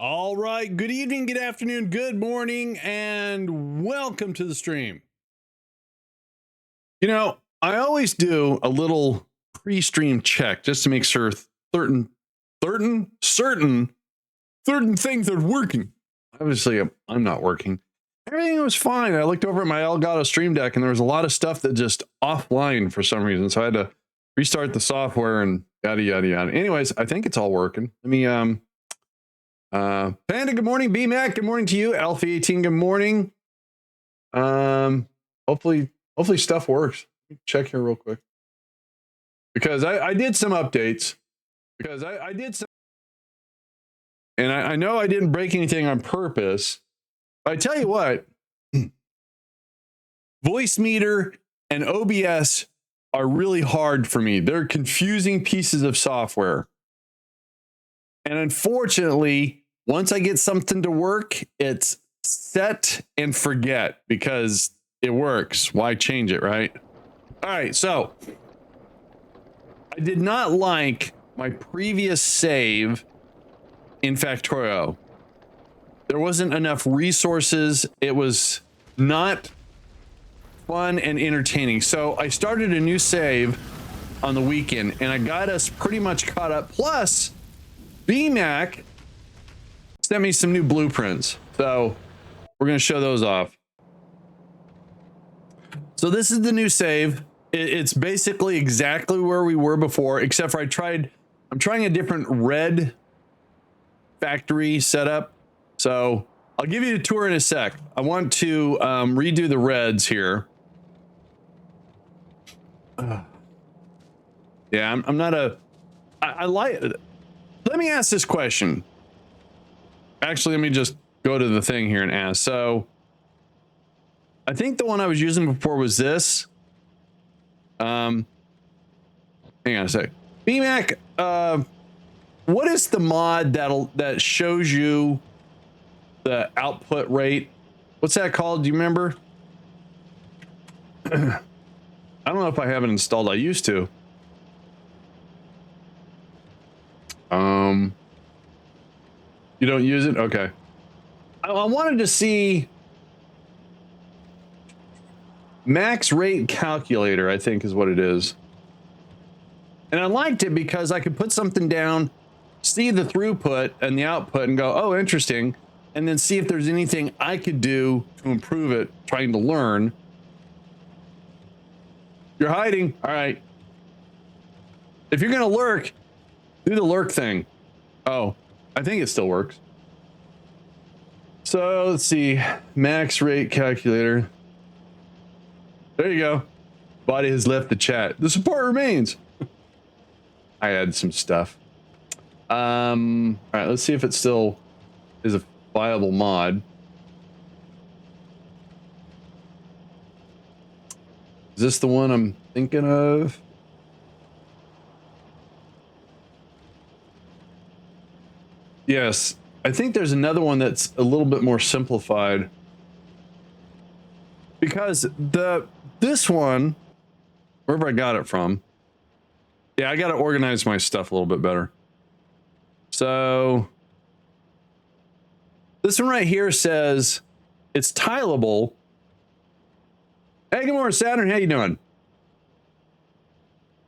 All right. Good evening, good afternoon, good morning, and welcome to the stream. I always do a little pre-stream check just to make sure certain things are working. Obviously, I'm not working. Everything was fine. I looked over at my Elgato Stream Deck, and there was a lot of stuff that just offline for some reason. So I had to restart the software and yada yada yada. Anyways, I think it's all working. Let me Panda, good morning. BMAC, good morning to you. Alpha 18, good morning. Hopefully stuff works. Check here real quick. Because I did some updates. And I know I didn't break anything on purpose. But I tell you what, voice meter and OBS are really hard for me. They're confusing pieces of software. And unfortunately, once I get something to work, it's set and forget because it works. Why change it, right? All right, so I did not like my previous save in Factorio. There wasn't enough resources. It was not fun and entertaining. So I started a new save on the weekend, and I got us pretty much caught up. Plus, BMAC sent me some new blueprints. So we're going to show those off. So this is the new save. It's basically exactly where we were before, except for I'm trying a different red factory setup. So I'll give you a tour in a sec. I want to redo the reds here. Yeah, I'm not I like it. Let me ask this question. Actually, let me just go to the thing here and ask. So I think the one I was using before was this. Hang on a sec. BMAC, what is the mod that shows you the output rate? What's that called? Do you remember? I don't know if I have it installed. I used to. You don't use it? Okay. I wanted to see max rate calculator, I think is what it is. And I liked it because I could put something down, see the throughput and the output and go, oh, interesting. And then see if there's anything I could do to improve it, trying to learn. You're hiding. All right. If you're going to lurk, do the lurk thing. Oh, I think it still works. So let's see. Max rate calculator. There you go. Body has left the chat. The support remains. I had some stuff. All right, let's see if it still is a viable mod. Is this the one I'm thinking of? Yes, I think there's another one that's a little bit more simplified. Because this one, wherever I got it from, yeah, I got to organize my stuff a little bit better. So this one right here says it's tileable. Hey, good morning, Saturn. How you doing?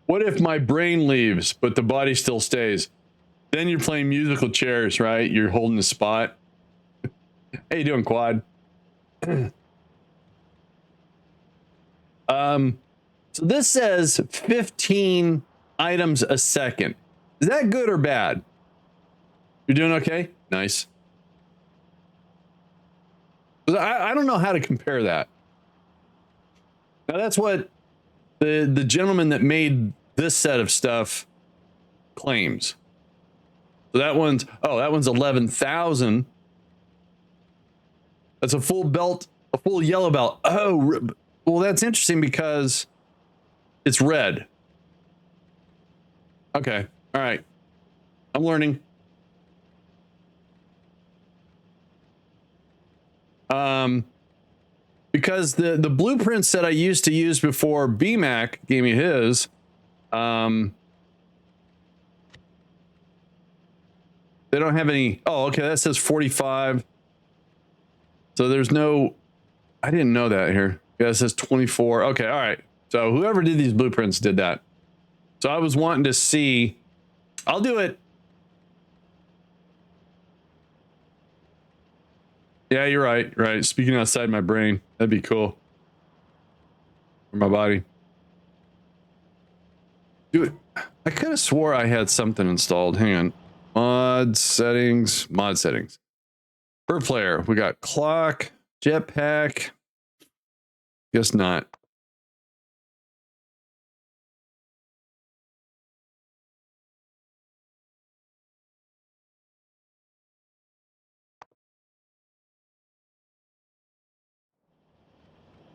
What if my brain leaves, but the body still stays? Then you're playing musical chairs, right? You're holding the spot. How you doing, Quad? So this says 15 items a second. Is that good or bad? You're doing okay? Nice. I don't know how to compare that. Now that's what the gentleman that made this set of stuff claims. So that one's 11,000. That's a full belt, a full yellow belt. Oh, well, that's interesting because it's red. Okay. All right. I'm learning. Because the blueprints that I used to use before BMAC gave me his, They don't have any. Oh, okay. That says 45. So there's no, I didn't know that here. Yeah, it says 24. Okay. All right. So whoever did these blueprints did that. So I was wanting to see, I'll do it. Yeah, you're right. Right. Speaking outside my brain. That'd be cool. For my body. Dude, I could have swore I had something installed. Hang on. Mod settings. Mod settings. Per player. We got clock, jetpack. Guess not.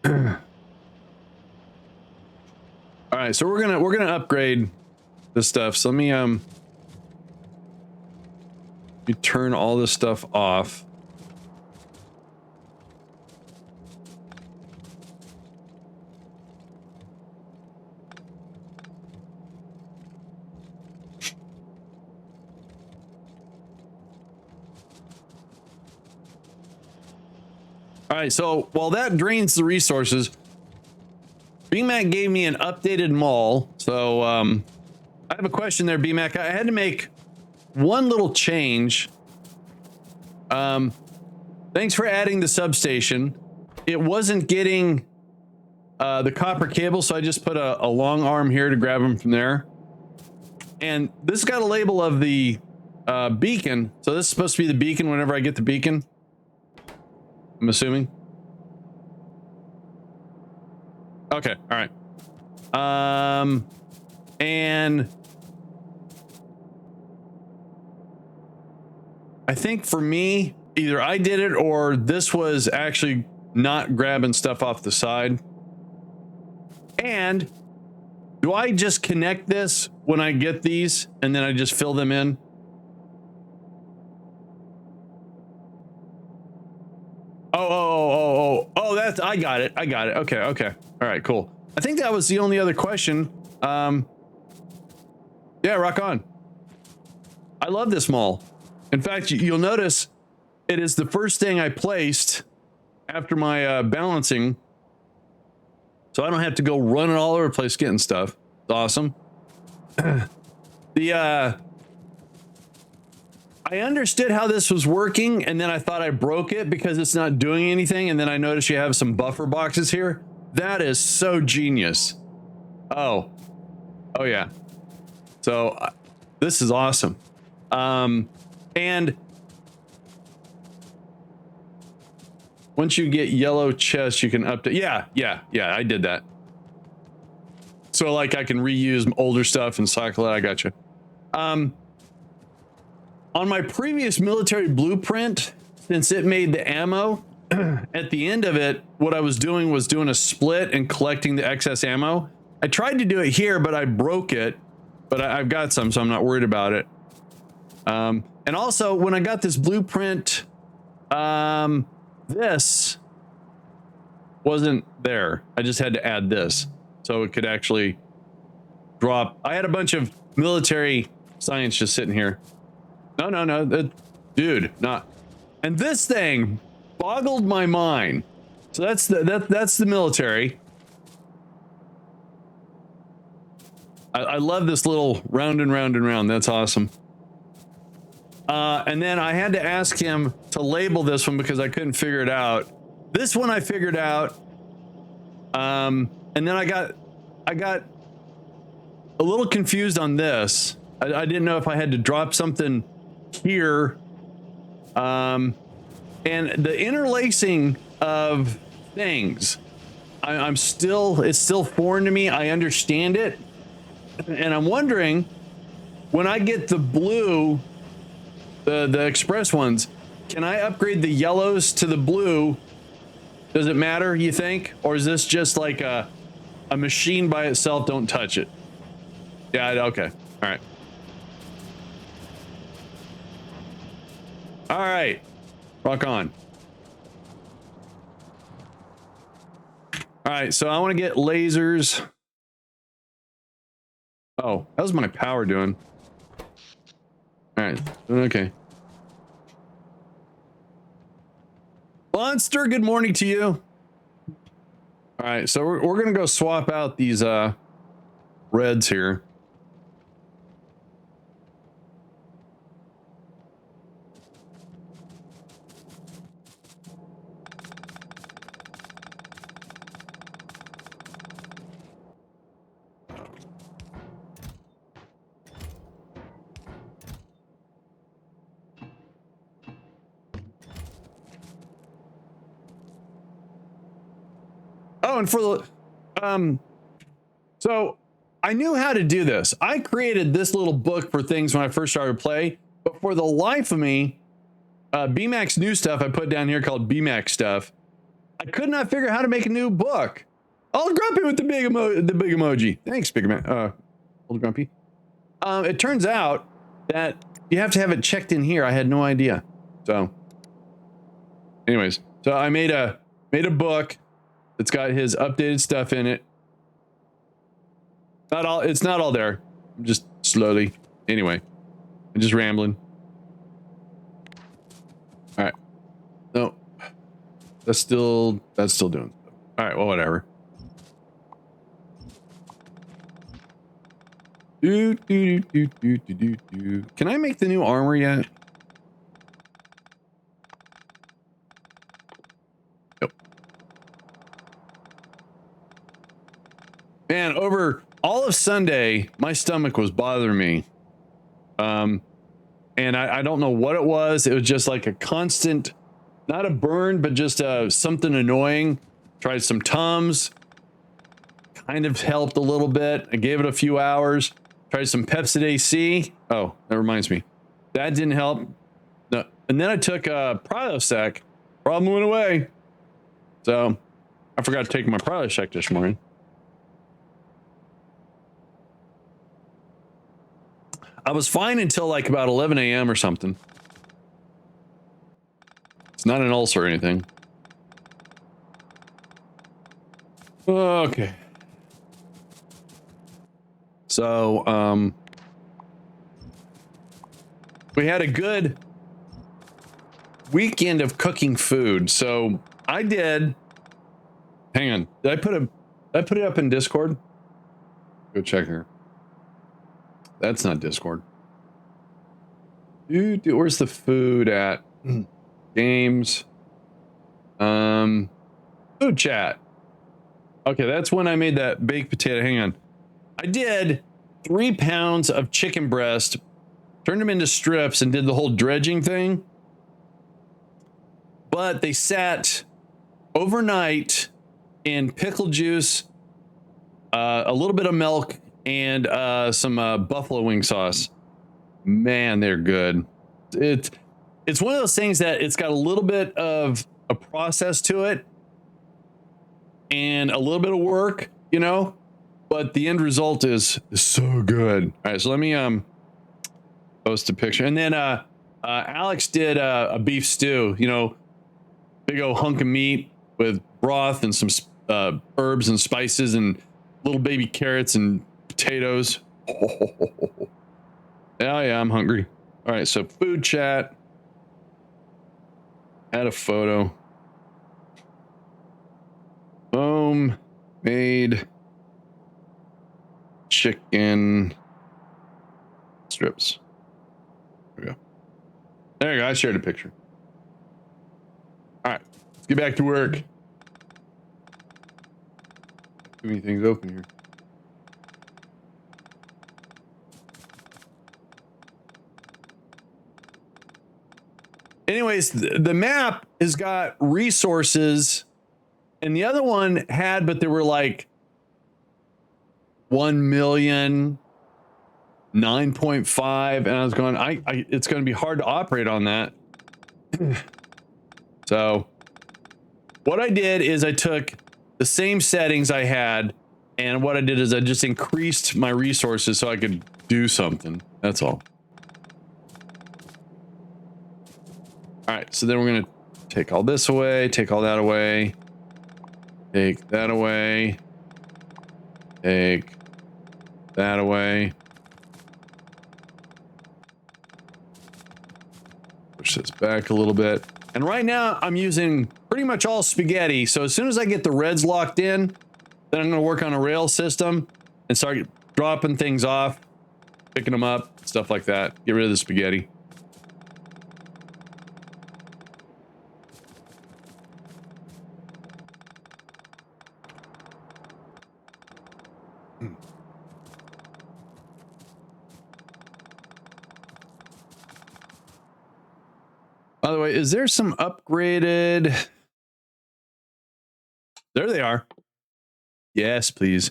All right, so we're gonna upgrade this stuff. So let me turn all this stuff off. All right, so while that drains the resources, BMAC gave me an updated mall. So I have a question there, BMAC. I had to make one little change. Thanks for adding the substation. It wasn't getting the copper cable, so I just put a long arm here to grab them from there. And this got a label of the beacon. So this is supposed to be the beacon whenever I get the beacon. I'm assuming. Okay, all right. And I think for me, either I did it or this was actually not grabbing stuff off the side. And do I just connect this when I get these and then I just fill them in? Oh, that's, I got it. Okay. All right, cool. I think that was the only other question. Yeah, rock on. I love this mall. In fact, you'll notice it is the first thing I placed after my balancing. So I don't have to go running all over the place getting stuff. It's awesome. I understood how this was working, and then I thought I broke it because it's not doing anything, and then I noticed you have some buffer boxes here. That is so genius. Oh yeah. So this is awesome. And once you get yellow chests, you can update. Yeah, I did that. So like I can reuse older stuff and cycle it. I got you. On my previous military blueprint, since it made the ammo, at the end of it, what I was doing was doing a split and collecting the excess ammo. I tried to do it here, but I broke it. But I've got some, so I'm not worried about it. And also, when I got this blueprint, this wasn't there. I just had to add this, so it could actually drop. I had a bunch of military science just sitting here. No, dude, not. And this thing boggled my mind. So that's the military. I love this little round and round and round. That's awesome. And then I had to ask him to label this one because I couldn't figure it out. This one I figured out. And then I got a little confused on this. I didn't know if I had to drop something here. And the interlacing of things, it's still foreign to me. I understand it. And I'm wondering, when I get the blue, the express ones, can I upgrade the yellows to the blue? Does it matter, you think? Or is this just like a machine by itself? Don't touch it. Yeah, okay. All right. All right. Rock on. All right, so I want to get lasers. Oh, how's my power doing? All right, okay. Monster, good morning to you. All right, so we're gonna go swap out these reds here. Oh, and for the so I knew how to do this. I created this little book for things when I first started to play, but for the life of me, BMAX new stuff I put down here called BMAX stuff. I could not figure out how to make a new book. All grumpy with the big emoji. Thanks, big man. Old grumpy. It turns out that you have to have it checked in here. I had no idea. So, anyways, so I made a book that's got his updated stuff in it. It's not all there. I'm just slowly. Anyway, I'm just rambling. All right. No, that's still doing stuff. All right. Well, whatever. Can I make the new armor yet? Nope. Man, over all of Sunday, my stomach was bothering me. And I don't know what it was. It was just like a constant, not a burn, but just something annoying. Tried some Tums. Kind of helped a little bit. I gave it a few hours. Tried some Pepsid AC. Oh, that reminds me. That didn't help. No. And then I took Prilosec. Problem went away. So I forgot to take my Prilosec this morning. I was fine until like about 11 a.m. or something. It's not an ulcer or anything. Okay. So, we had a good weekend of cooking food. So I did. Hang on. Did I put it up in Discord? Go check here. That's not Discord. Where's the food at? Games. Food chat. Okay, that's when I made that baked potato. Hang on. I did 3 pounds of chicken breast, turned them into strips, and did the whole dredging thing. But they sat overnight in pickle juice, a little bit of milk, and some buffalo wing sauce. Man, they're good. It's one of those things that it's got a little bit of a process to it and a little bit of work, you know, but the end result is so good. All right, so let me post a picture. And then Alex did a beef stew, you know, big old hunk of meat with broth and some herbs and spices and little baby carrots and potatoes. Oh, yeah, I'm hungry. All right, so food chat. Add a photo. Made chicken strips. There we go. There you go. I shared a picture. All right, let's get back to work. Too many things open here. Anyways, the map has got resources, and the other one had, but there were like 1 million, 9.5, and I was going, it's going to be hard to operate on that. So what I did is I took the same settings I had, and what I did is I just increased my resources so I could do something. That's all. All right, so then we're going to take all this away, take all that away, take that away, take that away. Push this back a little bit. And right now I'm using pretty much all spaghetti. So as soon as I get the reds locked in, then I'm going to work on a rail system and start dropping things off, picking them up, stuff like that. Get rid of the spaghetti. By the way, is there some upgraded? There they are. Yes, please.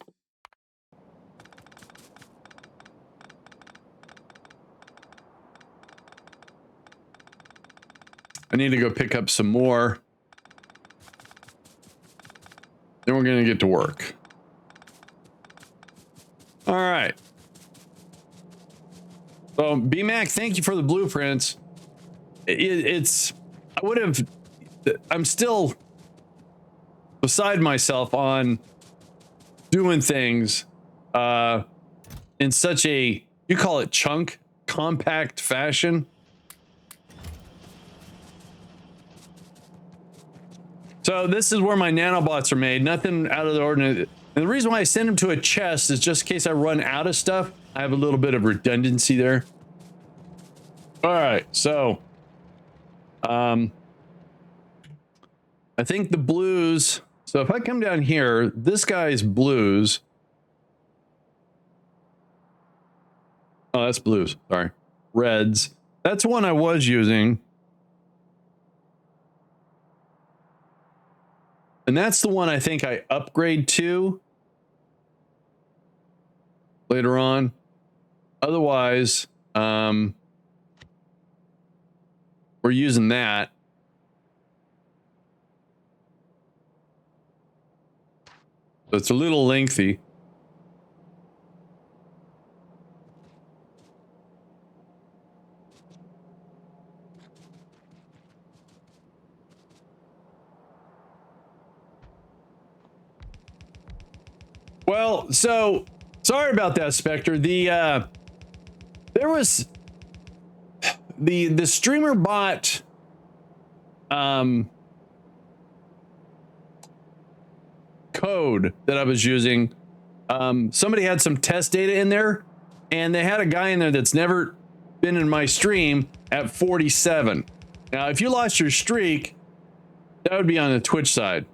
I need to go pick up some more. Then we're going to get to work. All right. So, BMAC, thank you for the blueprints. I'm still beside myself on doing things in such a, you call it chunk, compact fashion. So this is where my nanobots are made, nothing out of the ordinary. And the reason why I send them to a chest is just in case I run out of stuff, I have a little bit of redundancy there. All right, so I think the blues. So if I come down here, this guy's blues. Oh, that's blues. Sorry. Reds. That's one I was using. And that's the one I think I upgrade to later on. Otherwise, we're using that. So it's a little lengthy. Well, so sorry about that, Spectre. There was the streamer bot code that I was using. Somebody had some test data in there, and they had a guy in there that's never been in my stream at 47. Now, if you lost your streak, that would be on the Twitch side.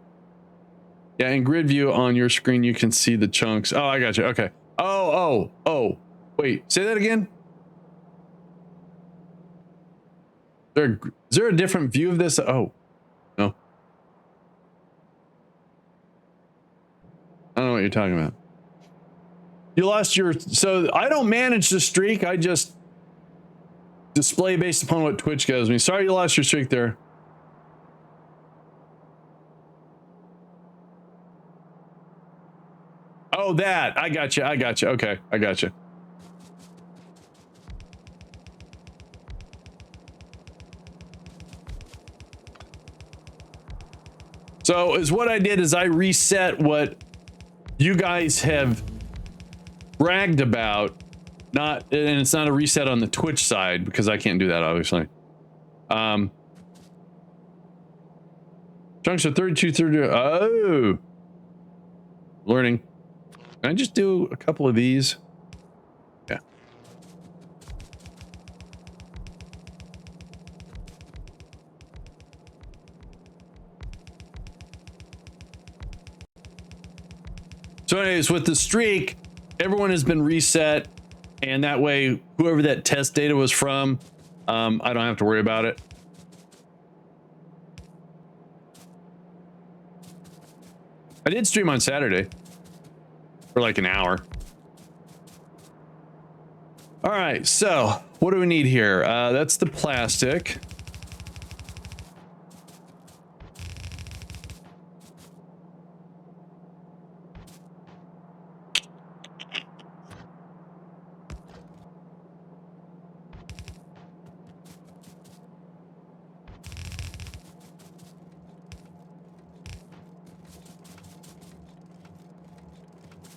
Yeah, in grid view on your screen, you can see the chunks. Oh, I got you. Okay. Oh. Wait, say that again. Is there a different view of this? Oh, no. I don't know what you're talking about. You lost your... So I don't manage the streak. I just display based upon what Twitch gives me. Sorry you lost your streak there. Oh, that. I got you. Okay, I got you. So is what I did is I reset what you guys have bragged about, and it's not a reset on the Twitch side because I can't do that, obviously. Chunks are 32, 30. Oh, learning. Can I just do a couple of these? Yeah. So anyways, with the streak, everyone has been reset, and that way, whoever that test data was from, I don't have to worry about it. I did stream on Saturday for like an hour. All right, so what do we need here? That's the plastic.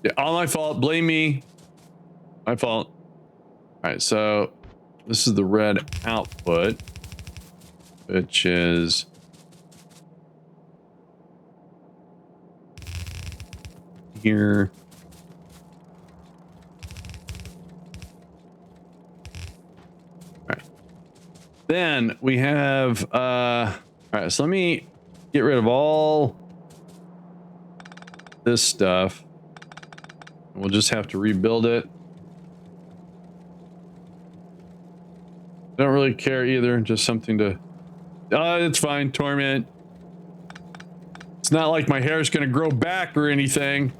Yeah, all my fault. Blame me. My fault. All right, so this is the red output. which is here. All right. Then we have all right, so let me get rid of all this stuff. We'll just have to rebuild it. I don't really care either, just something to it's fine. Torment. It's not like my hair is going to grow back or anything.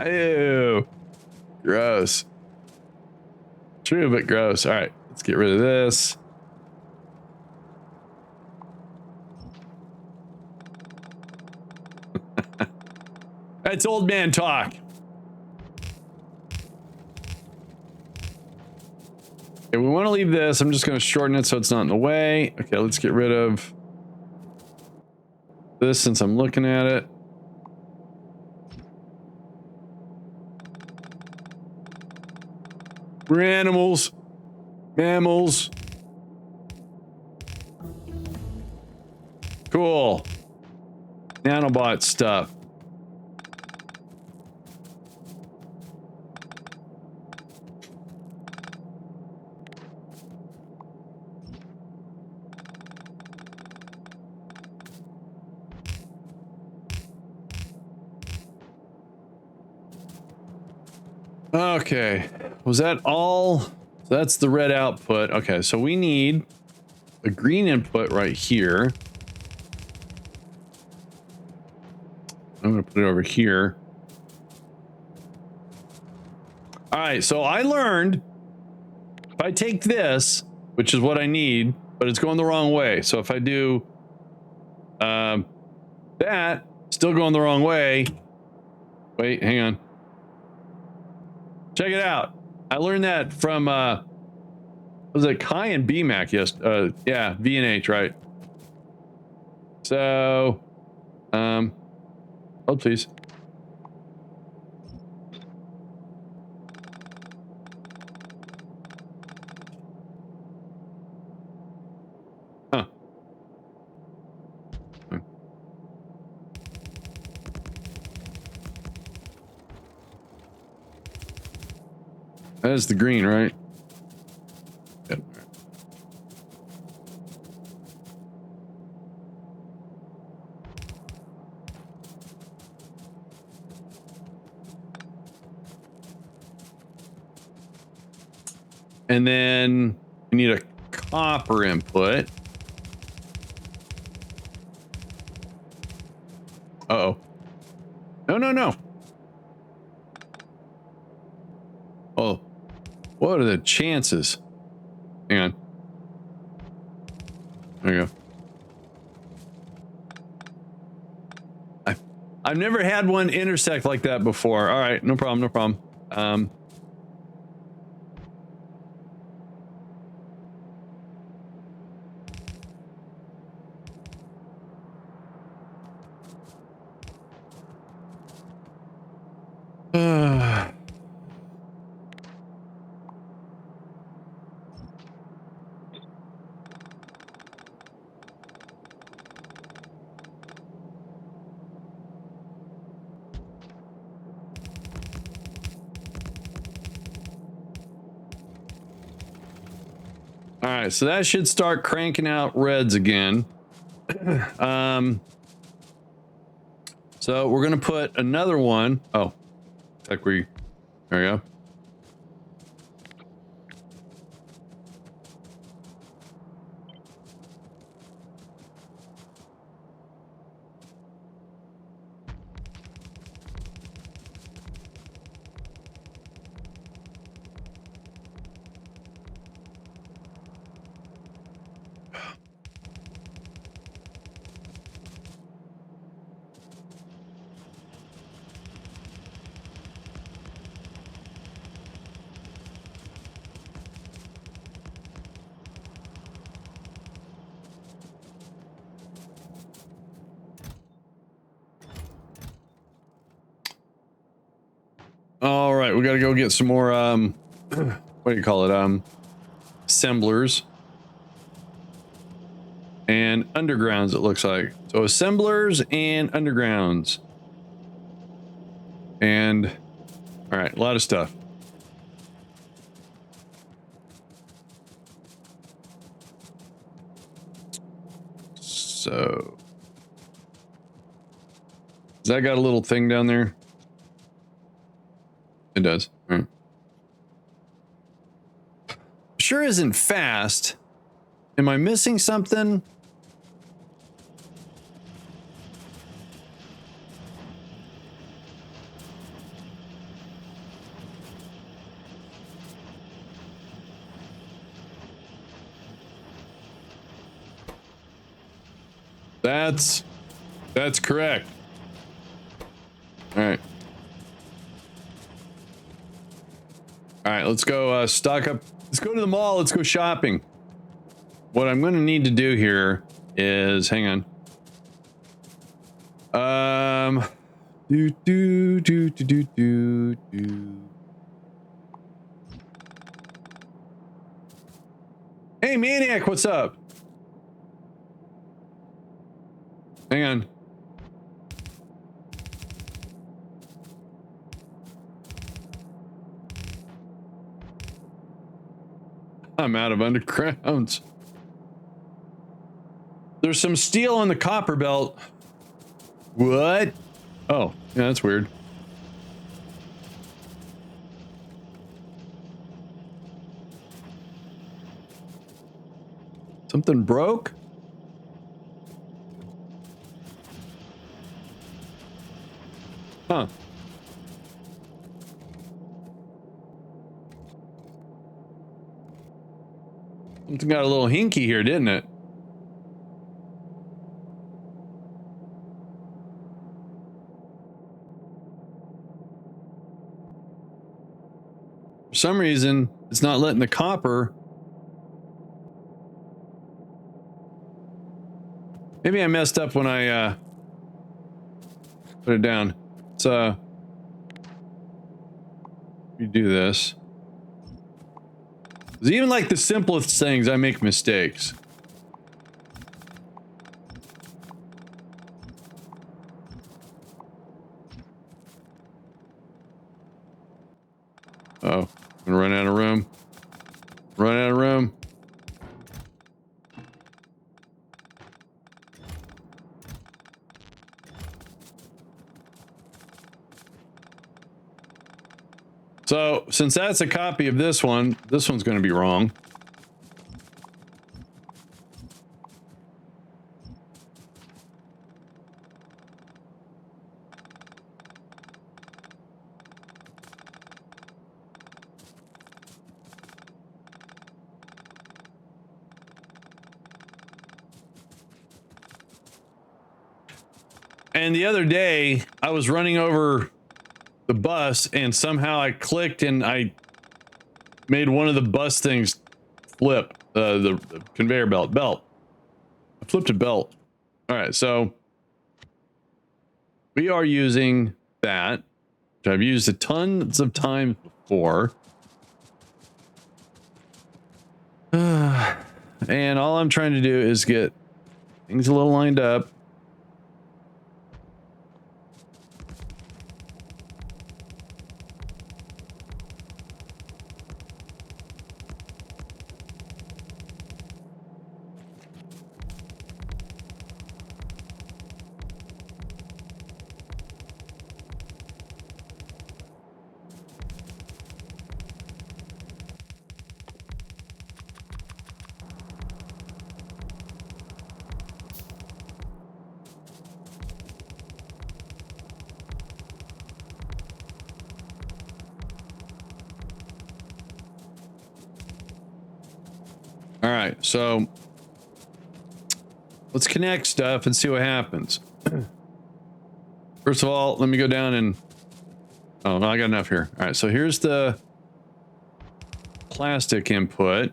Ew. Gross. True, but gross. All right, let's get rid of this. That's old man talk. Okay, we want to leave this. I'm just going to shorten it so it's not in the way. Okay, let's get rid of this since I'm looking at it. We're animals. Mammals. Cool. Nanobot stuff. Okay, was that all? So that's the red output. Okay, so we need a green input right here. I'm gonna put it over here. All right, so I learned if I take this, which is what I need, but it's going the wrong way. So if I do that, still going the wrong way. Wait, hang on. Check it out. I learned that from was it Kai and BMAC? Yes. Yeah, V and H, right? So, hold please. Huh. That is the green, right? Yep. And then we need a copper input. Uh-oh. No, no, no. Oh, what are the chances? Hang on. There you go. I've never had one intersect like that before. All right, no problem, no problem. All right, so that should start cranking out reds again. So we're gonna put another one. Oh, like there we go. All right, we got to go get some more, what do you call it? Assemblers. And undergrounds, it looks like. So assemblers and undergrounds. And, all right, a lot of stuff. So, has that got a little thing down there? It does. All right. Sure isn't fast. Am I missing something? That's correct. All right. All right, let's go stock up. Let's go to the mall. Let's go shopping. What I'm going to need to do here is, hang on. Hey, Maniac, what's up? Hang on. I'm out of undergrounds. There's some steel on the copper belt. What? Oh, yeah, that's weird. Something broke? Huh. Something got a little hinky here, didn't it? For some reason, it's not letting the copper. Maybe I messed up when I put it down. So you do this. 'Cause even like the simplest things, I make mistakes. Oh, I'm gonna run out of room. Run out of room. So, since that's a copy of this one's going to be wrong. And the other day, I was running over the bus and somehow I clicked and I made one of the bus things flip, the conveyor belt. I flipped a belt. All right, so we are using that, which I've used a tons of times before. And all I'm trying to do is get things a little lined up. All right, so let's connect stuff and see what happens. First of all, let me go down and... Oh, no, I got enough here. All right, so here's the plastic input.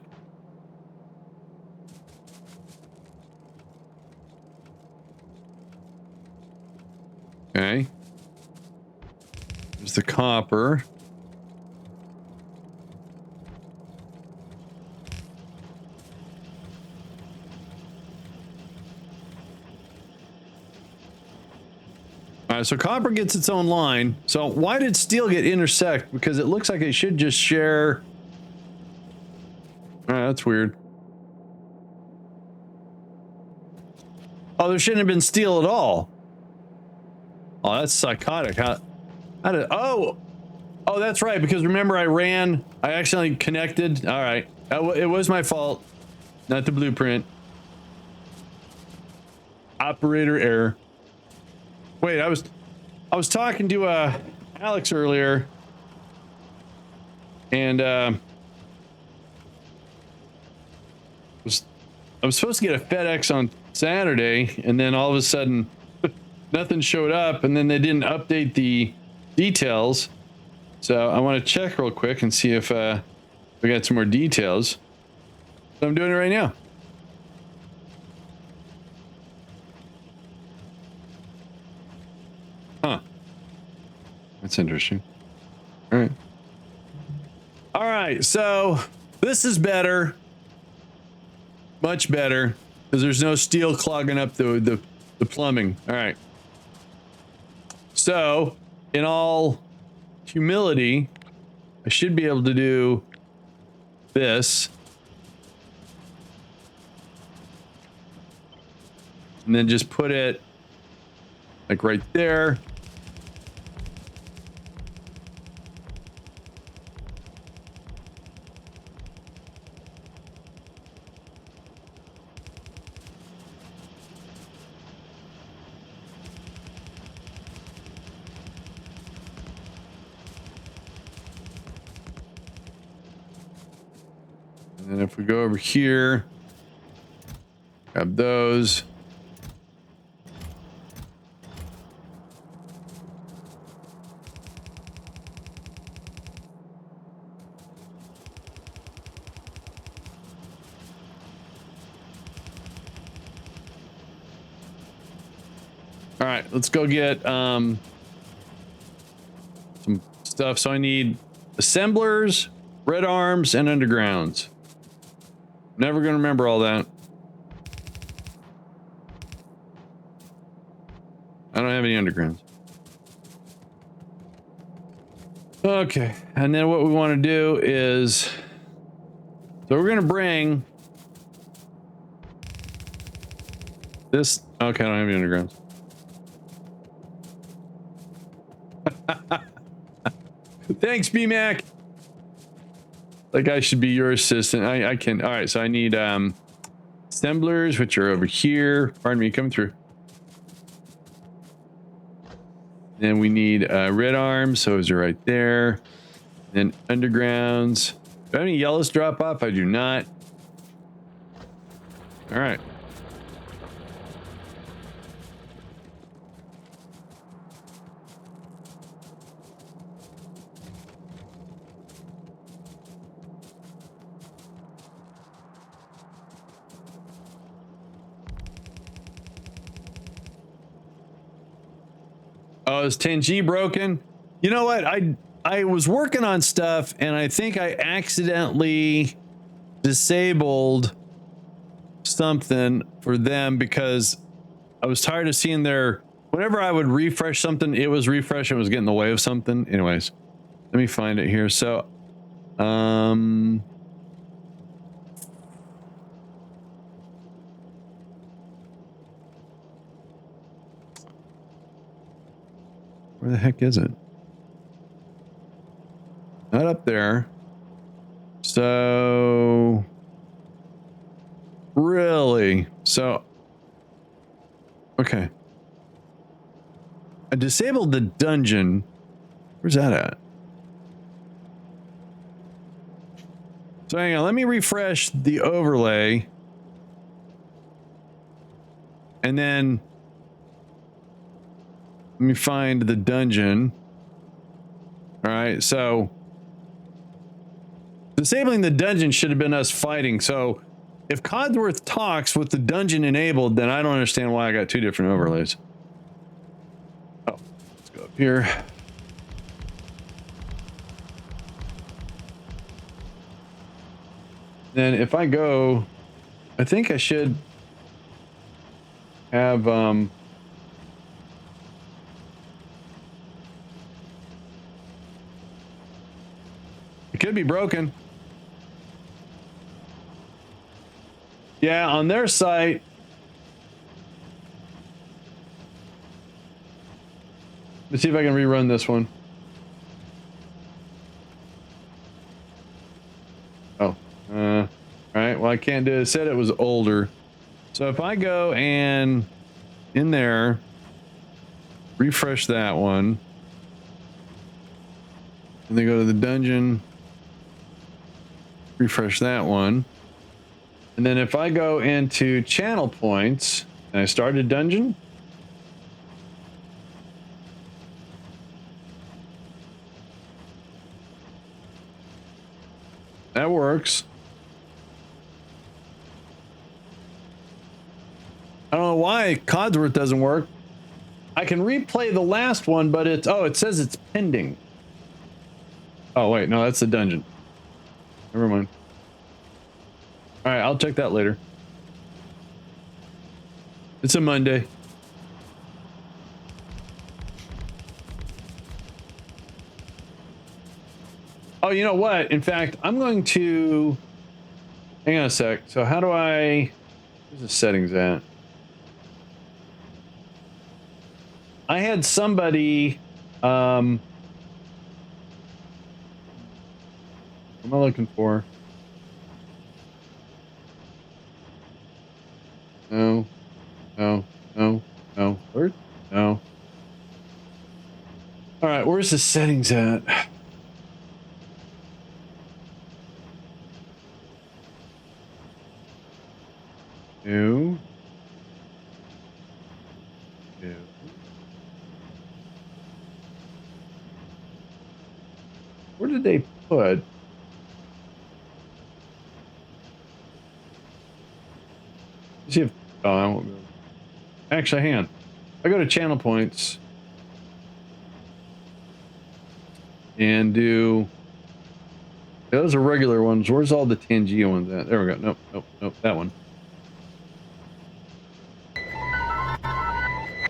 Okay. There's the copper. All right, so copper gets its own line. So why did steel get intersect? Because it looks like it should just share. All right, that's weird. Oh, there shouldn't have been steel at all. Oh, that's psychotic. How did, oh, that's right. Because remember, I accidentally connected. All right. It was my fault, not the blueprint. Operator error. Wait, I was talking to Alex earlier, and I was supposed to get a FedEx on Saturday, and then all of a sudden nothing showed up, and then they didn't update the details. So I want to check real quick and see if we got some more details. So I'm doing it right now. Huh. That's interesting. All right. All right. So this is better. Much better. Because there's no steel clogging up the plumbing. All right. So, in all humility, I should be able to do this. And then just put it like right there. And then if we go over here, grab those. All right, let's go get some stuff. So I need assemblers, red arms, and undergrounds. Never gonna remember all that. I don't have any undergrounds. Okay, and then what we want to do is, so we're gonna bring this. Okay, I don't have any undergrounds. Thanks, BMac. That guy should be your assistant. I can. All right, so I need assemblers, which are over here. Pardon me, come through. Then we need red arms, so those are right there. Then undergrounds. Do I have any yellows drop off? I do not. All right. Oh, is 10G broken? You know what? I was working on stuff and I think I accidentally disabled something for them because I was tired of seeing their, whenever I would refresh something, it was refreshing, it was getting in the way of something. Anyways, let me find it here. So, where the heck is it? Not up there. So, really? So, okay. I disabled the dungeon. Where's that at? So hang on, let me refresh the overlay. And then let me find the dungeon. All right, so disabling the dungeon should have been us fighting. So if Codsworth talks with the dungeon enabled, then I don't understand why I got two different overlays. Oh, let's go up here. Then if I go, I think I should have It could be broken. Yeah, on their site. Let's see if I can rerun this one. Oh, all right. Well, I can't do it. It said it was older. So if I go and in there, refresh that one, and then go to the dungeon, refresh that one. And then if I go into channel points and I start a dungeon, that works. I don't know why Codsworth doesn't work. I can replay the last one, but it's, oh, it says it's pending. Oh, wait, no, that's the dungeon. Never mind. All right, I'll check that later. It's a Monday. Oh, you know what? In fact, I'm going to... Hang on a sec. So how do I... Where's the settings at? I had somebody... what am I looking for? No. No. No. No. Where? No. All right, where's the settings at? New. New. Where did they put? Let's see if... Oh, I won't go. Actually, hang on. I go to channel points and do... Those are regular ones. Where's all the Tangea ones at? There we go. Nope, nope, nope. That one.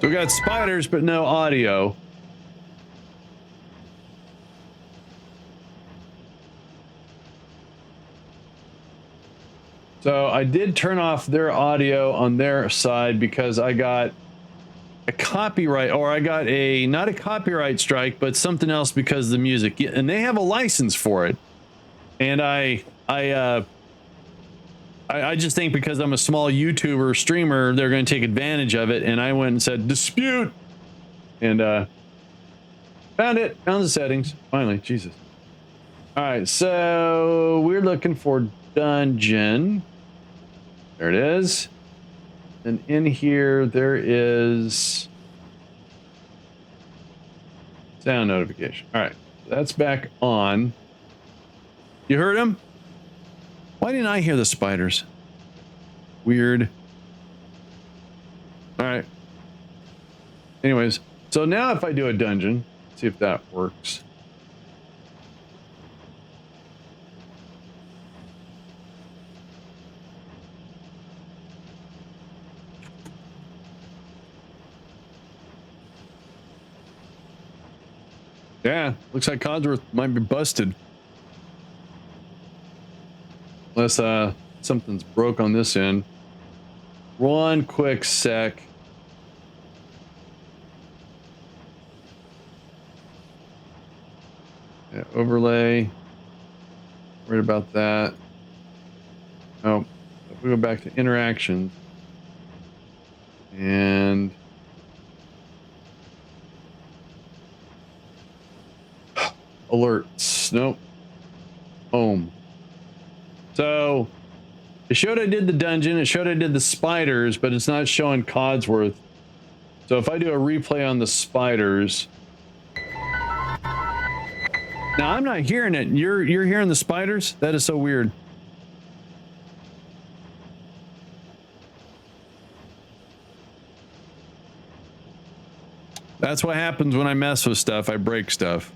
So we got spiders, but no audio. So I did turn off their audio on their side because I got a copyright, or I got a, not a copyright strike, but something else because of the music. And they have a license for it. And I just think because I'm a small YouTuber streamer, they're going to take advantage of it. And I went and said, dispute. And found it. Found the settings. Finally. Jesus. All right. So we're looking for dungeon. There it is. And in here, there is sound notification. All right. That's back on. You heard him? Why didn't I hear the spiders? Weird. All right. Anyways, so now if I do a dungeon, see if that works. Yeah, looks like Codsworth might be busted. Unless something's broke on this end. One quick sec. Yeah, overlay. Worried about that. Oh, if we go back to interaction and alerts. Nope. Home. So it showed I did the dungeon, it showed I did the spiders, but it's not showing Codsworth. So if I do a replay on the spiders. Now I'm not hearing it. You're hearing the spiders? That is so weird. That's what happens when I mess with stuff. I break stuff.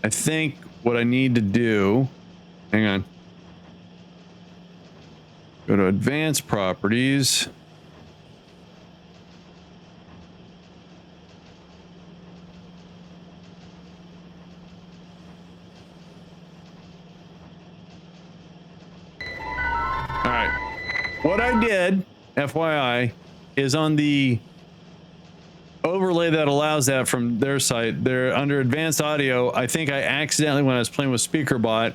I think what I need to do, hang on. Go to advanced properties. What I did, FYI, is on the overlay that allows that from their site, they're under advanced audio. I think I accidentally, when I was playing with SpeakerBot,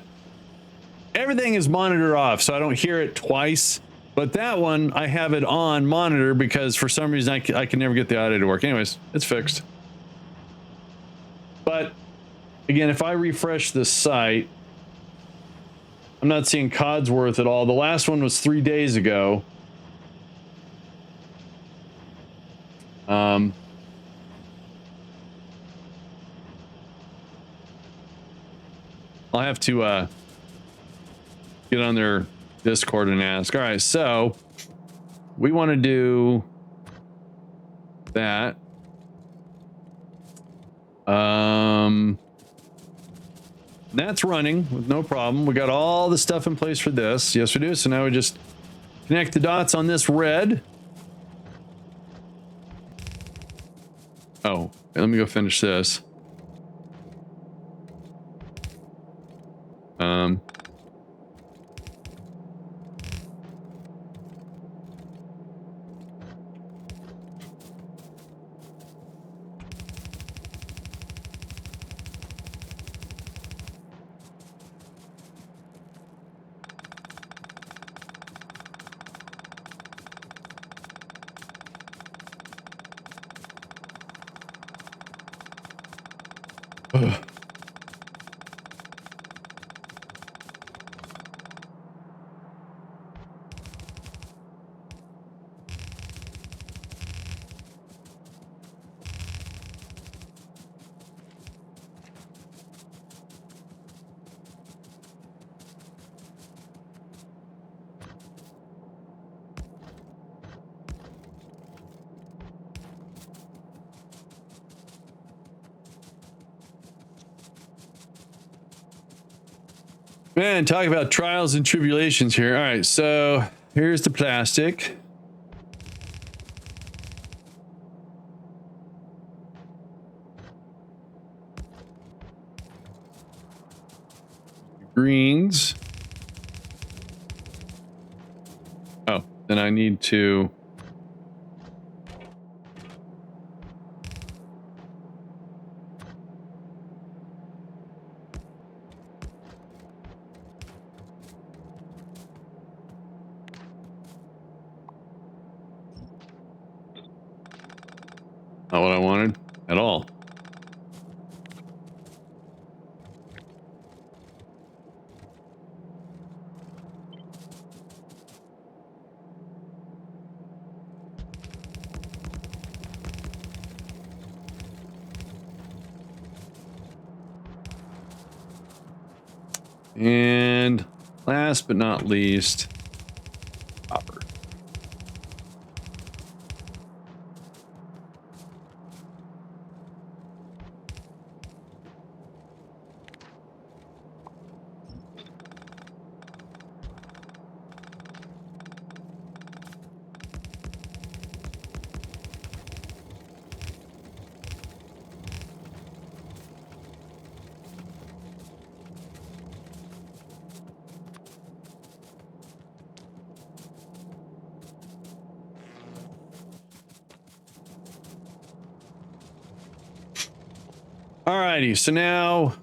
everything is monitor off, so I don't hear it twice. But that one, I have it on monitor because for some reason I can never get the audio to work. Anyways, it's fixed. But again, if I refresh the site, I'm not seeing Codsworth at all. The last one was 3 days ago. I'll have to get on their Discord and ask. All right, so we want to do that. That's running with no problem. We got all the stuff in place for this. Yes, we do. So now we just connect the dots on this red. Oh, let me go finish this. Ugh. Man, talk about trials and tribulations here. All right, so here's the plastic. Greens. Oh, then I need to... Not what I wanted at all. And last but not least, copper. Alrighty, so now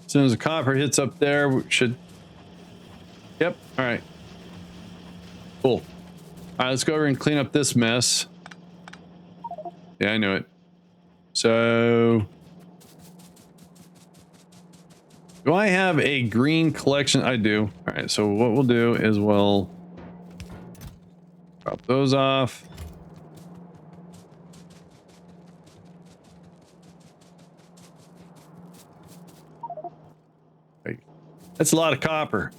as soon as the copper hits up there, we should... Yep, all right. Cool. All right, let's go over and clean up this mess. Yeah, I knew it. So... do I have a green collection? I do. All right, so what we'll do is we'll drop those off. That's a lot of copper.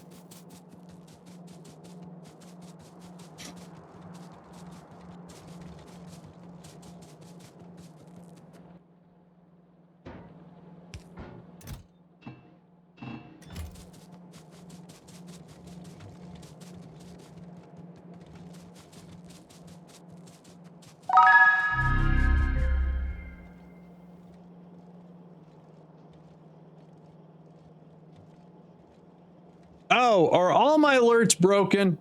no. Are all my alerts broken?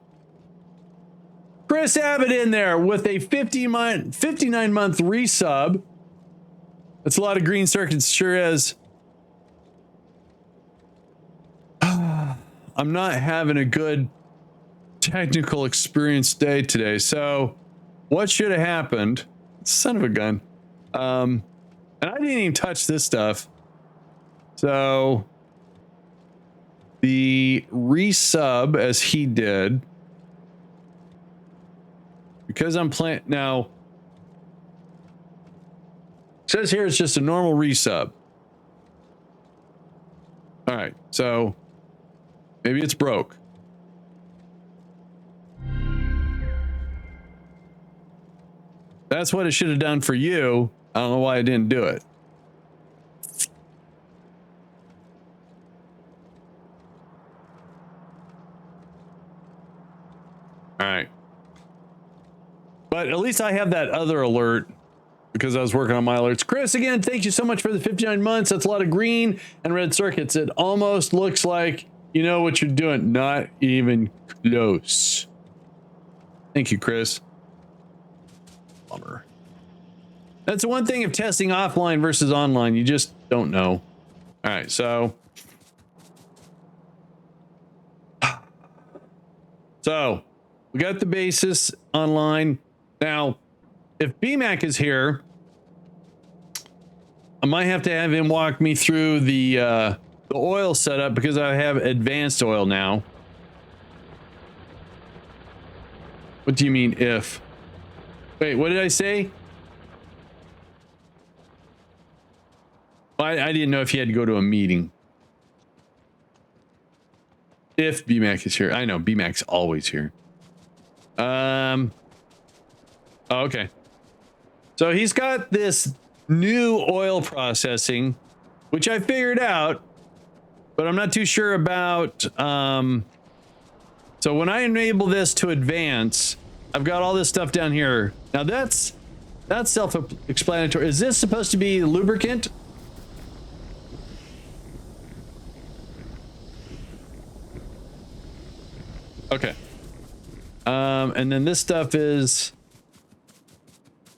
Chris Abbott in there with a 59-month resub. That's a lot of green circuits, sure is. I'm not having a good technical experience day today. So what should have happened? Son of a gun. And I didn't even touch this stuff. So the resub as he did, because I'm playing now, it says here it's just a normal resub. All right, so maybe it's broke. That's what it should have done for you. I don't know why I didn't do it. All right. But at least I have that other alert because I was working on my alerts. Chris, again, thank you so much for the 59 months. That's a lot of green and red circuits. It almost looks like you know what you're doing. Not even close. Thank you, Chris. Bummer. That's the one thing of testing offline versus online. You just don't know. All right, so we got the basis online. Now, if BMAC is here, I might have to have him walk me through the oil setup because I have advanced oil now. What do you mean if? Wait, what did I say? I didn't know if he had to go to a meeting. If BMAC is here. I know, BMAC's always here. Oh, okay. So he's got this new oil processing, which I figured out, but I'm not too sure about. So when I enable this to advance, I've got all this stuff down here. Now that's self-explanatory. Is this supposed to be lubricant? Okay. And then this stuff is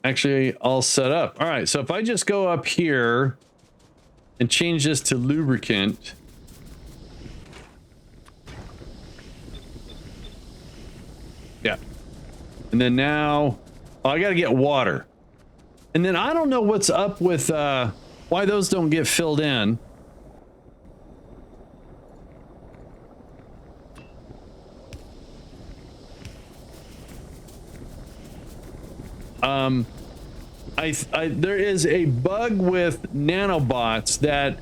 actually all set up. All right, so if I just go up here and change this to lubricant. Yeah. And then now, oh, I got to get water. And then I don't know what's up with why those don't get filled in. There is a bug with nanobots that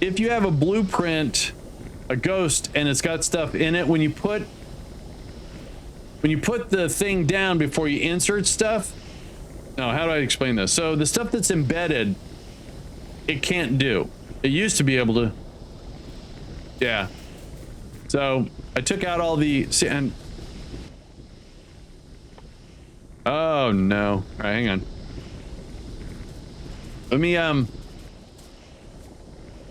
if you have a blueprint, a ghost, and it's got stuff in it, when you put the thing down before you insert stuff. No, how do I explain this? So the stuff that's embedded, it can't do. It used to be able to. Yeah. So I took out all the and. Oh no. All right, hang on. Let me so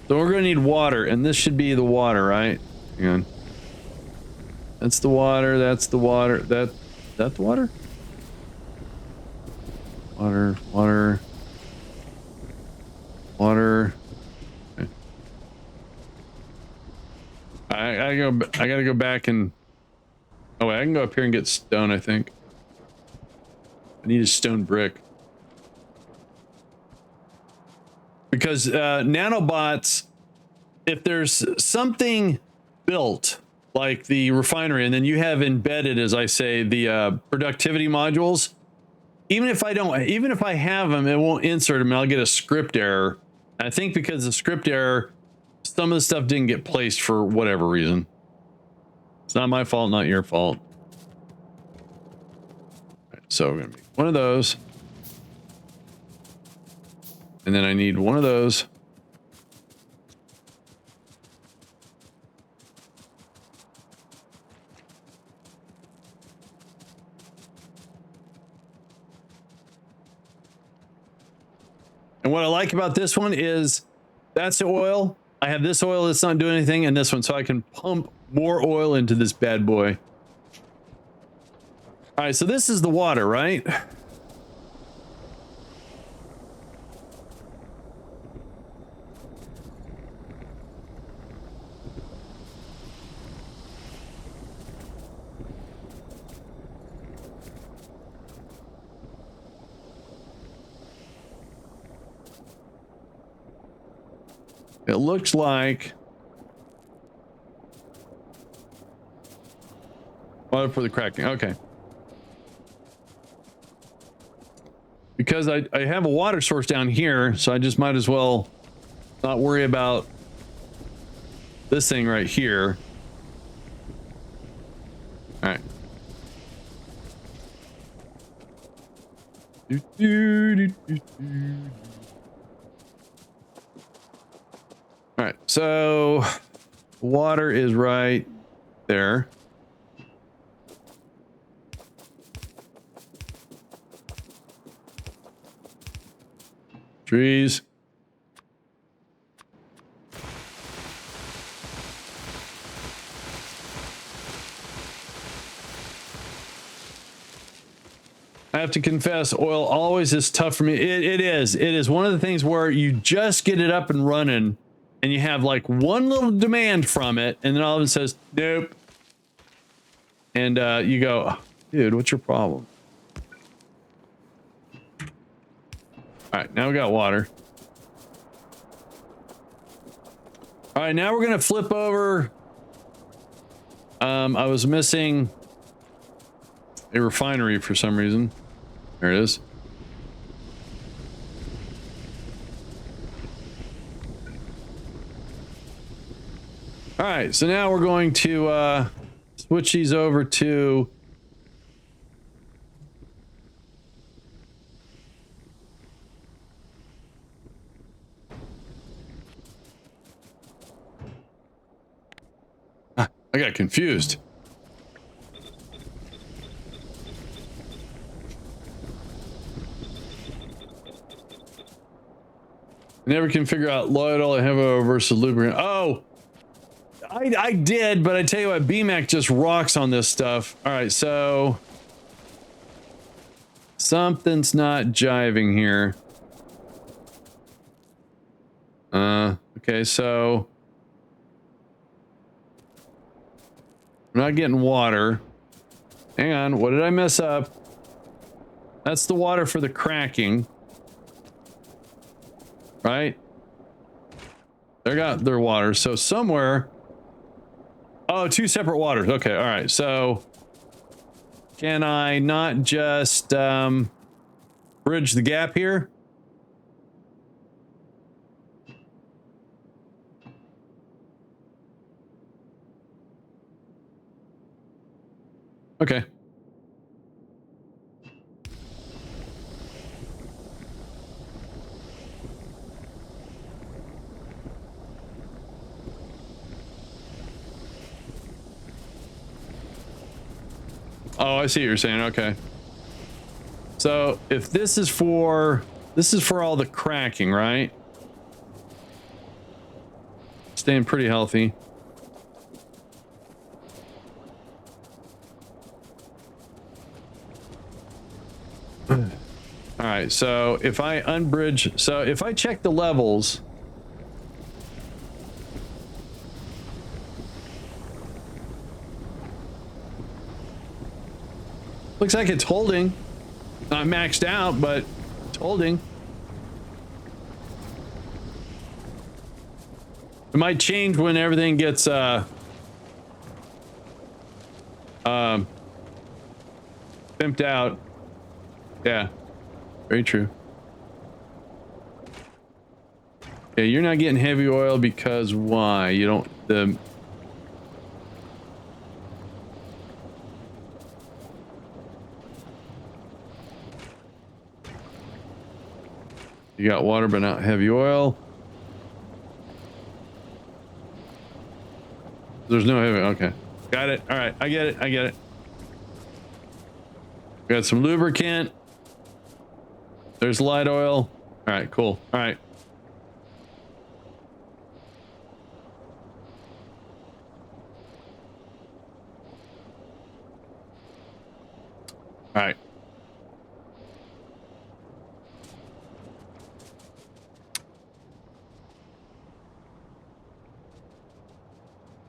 we're gonna need water, and this should be the water, right? Hang on. That's the water, that's the water, that the water? Water. Okay. I gotta go back and oh wait, I can go up here and get stone, I think. I need a stone brick. Because nanobots, if there's something built like the refinery, and then you have embedded, as I say, the productivity modules, even if I have them, it won't insert them, and I'll get a script error. And I think because of the script error, some of the stuff didn't get placed for whatever reason. It's not my fault, not your fault. So we're gonna make one of those. And then I need one of those. And what I like about this one is that's the oil. I have this oil that's not doing anything, and this one, so I can pump more oil into this bad boy. All right, so this is the water, right? It looks like water for the cracking. Okay. Because I have a water source down here, so I just might as well not worry about this thing right here. All right. All right, so water is right there. Trees. I have to confess, oil always is tough for me. It is. It is one of the things where you just get it up and running and you have like one little demand from it, and then all of it says, nope. And you go, dude, what's your problem? All right, now we got water. All right, now we're going to flip over. I was missing a refinery for some reason. There it is. All right, so now we're going to switch these over to I got confused. I never can figure out light oil heavy versus lubricant. Oh, I did, but I tell you what, BMAC just rocks on this stuff. All right, so something's not jiving here. Okay, so I'm not getting water. Hang on, what did I mess up? That's the water for the cracking. Right? They got their water. So somewhere. Oh, two separate waters. Okay, all right. So can I not just bridge the gap here? Okay. Oh, I see what you're saying. Okay. So if this is for all the cracking, right? Staying pretty healthy. All right. So if I unbridge, so if I check the levels, looks like it's holding. Not maxed out, but it's holding. It might change when everything gets pimped out. Yeah, very true. Okay, you're not getting heavy oil because why? You don't you got water but not heavy oil. There's no heavy. Okay, got it. All right, I get it. I get it. Got some lubricant. There's light oil. All right, cool. All right. All right.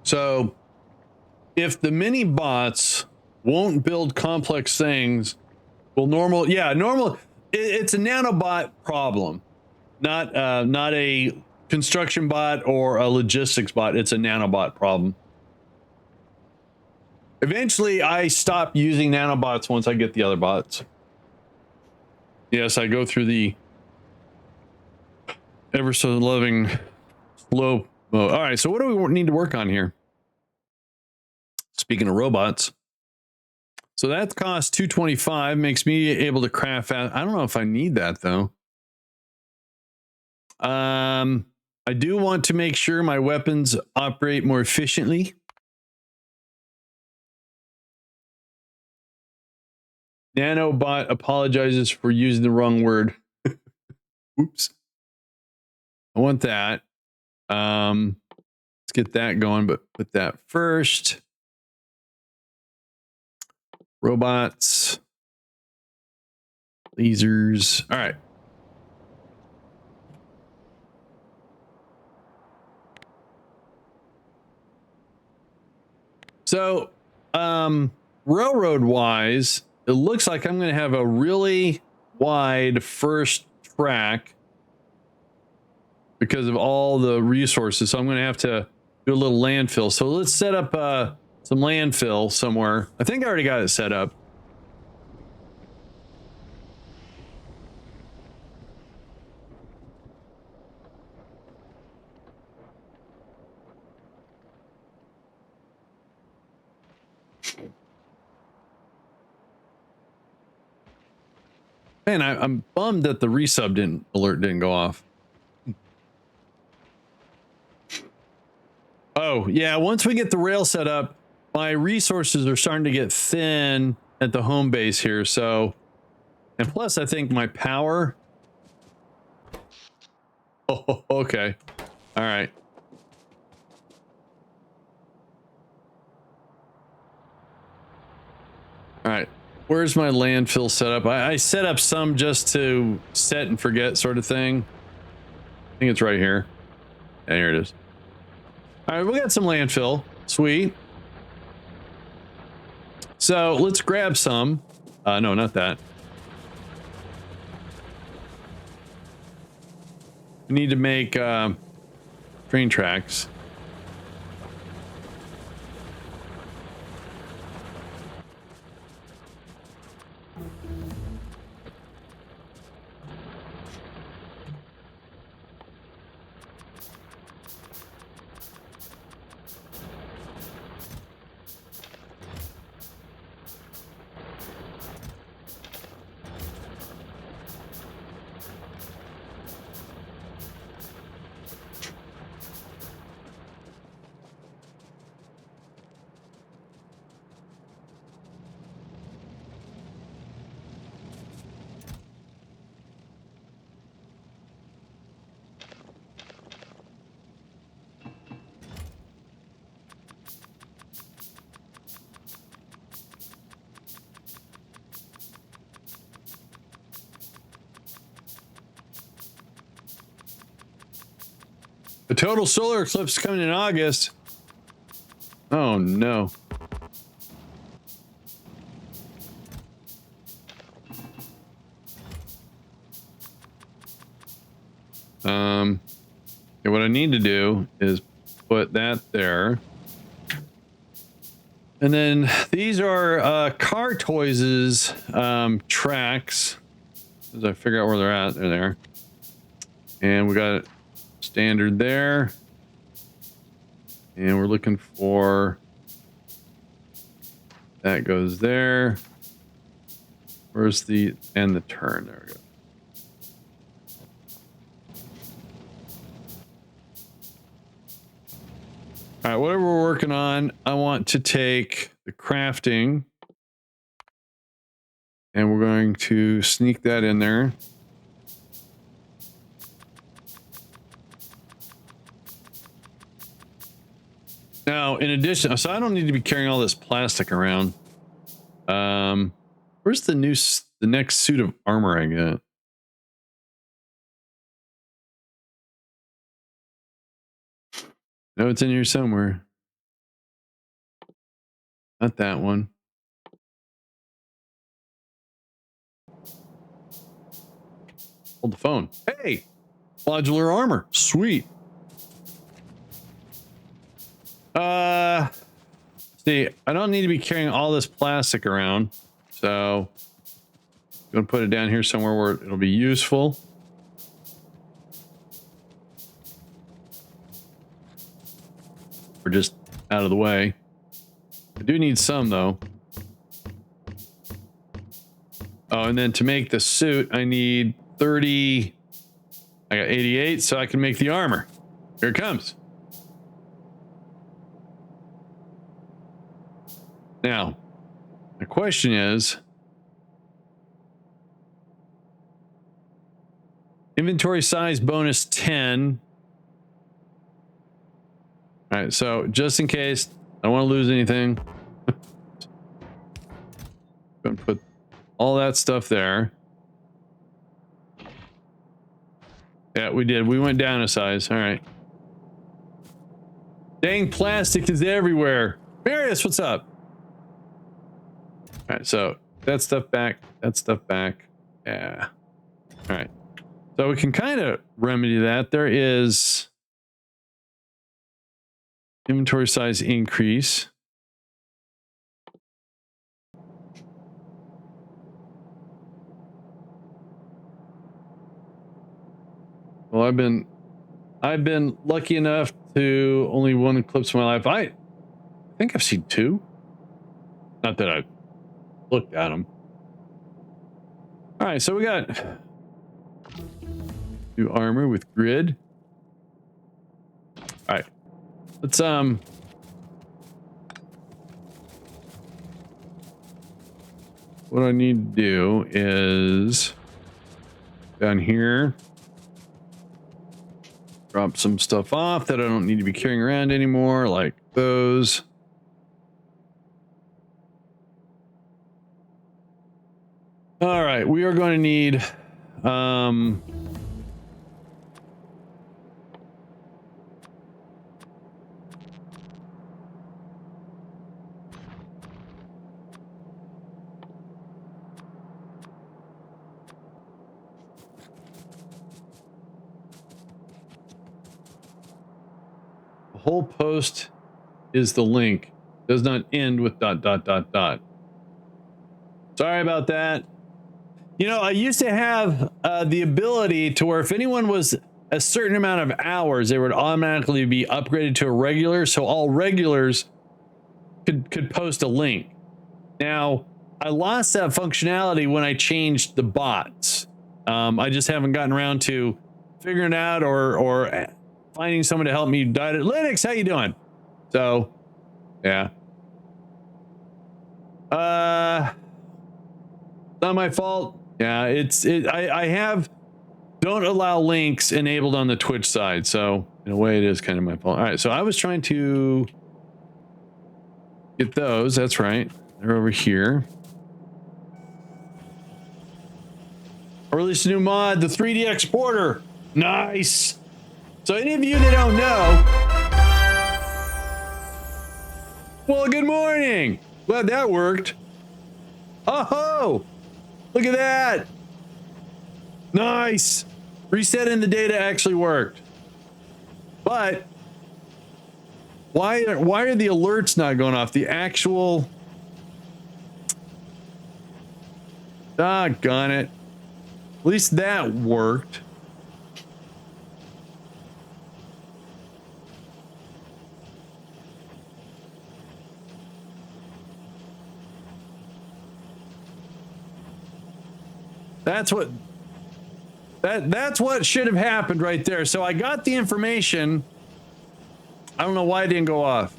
So if the mini bots won't build complex things, well, normal, it's a nanobot problem, not a construction bot or a logistics bot. It's a nanobot problem. Eventually, I stop using nanobots once I get the other bots. Yes, I go through the ever so loving slow mode. All right, so what do we need to work on here? Speaking of robots, so that costs 225, makes me able to craft out. I don't know if I need that though. I do want to make sure my weapons operate more efficiently. Nanobot apologizes for using the wrong word. Oops. I want that. Let's get that going, but put that first. Robots. Lasers. All right. So, railroad wise, it looks like I'm going to have a really wide first track because of all the resources. So I'm going to have to do a little landfill. So let's set up some landfill somewhere. I think I already got it set up. Man, I'm bummed that the resub alert didn't go off. Oh, yeah, once we get the rail set up, my resources are starting to get thin at the home base here, so... And plus, I think my power... Oh, okay. All right. All right. Where's my landfill setup? I set up some just to set and forget sort of thing. I think it's right here. Yeah, here it is. All right, we got some landfill. Sweet. So let's grab some. No, not that. We need to make train tracks. The total solar eclipse coming in August. Oh no. Okay, what I need to do is put that there. And then these are Car Toys' tracks. As I figure out where they're at, they're there. And we got standard there. And we're looking for that goes there. Where's the and the turn? There we go. All right, whatever we're working on, I want to take the crafting and we're going to sneak that in there. Now, in addition, so I don't need to be carrying all this plastic around. Where's the next suit of armor I get? No, it's in here somewhere. Not that one. Hold the phone. Hey, modular armor. Sweet. See, I don't need to be carrying all this plastic around, so I'm gonna put it down here somewhere where it'll be useful. Or just out of the way. I do need some though. Oh, and then to make the suit, I need 30. I got 88, so I can make the armor. Here it comes. Now, the question is, inventory size bonus 10. All right, so just in case I don't want to lose anything, I'm going to put all that stuff there. Yeah, we did. We went down a size. All right. Dang, plastic is everywhere. Marius, what's up? All right, so that stuff back. That stuff back. Yeah. All right. So we can kind of remedy that. There is inventory size increase. Well, I've been lucky enough to only one eclipse in my life. I think I've seen two. Not that I've looked at them. All right, so we got new armor with grid. All right, let's what I need to do is down here drop some stuff off that I don't need to be carrying around anymore, like those. All right, we are going to need the whole post is the link. Does not end with ... Sorry about that. You know, I used to have the ability to where if anyone was a certain amount of hours, they would automatically be upgraded to a regular, so all regulars could post a link. Now, I lost that functionality when I changed the bots. I just haven't gotten around to figuring it out or finding someone to help me. Linux, how you doing? So, yeah. Not my fault. Yeah, I have don't allow links enabled on the Twitch side, so in a way it is kind of my fault. All right, so I was trying to get those. That's right. They're over here. I released a new mod, the 3D exporter. Nice. So any of you that don't know, well, good morning. Glad that worked. Oh, look at that. Nice. Resetting the data actually worked. But why are the alerts not going off? The actual... Doggone it. At least that worked. That's what should have happened right there. So I got the information. I don't know why it didn't go off.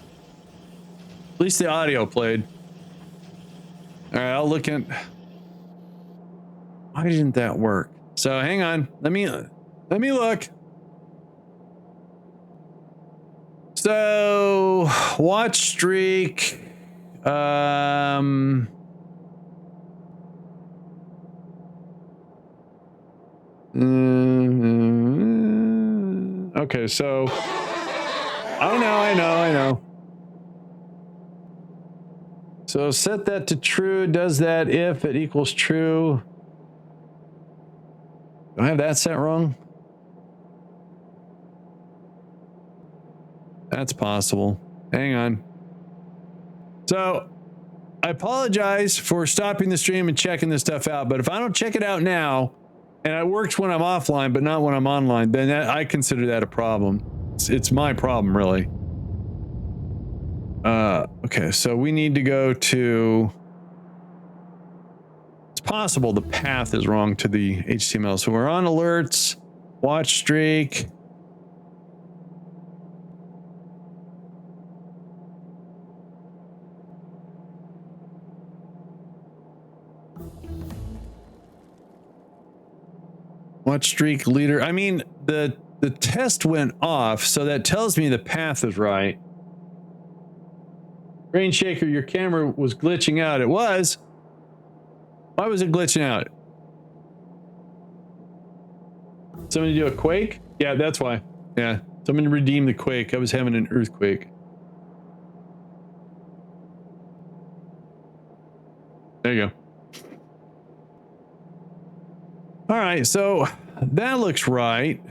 At least the audio played. All right, I'll look at... Why didn't that work? So hang on. Let me look. So watch streak. Okay, so I know. So set that to true. Does that if it equals true? Do I have that set wrong? That's possible. Hang on. So I apologize for stopping the stream and checking this stuff out, but if I don't check it out now, and it works when I'm offline, but not when I'm online, then I consider that a problem. It's my problem, really. Okay, so we need to go to... It's possible the path is wrong to the HTML. So we're on alerts, watch streak. Watch streak leader. I mean, the test went off, so that tells me the path is right. Rain Shaker, your camera was glitching out. It was. Why was it glitching out? Somebody do a quake? Yeah, that's why. Yeah, someone redeem the quake. I was having an earthquake. There you go. All right, so that looks right.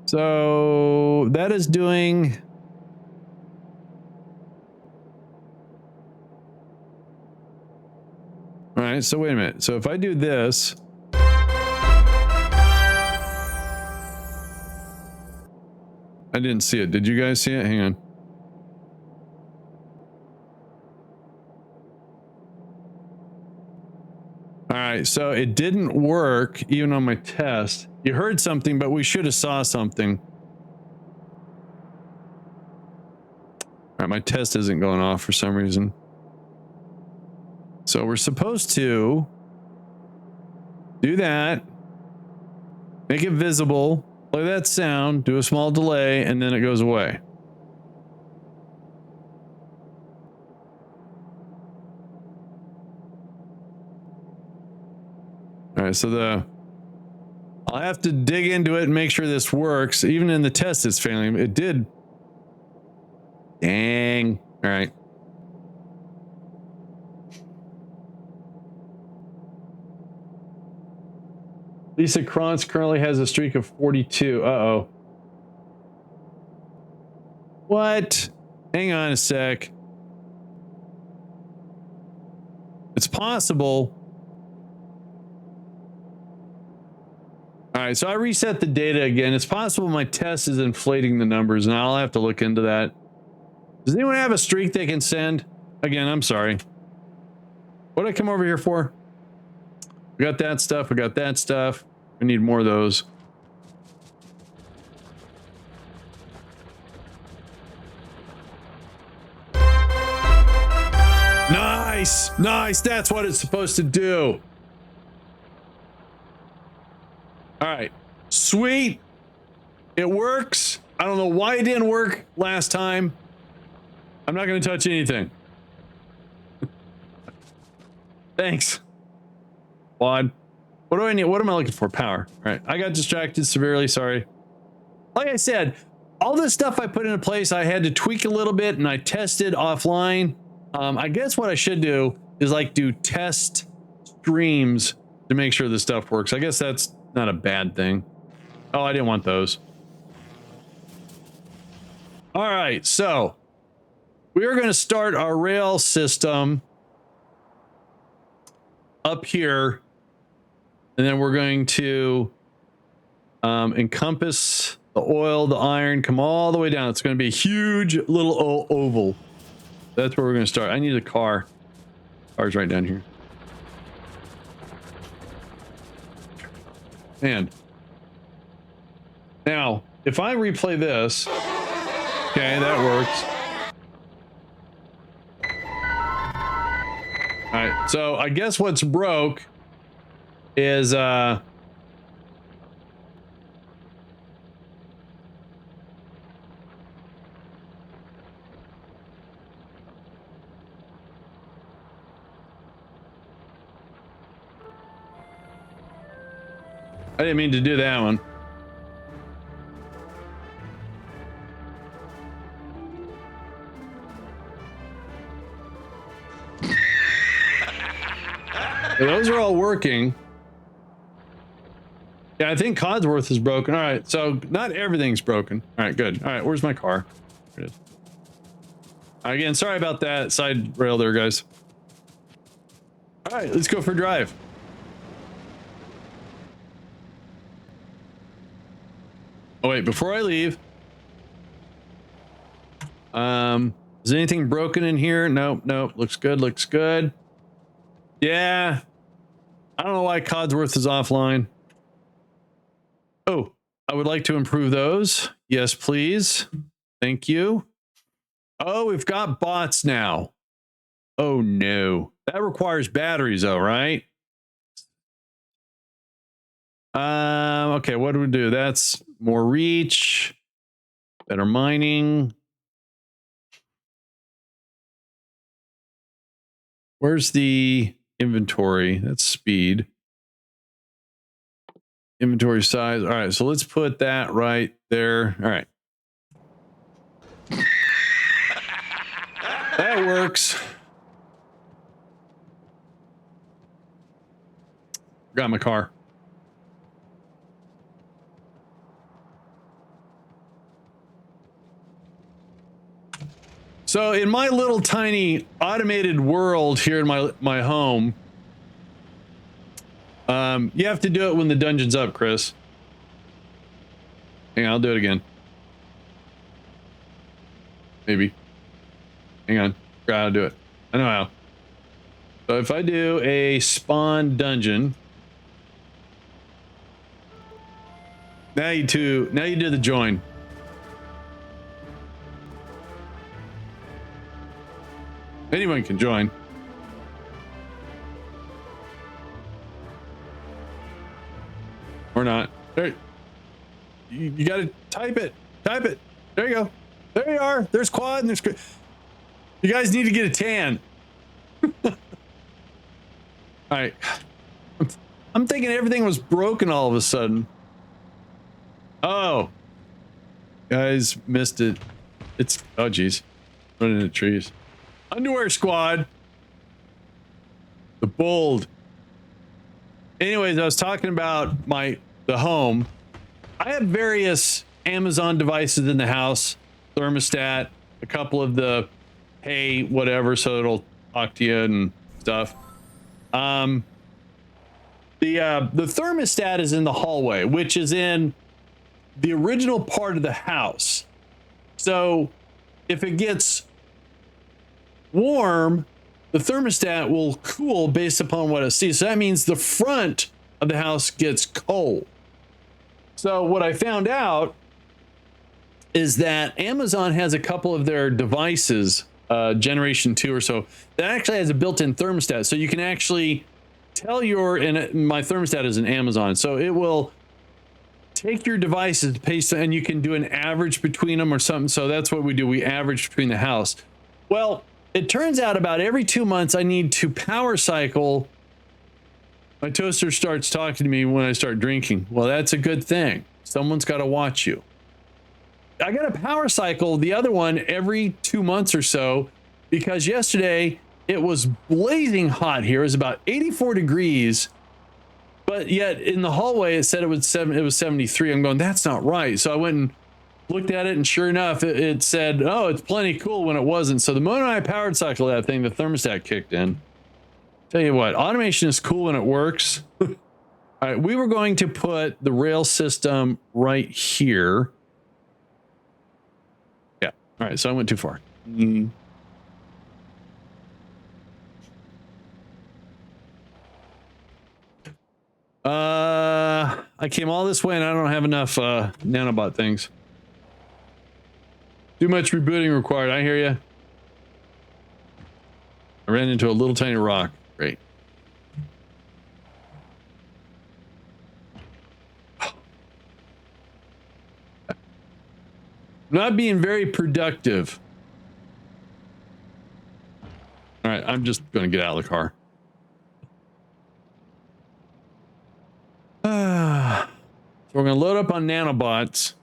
So that is doing... All right, so wait a minute. So if I do this... I didn't see it. Did you guys see it? Hang on. All right, so it didn't work even on my test. You heard something, but we should have saw something. All right, my test isn't going off for some reason. So we're supposed to do that, make it visible, play that sound, do a small delay, and then it goes away. All right, so I'll have to dig into it and make sure this works. Even in the test, it's failing. It did. Dang. All right. Lisa Krantz currently has a streak of 42. Uh-oh. What? Hang on a sec. It's possible. All right, so I reset the data again. It's possible my test is inflating the numbers, and I'll have to look into that. Does anyone have a streak they can send? Again, I'm sorry. What did I come over here for? We got that stuff. We got that stuff. We need more of those. Nice! Nice! That's what it's supposed to do. All right. Sweet. It works. I don't know why it didn't work last time. I'm not going to touch anything. Thanks. Quad. What do I need? What am I looking for? Power. All right. I got distracted severely. Sorry. Like I said, all this stuff I put into place, I had to tweak a little bit and I tested offline. I guess what I should do is like do test streams to make sure this stuff works. I guess that's not a bad thing. Oh, I didn't want those. All right. So we are going to start our rail system up here. And then we're going to encompass the oil, the iron, come all the way down. It's going to be a huge little oval. That's where we're going to start. I need a car. Car's right down here. And now, if I replay this, okay, that works. All right, so I guess what's broke is I didn't mean to do that one. Those are all working. Yeah, I think Codsworth is broken. All right, so not everything's broken. All right, good. All right, where's my car? There it is. Again, sorry about that side rail there, guys. All right, let's go for a drive. Oh wait, before I leave, is anything broken in here? Nope, nope. Looks good. Looks good. Yeah, I don't know why Codsworth is offline. Oh, I would like to improve those. Yes, please. Thank you. Oh, we've got bots now. Oh no, that requires batteries though, right? Okay, what do we do? That's more reach, better mining. Where's the inventory? That's speed. Inventory size. All right, so let's put that right there. All right. That works. Got my car. So in my little tiny automated world here in my home, you have to do it when the dungeon's up, Chris. Hang on, I'll do it again. Maybe. Hang on. Forgot how to do it. I know how. So if I do a spawn dungeon, now you do the join. Anyone can join. Or not. There. You got to type it. Type it. There you go. There you are. There's quad and there's. You guys need to get a tan. All right. I'm thinking everything was broken all of a sudden. Oh. Guys missed it. It's. Oh, geez. Running into trees. Underwear squad. The bold. Anyways, I was talking about the home. I have various Amazon devices in the house, thermostat, a couple of the hey whatever, so it'll talk to you and stuff. The thermostat is in the hallway, which is in the original part of the house. So if it gets warm, the thermostat will cool based upon what it sees. So that means the front of the house gets cold. So what I found out is that Amazon has a couple of their devices, generation 2 or so, that actually has a built-in thermostat. So you can actually tell my thermostat is an Amazon. So it will take your devices, paste, and you can do an average between them or something. So that's what we do. We average between the house. Well, it turns out about every 2 months, I need to power cycle. My toaster starts talking to me when I start drinking. Well, that's a good thing. Someone's got to watch you. I got to power cycle the other one every 2 months or so, because yesterday it was blazing hot here. It was about 84 degrees, but yet in the hallway it said it was 73. I'm going, that's not right. So I went and looked at it, and sure enough, it said, oh, it's plenty cool when it wasn't. So the moment I powered cycled that thing, the thermostat kicked in. Tell you what, automation is cool when it works. All right, we were going to put the rail system right here. Yeah. All right, so I went too far. I came all this way and I don't have enough nanobot things. Too much rebooting required. I hear you. I ran into a little tiny rock. Great. Not being very productive. All right, I'm just going to get out of the car. we're going to load up on nanobots.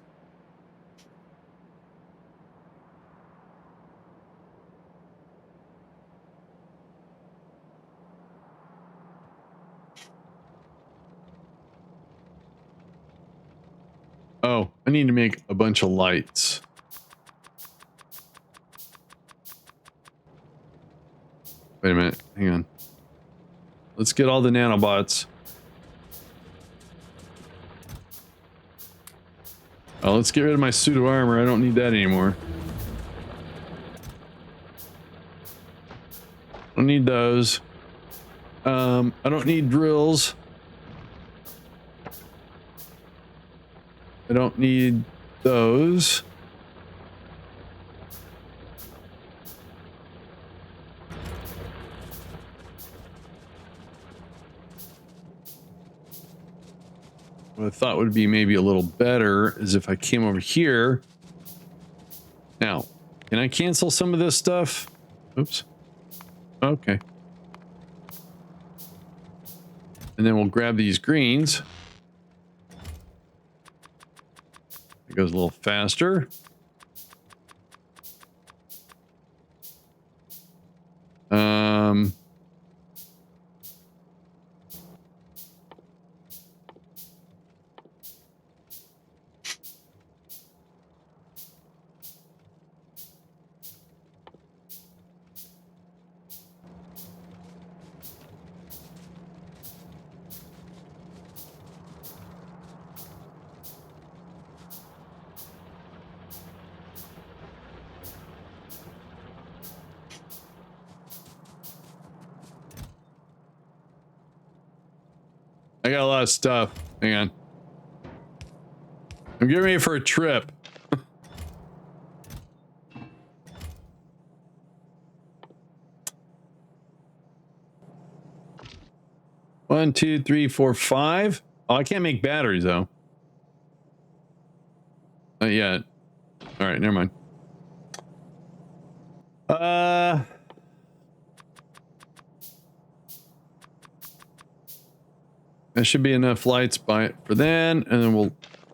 Oh, I need to make a bunch of lights. Wait a minute. Hang on. Let's get all the nanobots. Oh, let's get rid of my suit of armor. I don't need that anymore. I don't need those. I don't need drills. I don't need those. What I thought would be maybe a little better is if I came over here. Now, can I cancel some of this stuff? Oops. Okay. And then we'll grab these greens. It goes a little faster. I got a lot of stuff. Hang on. I'm getting ready for a trip. One, two, three, four, five. Oh, I can't make batteries though. Not yet. All right, never mind. That should be enough lights for then, and then we'll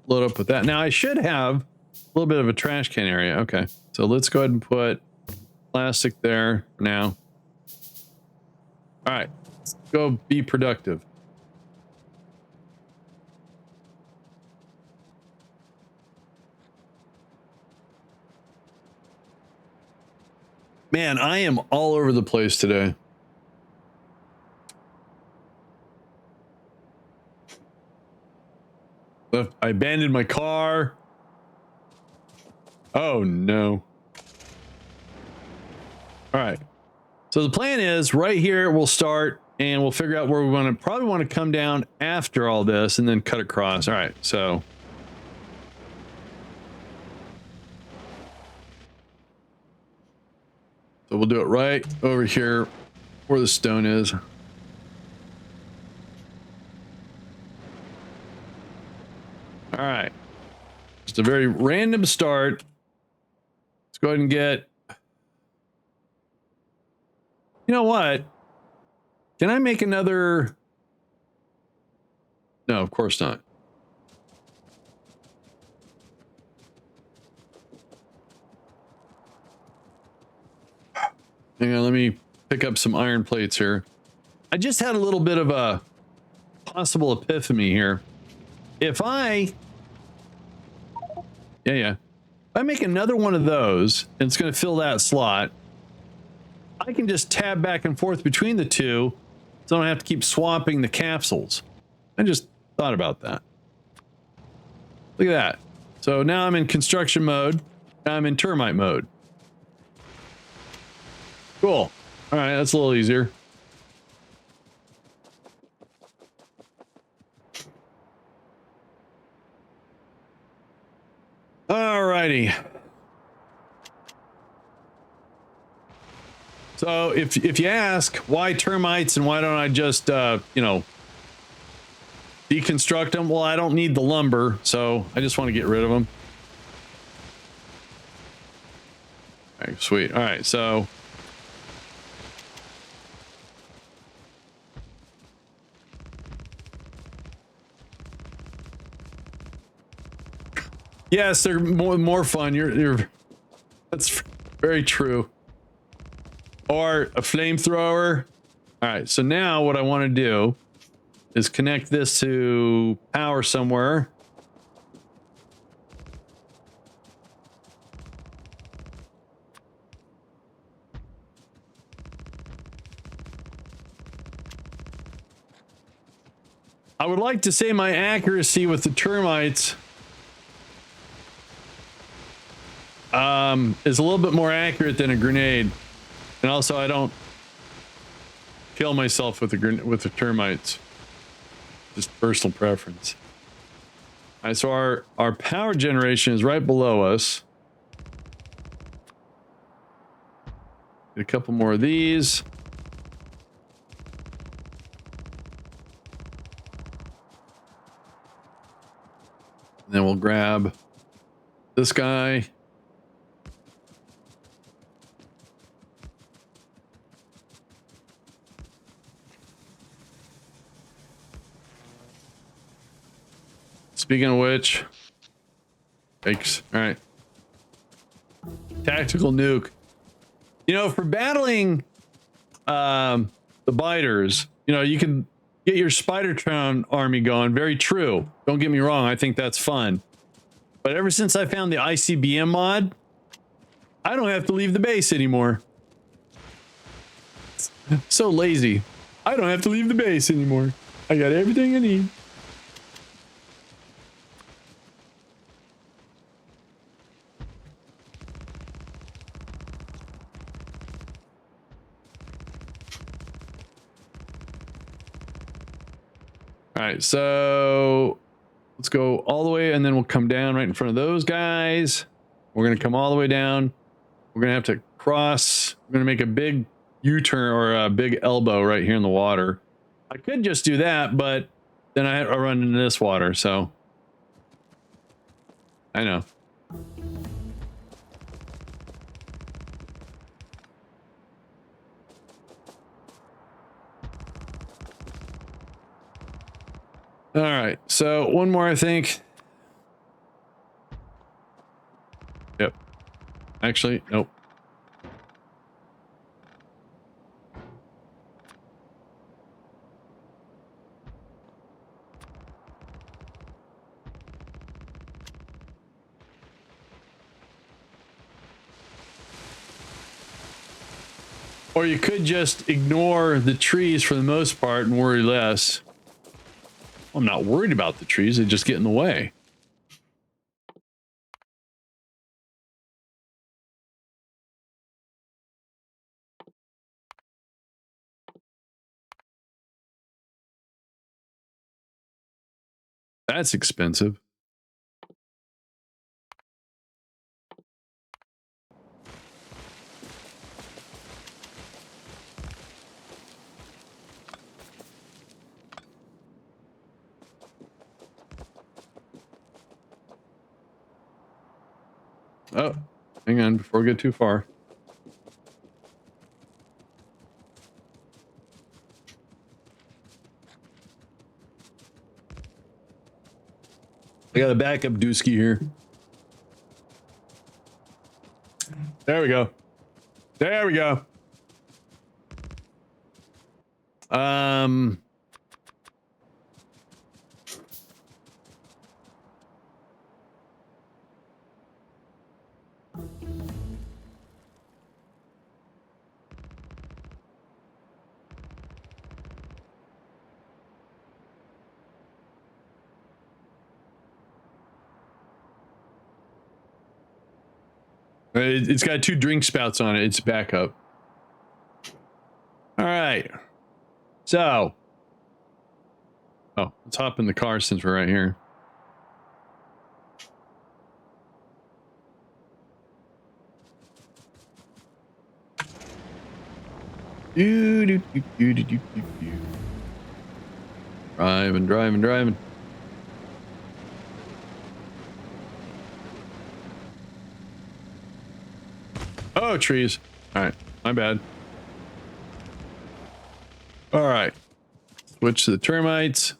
load up with that. Now I should have a little bit of a trash can area. Okay, so let's go ahead and put plastic there for now. All right, let's go be productive. Man, I am all over the place today. I abandoned my car. Oh no. All right. So the plan is right here we'll start and we'll figure out where we want to probably want to come down after all this and then cut across. All right. So we'll do it right over here where the stone is. All right. Just a very random start. Let's go ahead and get... You know what? Can I make another... No, of course not. Hang on, let me pick up some iron plates here. I just had a little bit of a possible epiphany here. If I... Yeah. If I make another one of those, and it's going to fill that slot, I can just tab back and forth between the two, so I don't have to keep swapping the capsules. I just thought about that. Look at that. So now I'm in construction mode. Now I'm in termite mode. Cool. All right, that's a little easier. Alrighty. So if you ask why termites and why don't I just you know, deconstruct them, well, I don't need the lumber, so I just want to get rid of them. All right, sweet. All right, so Yes, they're more fun. You're that's very true. Or a flamethrower. All right, so now what I want to do is connect this to power somewhere. I would like to say my accuracy with the termites is a little bit more accurate than a grenade, and also I don't kill myself with the termites. Just personal preference. All right, so our power generation is right below us. Get a couple more of these. And then we'll grab this guy. Speaking of which, thanks. All right. Tactical nuke. You know, for battling the biters, you know, you can get your Spider-Tron army going. Very true. Don't get me wrong. I think that's fun. But ever since I found the ICBM mod, I don't have to leave the base anymore. So lazy. I don't have to leave the base anymore. I got everything I need. All right, so let's go all the way and then we'll come down right in front of those guys. We're going to come all the way down. We're going to have to cross. We're going to make a big U-turn or a big elbow right here in the water. I could just do that, but then I run into this water, so I know. All right, so one more, I think. Yep. Actually, nope. Or you could just ignore the trees for the most part and worry less. I'm not worried about the trees, they just get in the way. That's expensive. Oh, hang on before we get too far. I got a backup dooski here. There we go. There we go. It's got 2 drink spouts on it. It's backup. All right. So, oh, let's hop in the car since we're right here. Driving. Oh, trees. All right, my bad. All right, switch to the termites.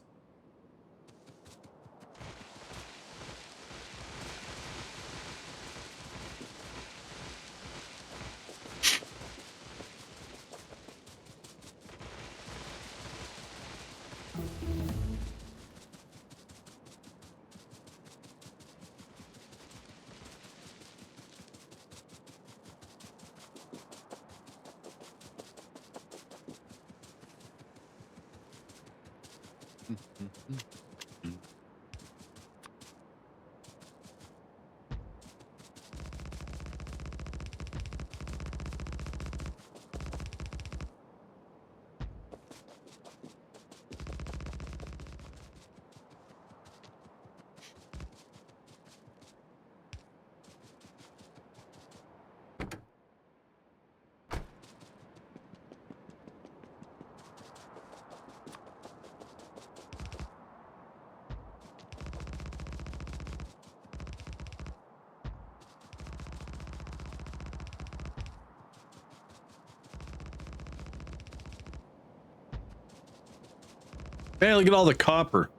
Hey, look at all the copper.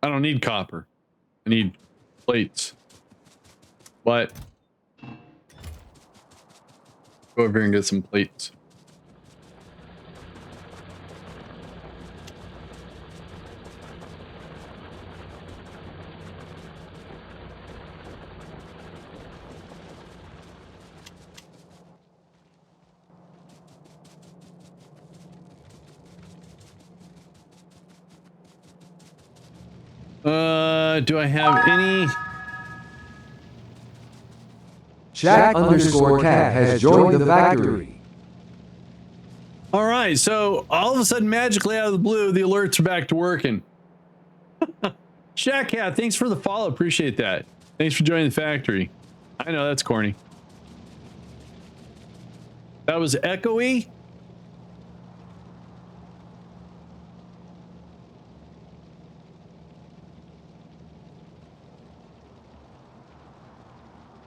I don't need copper. I need plates. But go over here and get some plates. Do I have any? Shaq_cat has joined the factory. All right, so all of a sudden, magically out of the blue, the alerts are back to working. Shaq, thanks for the follow. Appreciate that. Thanks for joining the factory. I know that's corny. That was echoey.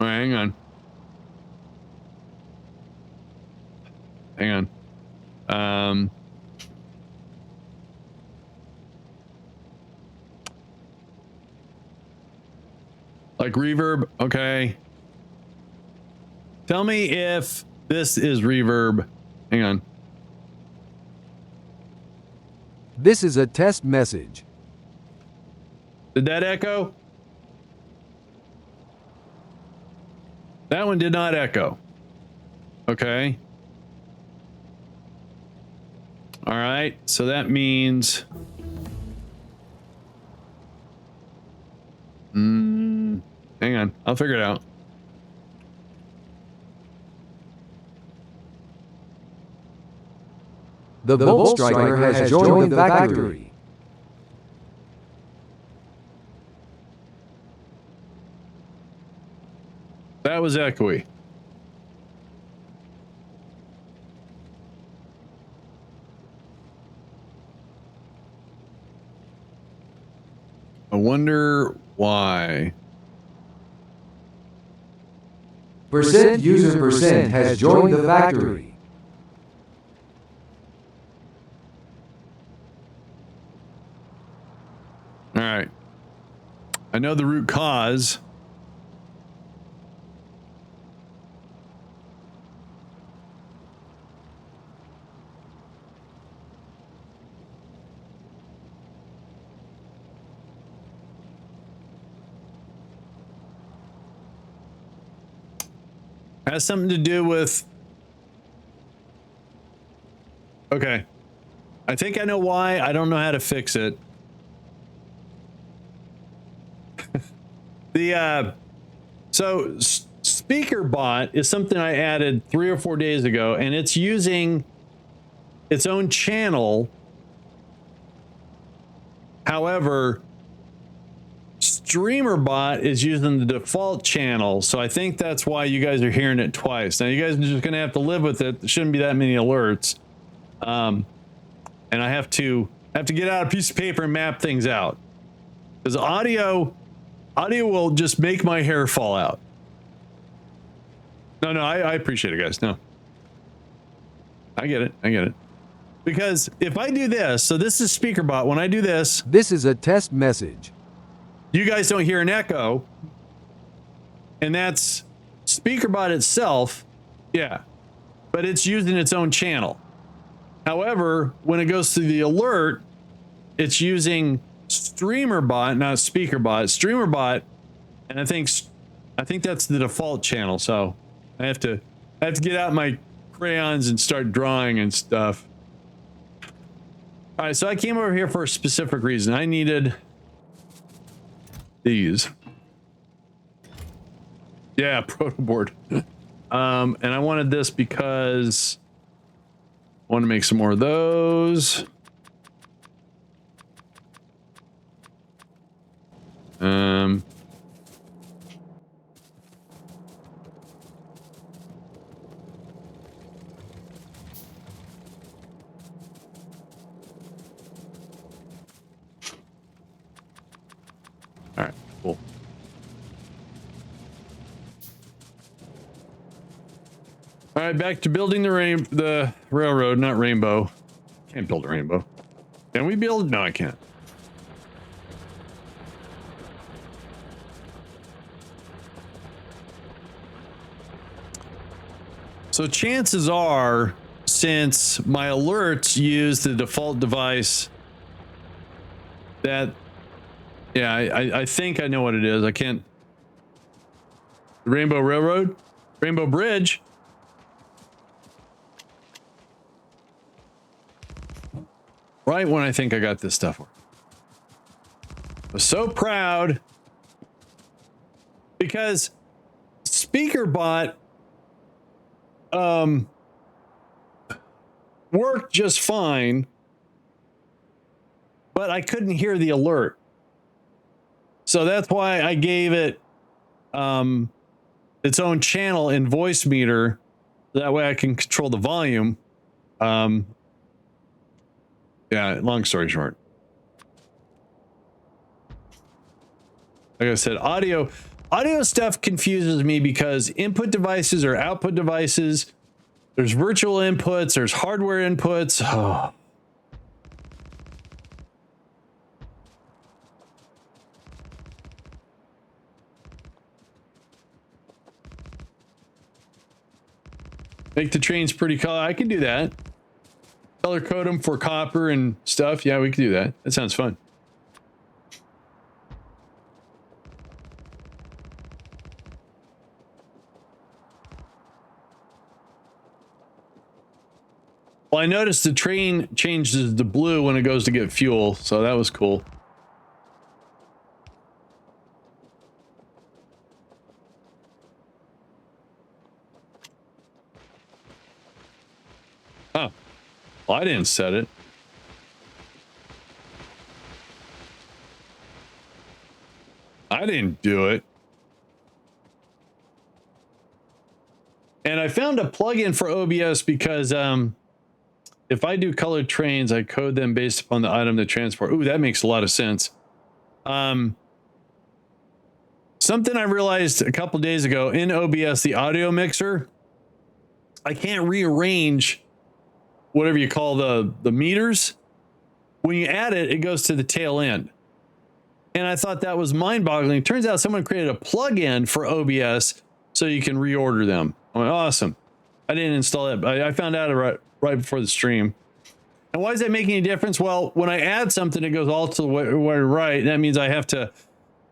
All right, hang on. Hang on. Like reverb. Okay. Tell me if this is reverb. Hang on. This is a test message. Did that echo? That one did not echo. Okay. All right. So that means... hang on. I'll figure it out. The Volt Striker has joined the factory. That was echoey. I wonder why. %user% has joined the factory. All right. I know the root cause. Has something to do with... Okay. I think I know why. I don't know how to fix it. So speaker bot is something I added 3 or 4 days ago, and it's using its own channel. However, streamer bot is using the default channel, so I think that's why you guys are hearing it twice. Now you guys are just gonna have to live with it. There shouldn't be that many alerts, and I have to get out a piece of paper and map things out, because audio will just make my hair fall out. No, I appreciate it, guys. No, I get it. Because if I do this, so this is speaker bot. When I do this, This is a test message. you guys don't hear an echo, and that's speaker bot itself. Yeah, but it's using its own channel. However, when it goes to the alert, it's using streamer bot, not speaker bot, streamer bot, and I think that's the default channel. So I have to get out my crayons and start drawing and stuff. All right, so I came over here for a specific reason. I needed these. Yeah, proto board. And I wanted this because I want to make some more of those. All right, cool. All right, back to building the railroad, not rainbow. Can't build a rainbow. Can we build? No, I can't. So chances are, since my alerts use the default device, that, yeah, I think I know what it is. I can't. Rainbow Railroad? Rainbow Bridge? Right when I think I got this stuff. I was so proud because SpeakerBot worked just fine, but I couldn't hear the alert. So that's why I gave it its own channel in voice meter. That way I can control the volume. Yeah, long story short. Like I said, audio stuff confuses me because input devices are output devices. There's virtual inputs, there's hardware inputs. Oh. Make the trains pretty color. I can do that. Color code them for copper and stuff. Yeah, we can do that. That sounds fun. Well, I noticed the train changes to blue when it goes to get fuel, so that was cool. Oh, well, I didn't set it. I didn't do it. And I found a plugin for OBS because if I do colored trains, I code them based upon the item to transport. Ooh, that makes a lot of sense. Something I realized a couple days ago in OBS, the audio mixer, I can't rearrange whatever you call the meters. When you add it, it goes to the tail end. And I thought that was mind-boggling. Turns out someone created a plugin for OBS so you can reorder them. I'm like, awesome. I didn't install it, but I found out right before the stream. And why does that make any difference? Well, when I add something, it goes all to the way right. That means I have to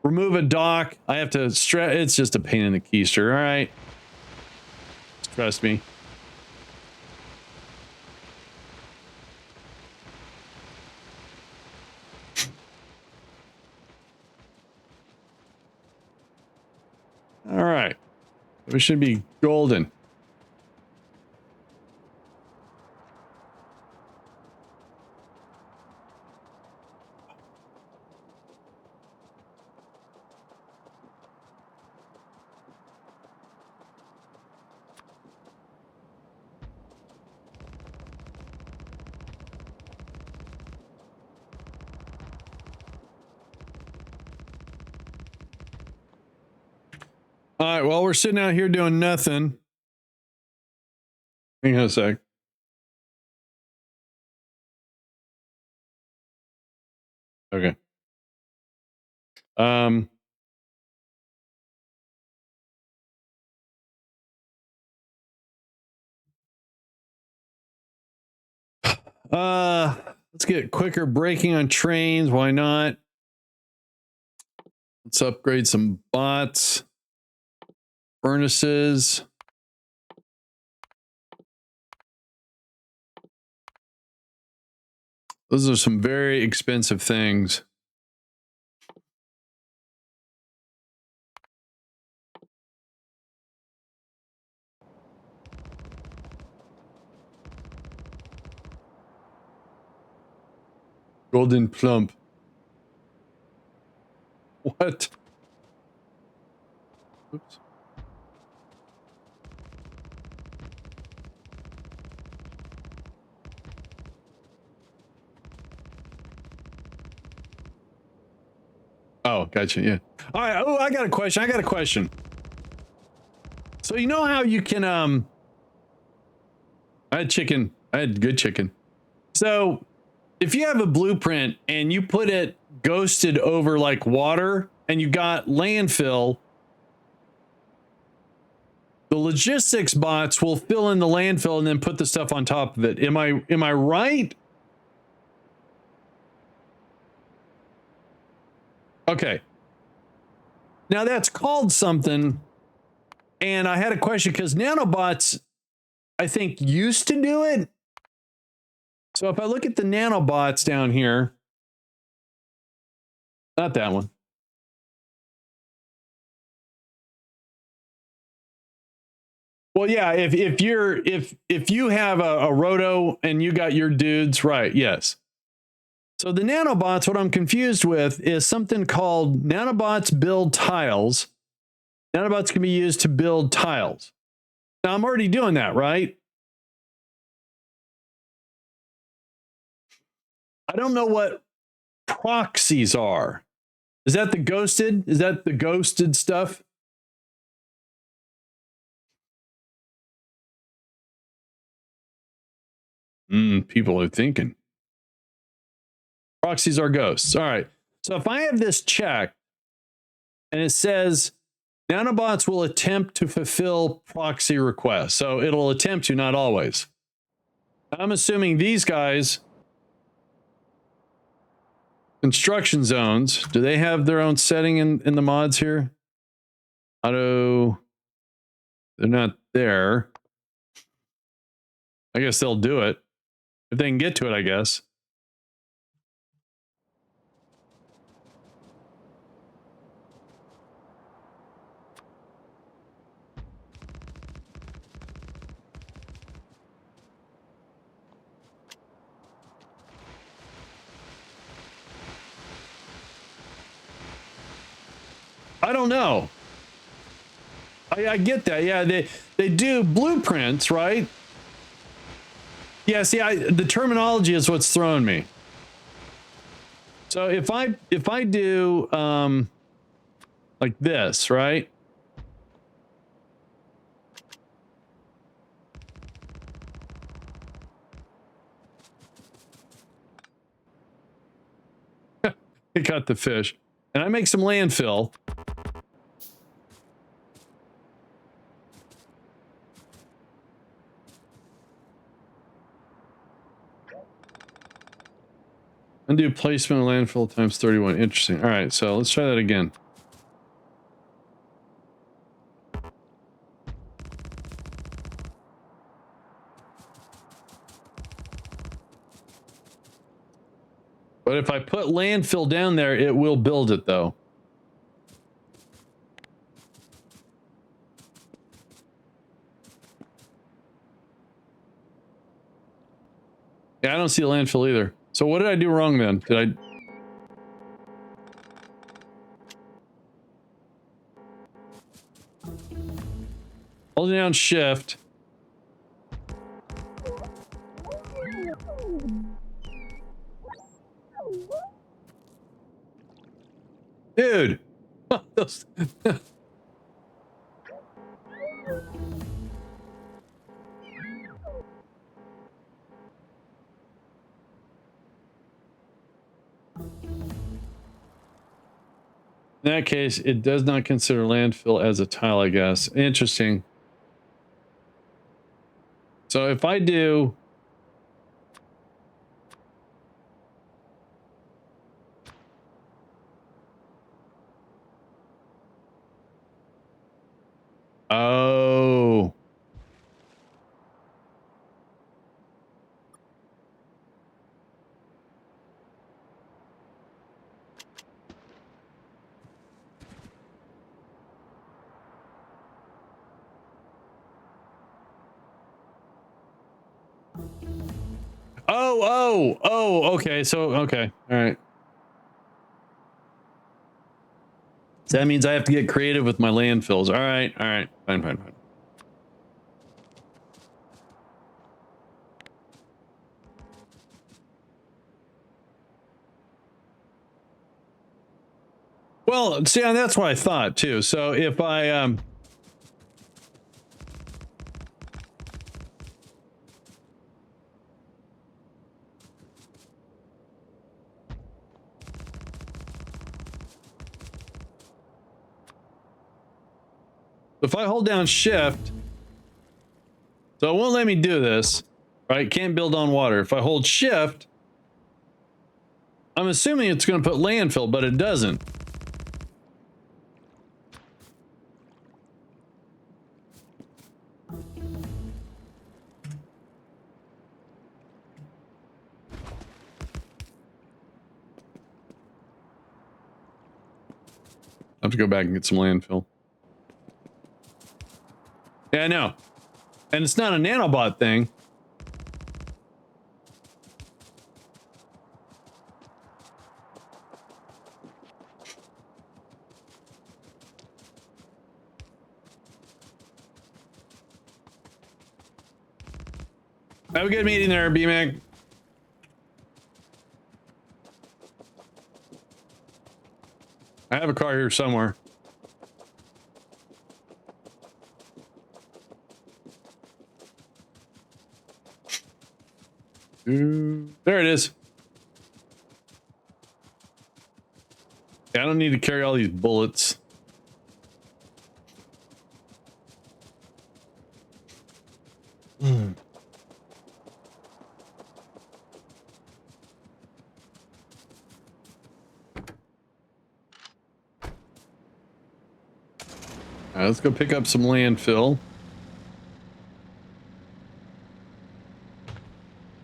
remove a dock. I have to stretch. It's just a pain in the keister. All right. Trust me. All right. We should be golden. All right, well, we're sitting out here doing nothing. Hang on a sec. Okay. Let's get quicker braking on trains. Why not? Let's upgrade some bots. Furnaces. Those are some very expensive things. Golden plump. What? Oops. Oh, gotcha. Yeah. All right. Oh, I got a question. So you know how you can I had chicken. I had good chicken. So if you have a blueprint and you put it ghosted over like water and you got landfill, the logistics bots will fill in the landfill and then put the stuff on top of it. Am I right? Okay. Now that's called something. And I had a question because nanobots, I think, used to do it. So if I look at the nanobots down here, not that one. Well, yeah, if you have a roto and you got your dudes, right, yes. So the nanobots, what I'm confused with is something called nanobots build tiles. Nanobots can be used to build tiles. Now I'm already doing that, right? I don't know what proxies are. Is that the ghosted? Is that the ghosted stuff? People are thinking. Proxies are ghosts. All right. So if I have this checked and it says nanobots will attempt to fulfill proxy requests. So it'll attempt to, not always. I'm assuming these guys, construction zones, do they have their own setting in the mods here? Auto, they're not there. I guess they'll do it. If they can get to it, I guess. I don't know. I get that. Yeah, they do blueprints, right? Yeah, see, the terminology is what's throwing me. So if I do like this, right? It got the fish. And I make some landfill. Undo placement of landfill times 31. Interesting. All right, so let's try that again. But if I put landfill down there, it will build it though. Yeah, I don't see a landfill either. So what did I do wrong then? Did I... Holding down shift. Dude. In that case, it does not consider landfill as a tile, I guess. Interesting. So if I do... Oh. Oh, okay. So, okay. All right. So that means I have to get creative with my landfills. All right. Fine. Well, see, and that's what I thought too. So if I if I hold down shift, so it won't let me do this, right? Can't build on water. If I hold shift, I'm assuming it's going to put landfill, but it doesn't. I have to go back and get some landfill. Yeah, I know. And it's not a nanobot thing. Have a good meeting there, B-Mac. I have a car here somewhere. There it is. Yeah, I don't need to carry all these bullets. All right, let's go pick up some landfill.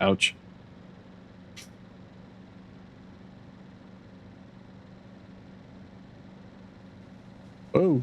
Ouch. Oh.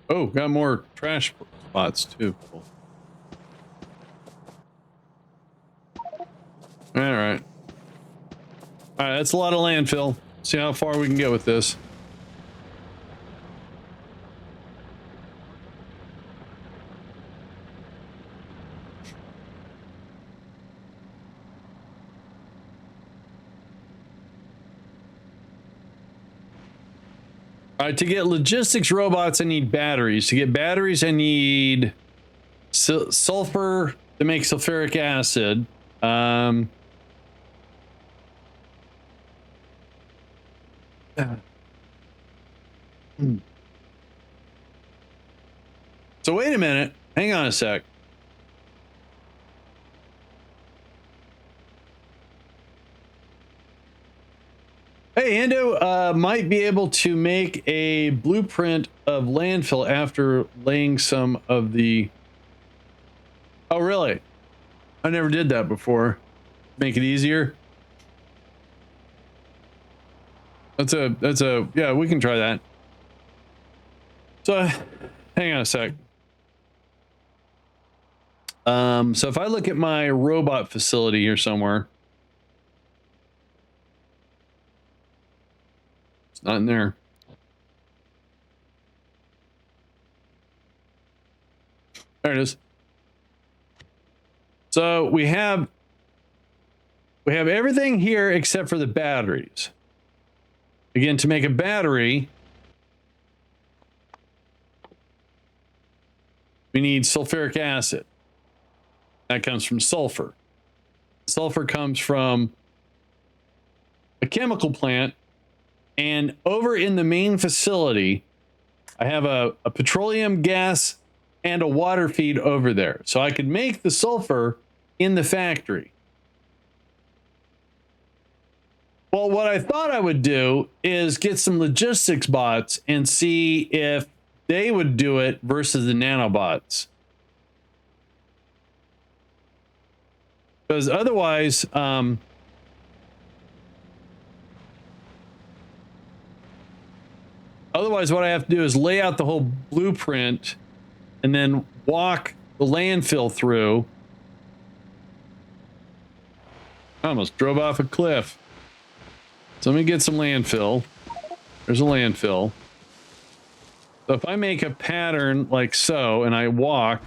Oh, got more trash spots too. Cool. All right. All right, that's a lot of landfill. See how far we can get with this. All right, to get logistics robots, I need batteries. To get batteries, I need sulfur to make sulfuric acid. So wait a minute. Hang on a sec. Hey, Endo might be able to make a blueprint of landfill after laying some of the... Oh, really? I never did that before. Make it easier. Yeah, we can try that. So, hang on a sec. So if I look at my robot facility here somewhere, it's not in there. There it is. So we have everything here except for the batteries. Again, to make a battery, we need sulfuric acid. That comes from sulfur. Sulfur comes from a chemical plant. And over in the main facility, I have a petroleum gas and a water feed over there. So I could make the sulfur in the factory. Well, what I thought I would do is get some logistics bots and see if they would do it versus the nanobots. Because otherwise, what I have to do is lay out the whole blueprint and then walk the landfill through. I almost drove off a cliff. So let me get some landfill. There's a landfill. So if I make a pattern like so and I walk,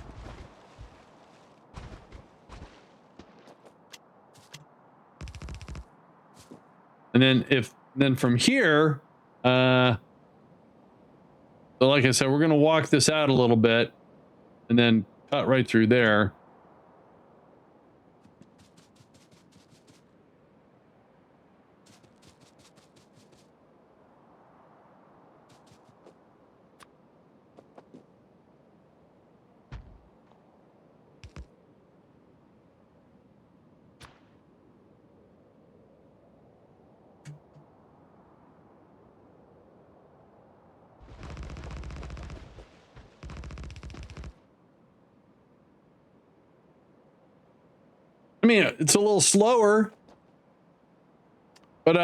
and then from here, so like I said, we're going to walk this out a little bit and then cut right through there. I mean, it's a little slower, but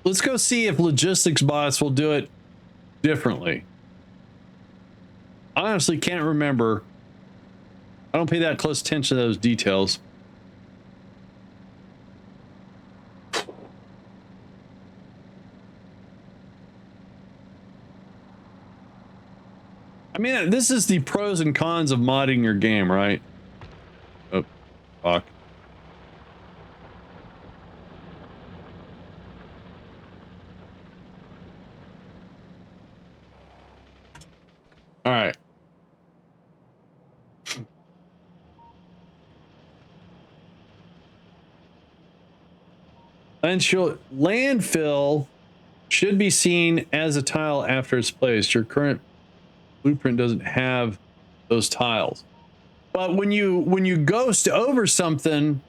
let's go see if logistics bots will do it differently. I honestly can't remember. I don't pay that close attention to those details. I mean, this is the pros and cons of modding your game, right? Oh, fuck. All right. Landfill should be seen as a tile after it's placed. Your current blueprint doesn't have those tiles. But when you ghost over something,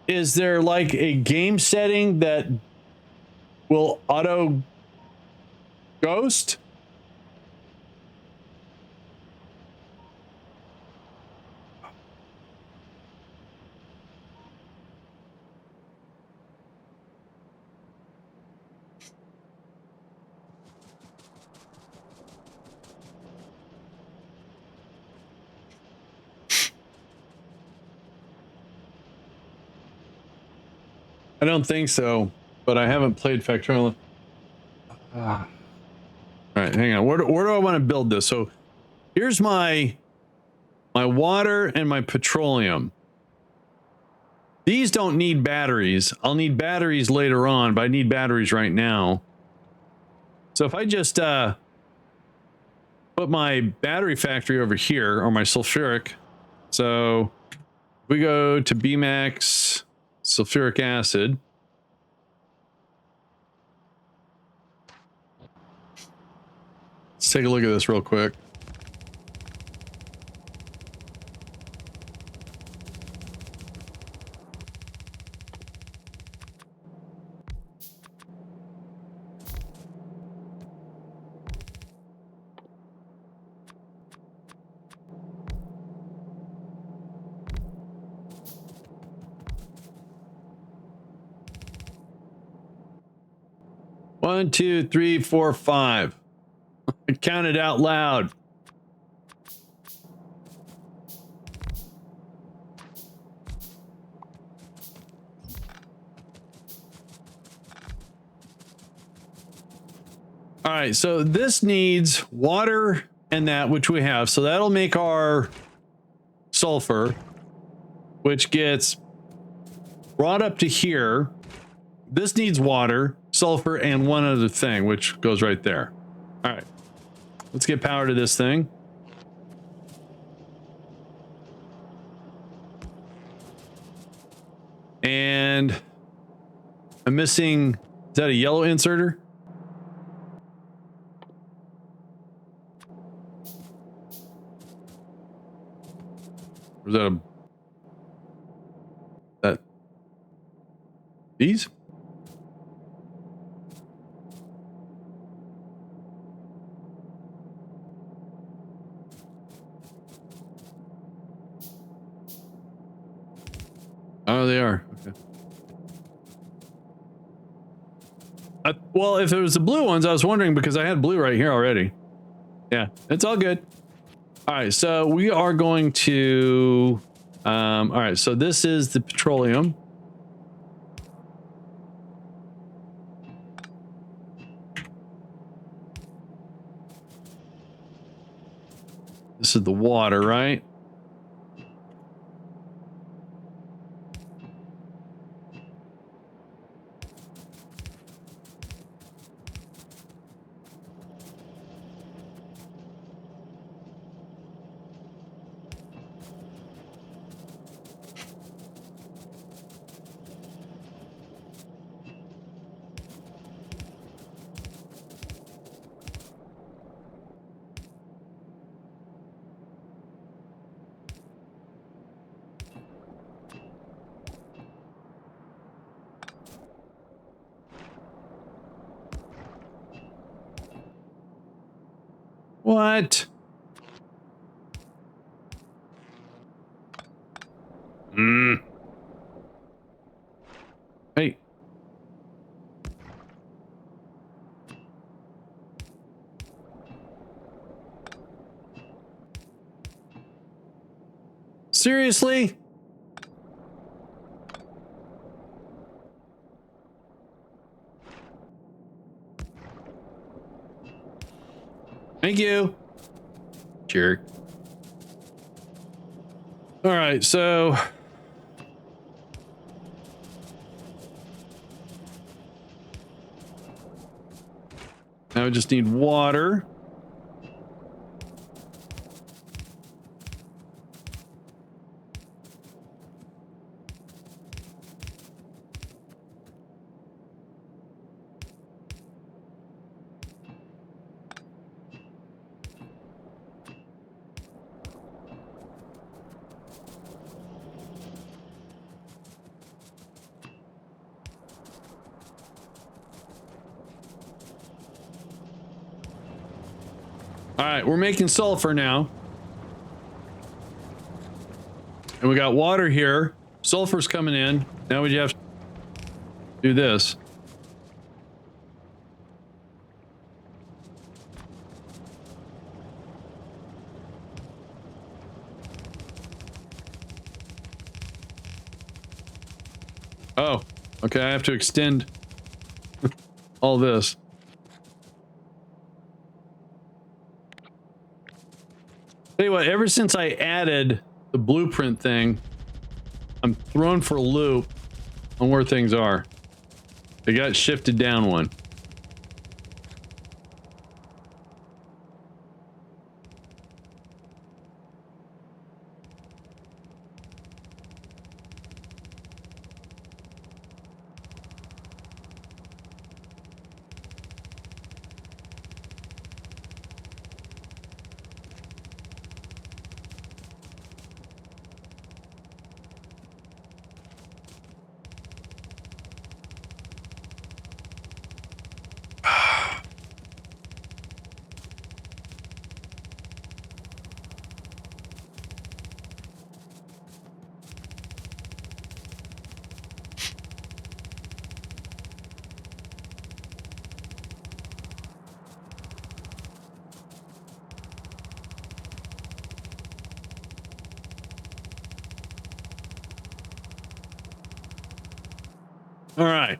is there like a game setting that will auto ghost? I don't think so, but I haven't played Factorio. All right, hang on. Where do I want to build this? So here's my water and my petroleum. These don't need batteries. I'll need batteries later on, but I need batteries right now. So if I just put my battery factory over here, or my sulfuric. So we go to Bmax sulfuric acid. Let's take a look at this real quick. One, two, three, four, five. I counted out loud. All right, so this needs water and that, which we have. So that'll make our sulfur, which gets brought up to here. This needs water, sulfur, and one other thing, which goes right there. All right, let's get power to this thing. And I'm missing, is that a yellow inserter? Or is that These? Oh, they are. Okay. Well, if it was the blue ones, I was wondering because I had blue right here already. Yeah, it's all good. All right, so we are going to... all right, so this is the petroleum. This is the water, right? What? Hey. Seriously? Thank you. Jerk. All right, so... now we just need water. All right, we're making sulfur now. And we got water here. Sulfur's coming in. Now we have to do this. Oh, okay, I have to extend all this. Anyway, ever since I added the blueprint thing, I'm thrown for a loop on where things are. They got shifted down one. All right.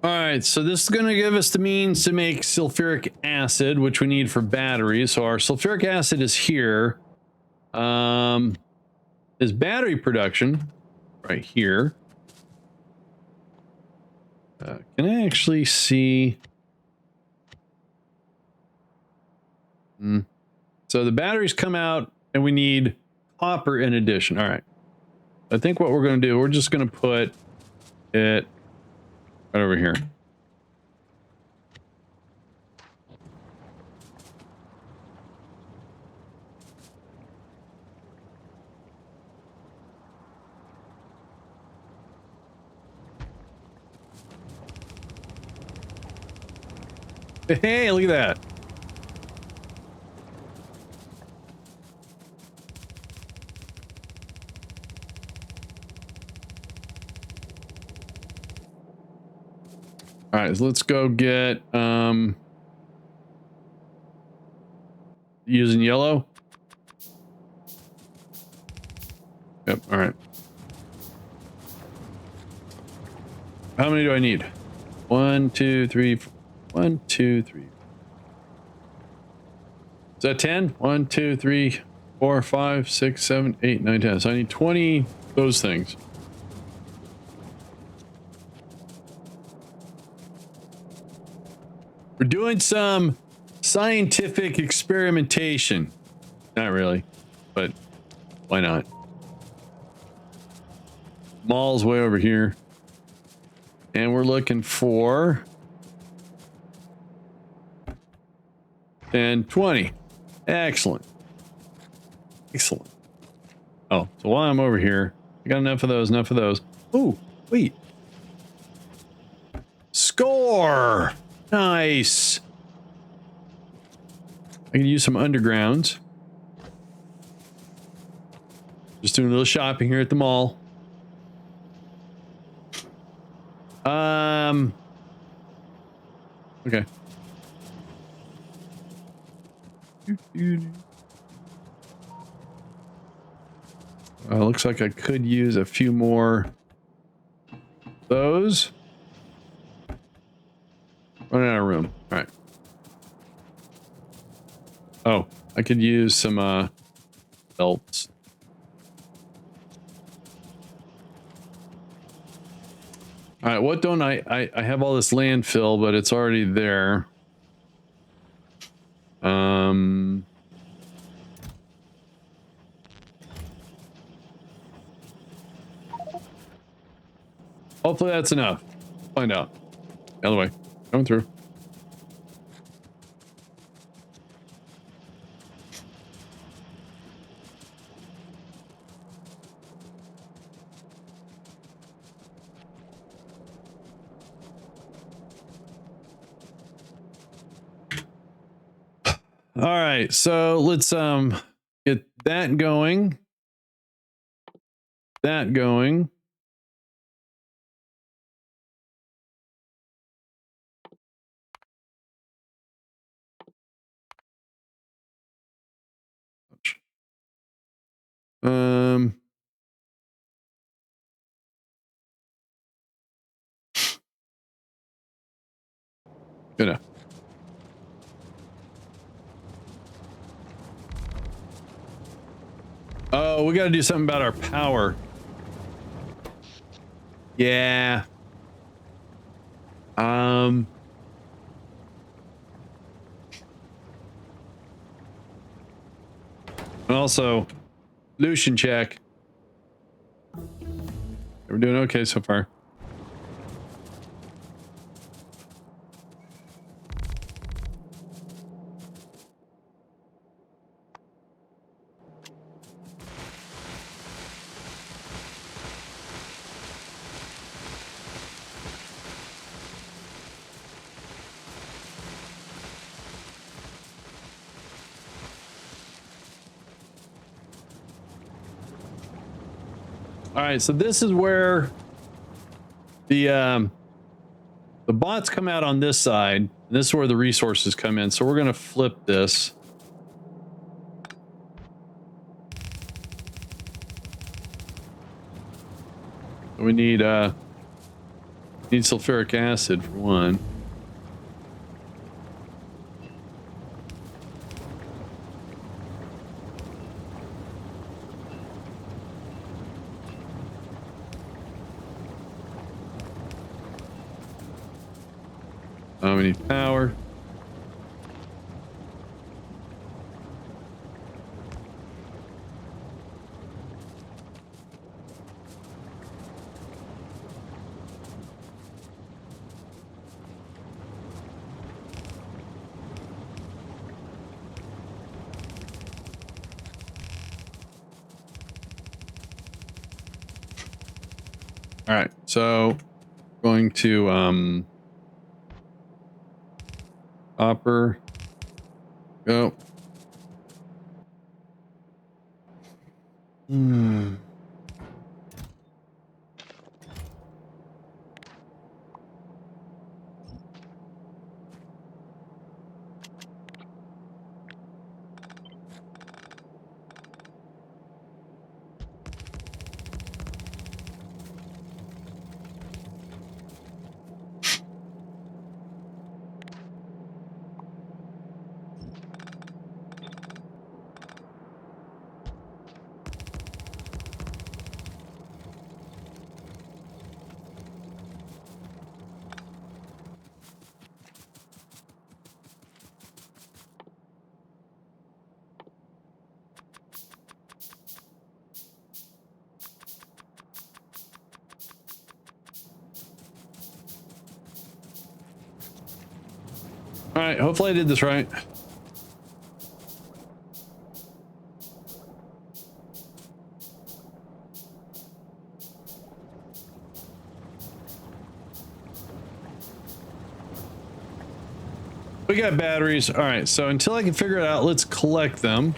All right, so this is going to give us the means to make sulfuric acid, which we need for batteries. So our sulfuric acid is here. Is battery production right here. Can I actually see? So the batteries come out and we need copper in addition. All right. I think what we're going to do, we're just going to put it right over here. Hey, look at that. All right, so let's go get using yellow. Yep, all right. How many do I need? 1, 2, 3, 4. 1, 2, 3. Is that 10? 1, 2, 3, 4, 5, 6, 7, 8, 9, 10. So I need 20 those things. We're doing some scientific experimentation. Not really, but why not? Mall's way over here. And we're looking for 10, 20. Excellent. Excellent. Oh, so while I'm over here, I got enough of those, enough of those. Oh, wait. Score! Nice. I can use some undergrounds. Just doing a little shopping here at the mall. Okay. Looks like I could use a few more those. Running out of room. All right. Oh, I could use some belts. All right, what don't I have all this landfill, but it's already there. Hopefully that's enough. Find out. The other way. Coming through. All right, so let's get that going. That going. Good enough. Oh, we got to do something about our power. Yeah. Also, Lucian check. We're doing okay so far. All right, so this is where the bots come out on this side. And this is where the resources come in. So we're going to flip this. We need sulfuric acid for one. We need power. All right, so going to copper, go. All right, hopefully I did this right. We got batteries. All right, so until I can figure it out, let's collect them.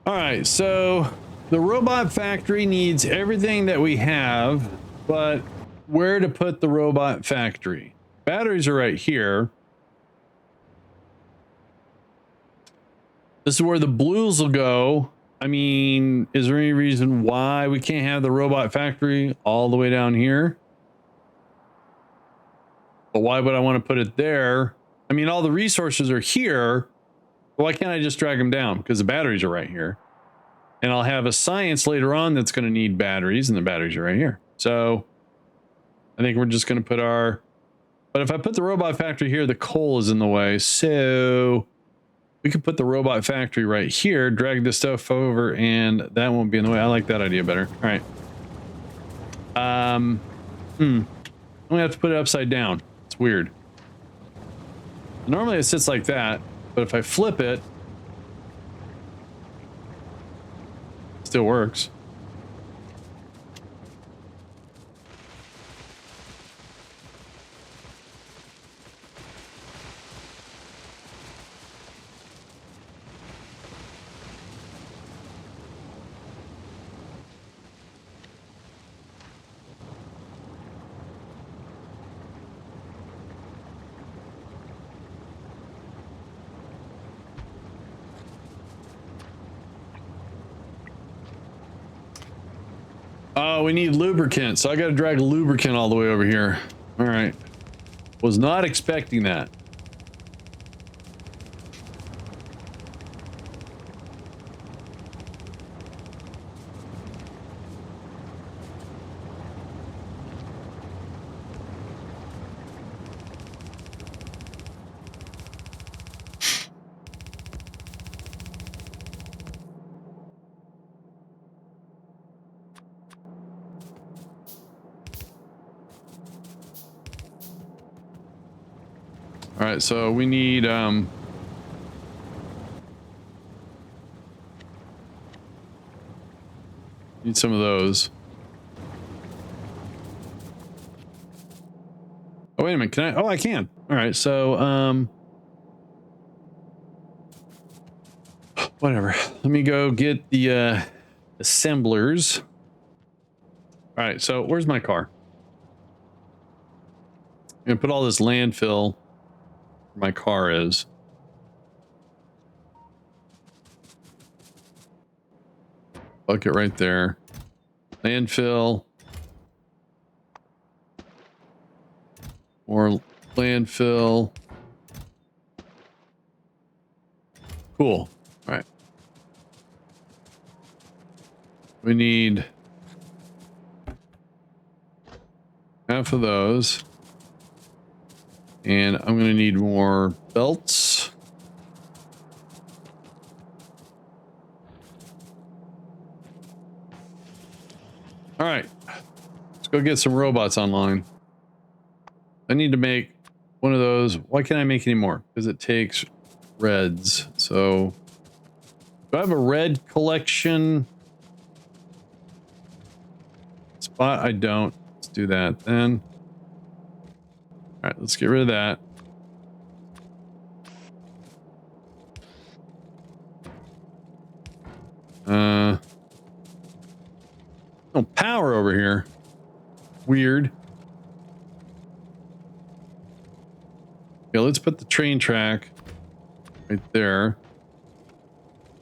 All right, so the robot factory needs everything that we have, but where to put the robot factory? Batteries are right here. This is where the blues will go. I mean, is there any reason why we can't have the robot factory all the way down here? But why would I want to put it there? I mean, all the resources are here. Why can't I just drag them down? Because the batteries are right here. And I'll have a science later on that's going to need batteries, and the batteries are right here. So I think we're just going to put our... But if I put the robot factory here, the coal is in the way. So we could put the robot factory right here, drag this stuff over, and that won't be in the way. I like that idea better. All right. I'm going to have to put it upside down. It's weird. Normally it sits like that, but if I flip it, it still works. Oh, we need lubricant, so I got to drag lubricant all the way over here. All right. Was not expecting that. All right, so we need some of those. Oh, wait a minute. Can I? Oh, I can. All right, so whatever. Let me go get the assemblers. All right, so where's my car? I'm gonna put all this landfill where my car is. Bucket right there. Landfill. More landfill. Cool. All right. We need half of those. And I'm going to need more belts. All right. Let's go get some robots online. I need to make one of those. Why can't I make any more? Because it takes reds. So do I have a red collection spot? I don't. Let's do that then. All right, let's get rid of that. No power over here. Weird. Okay, let's put the train track right there.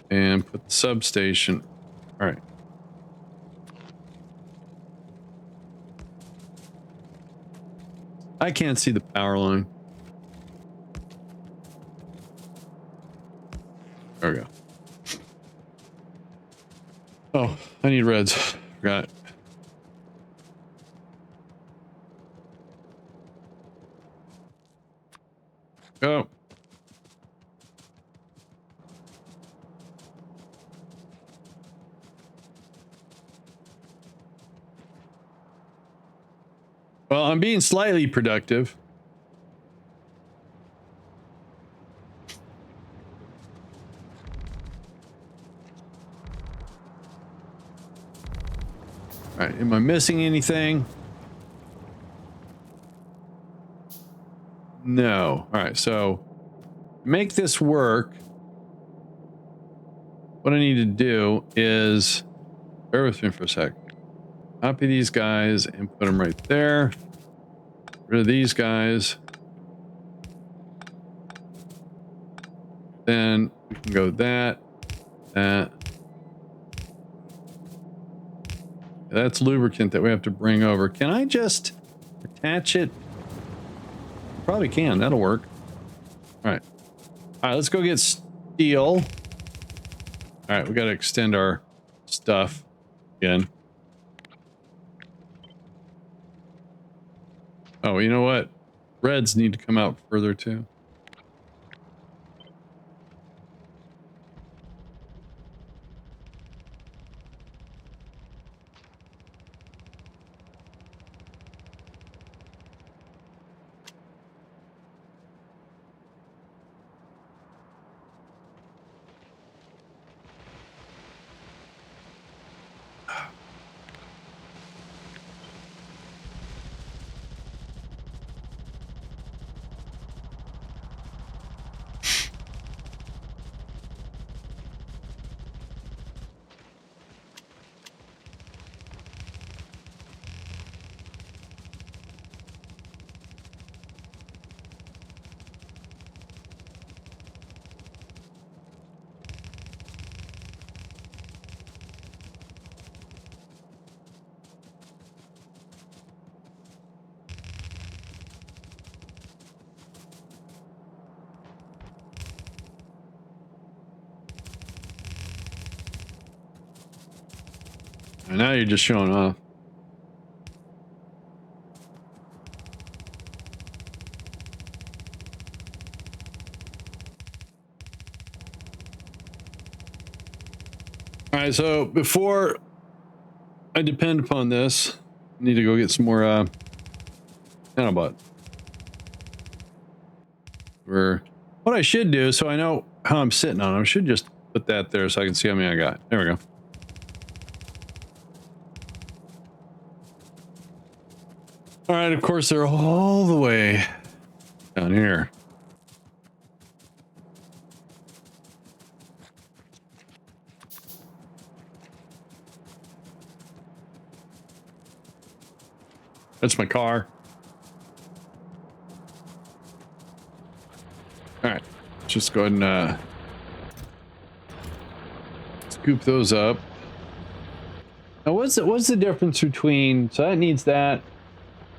And put the substation. All right. I can't see the power line. There we go. Oh, I need reds. Forgot. Go. Well, I'm being slightly productive. All right, am I missing anything? No. All right, so make this work. What I need to do is, bear with me for a sec. Copy these guys and put them right there. Get rid of these guys. Then we can go that. That's lubricant that we have to bring over. Can I just attach it? Probably can. That'll work. All right. All right, let's go get steel. All right, we got to extend our stuff again. Oh, you know what? Reds need to come out further too. And now you're just showing off. All right, so before I depend upon this, I need to go get some more nanobot. What I should do, so I know how I'm sitting on them, I should just put that there so I can see how many I got. There we go. All right, of course, they're all the way down here. That's my car. All right, let's just go ahead and scoop those up. Now, what's the difference between, so that needs that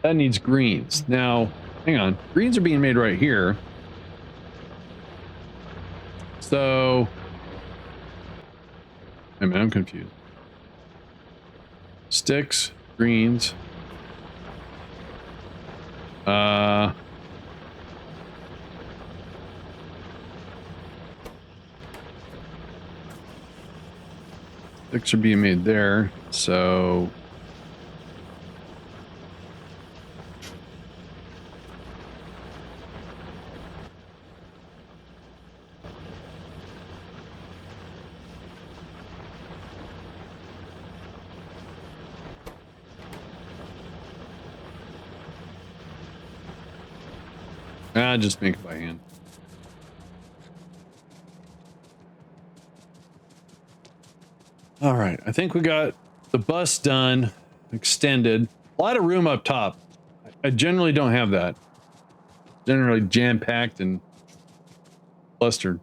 needs greens. Now, hang on, greens are being made right here. So, I mean, I'm confused. Sticks, greens. Sticks are being made there, so Nah, just make it by hand. All right, I think we got the bus done, extended. A lot of room up top. I generally don't have that. Generally jam-packed and clustered.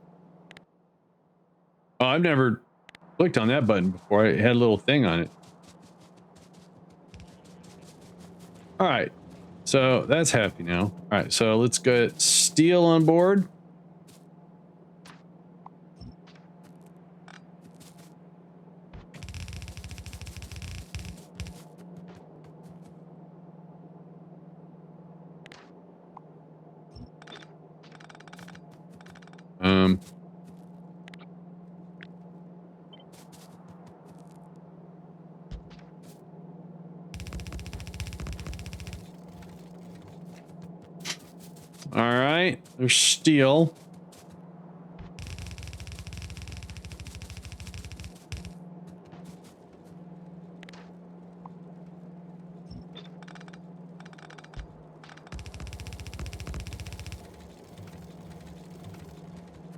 Oh, I've never clicked on that button before. I had a little thing on it. All right, so that's happy now. All right, so let's get steel on board. All right, there's steel.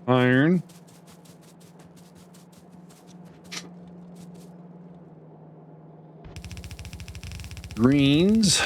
Iron. Greens.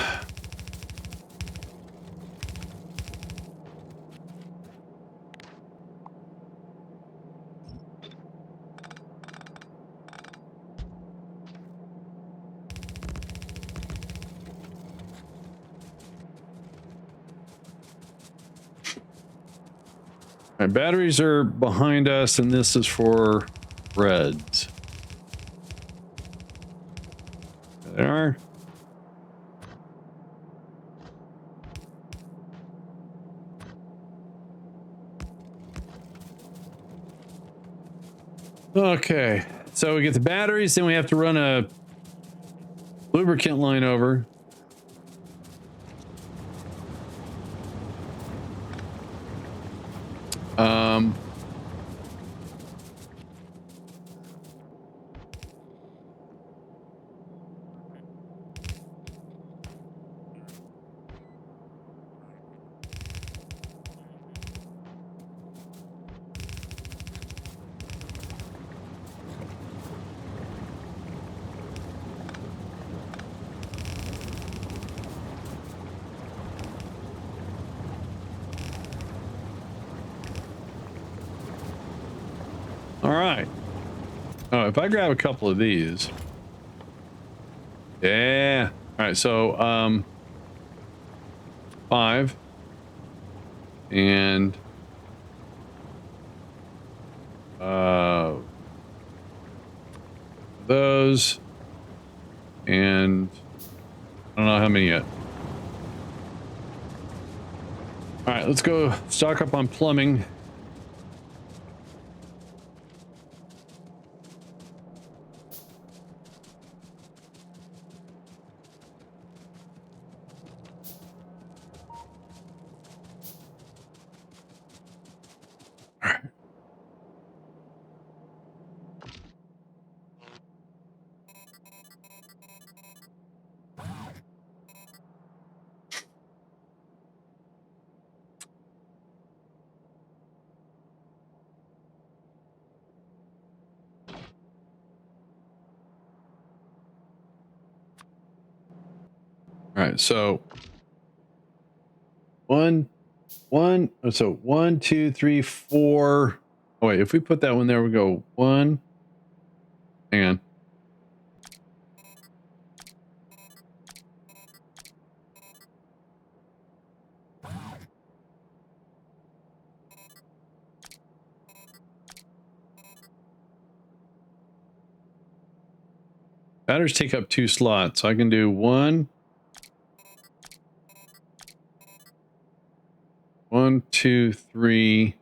All right, batteries are behind us, and this is for reds. There they are. Okay, so we get the batteries, then we have to run a lubricant line over. All right. Oh, if I grab a couple of these. Yeah. All right, so 5 and those, and I don't know how many yet. All right, let's go stock up on plumbing. All right, so so 1, 2, 3, 4. Oh wait, if we put that one there, we go 1. Hang on. Batteries take up 2 slots, so I can do 1, 1, 2, 3.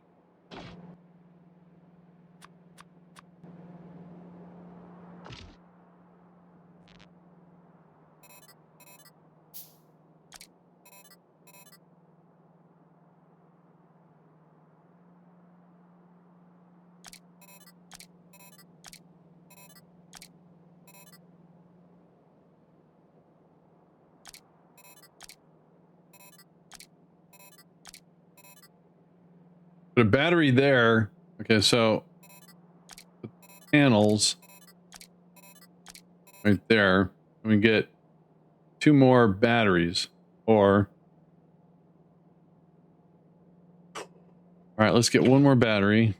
Put a battery there. Okay, so panels right there. And we get 2 more batteries. Or all right, let's get 1 more battery.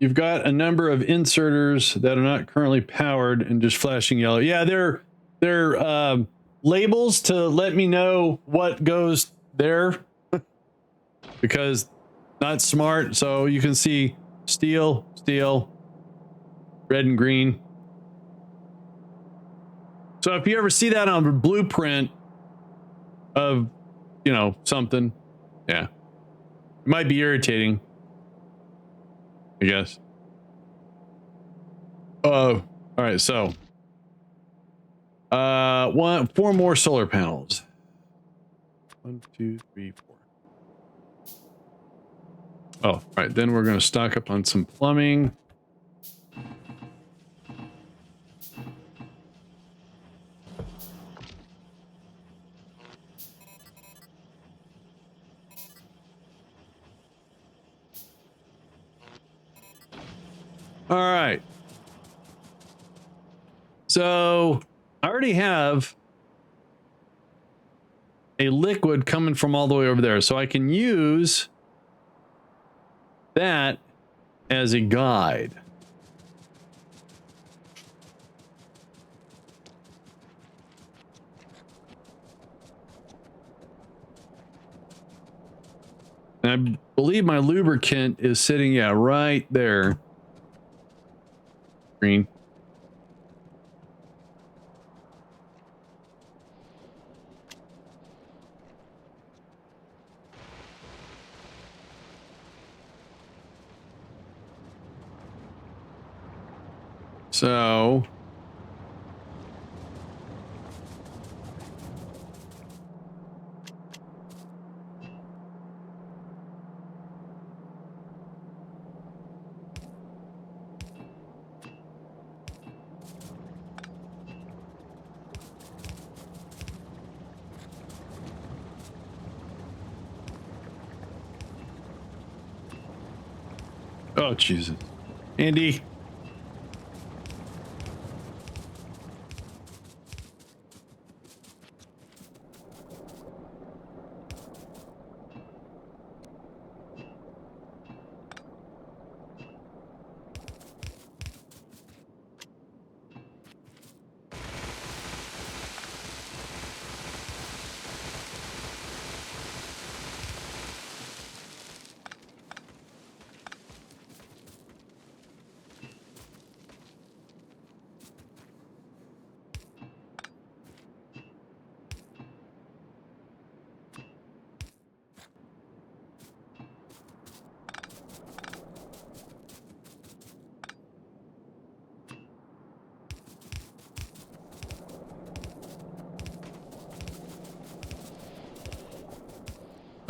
You've got a number of inserters that are not currently powered and just flashing yellow. Yeah, they're labels to let me know what goes there because not smart. So you can see steel, red and green. So if you ever see that on a blueprint of, you know, something, yeah, it might be irritating, I guess. Oh, all right. So, 4 more solar panels. 1, 2, 3, 4. Oh, all right. Then we're going to stock up on some plumbing. All right. So I already have a liquid coming from all the way over there. So I can use that as a guide. And I believe my lubricant is sitting, yeah, right there. Green. So oh, Jesus. Andy.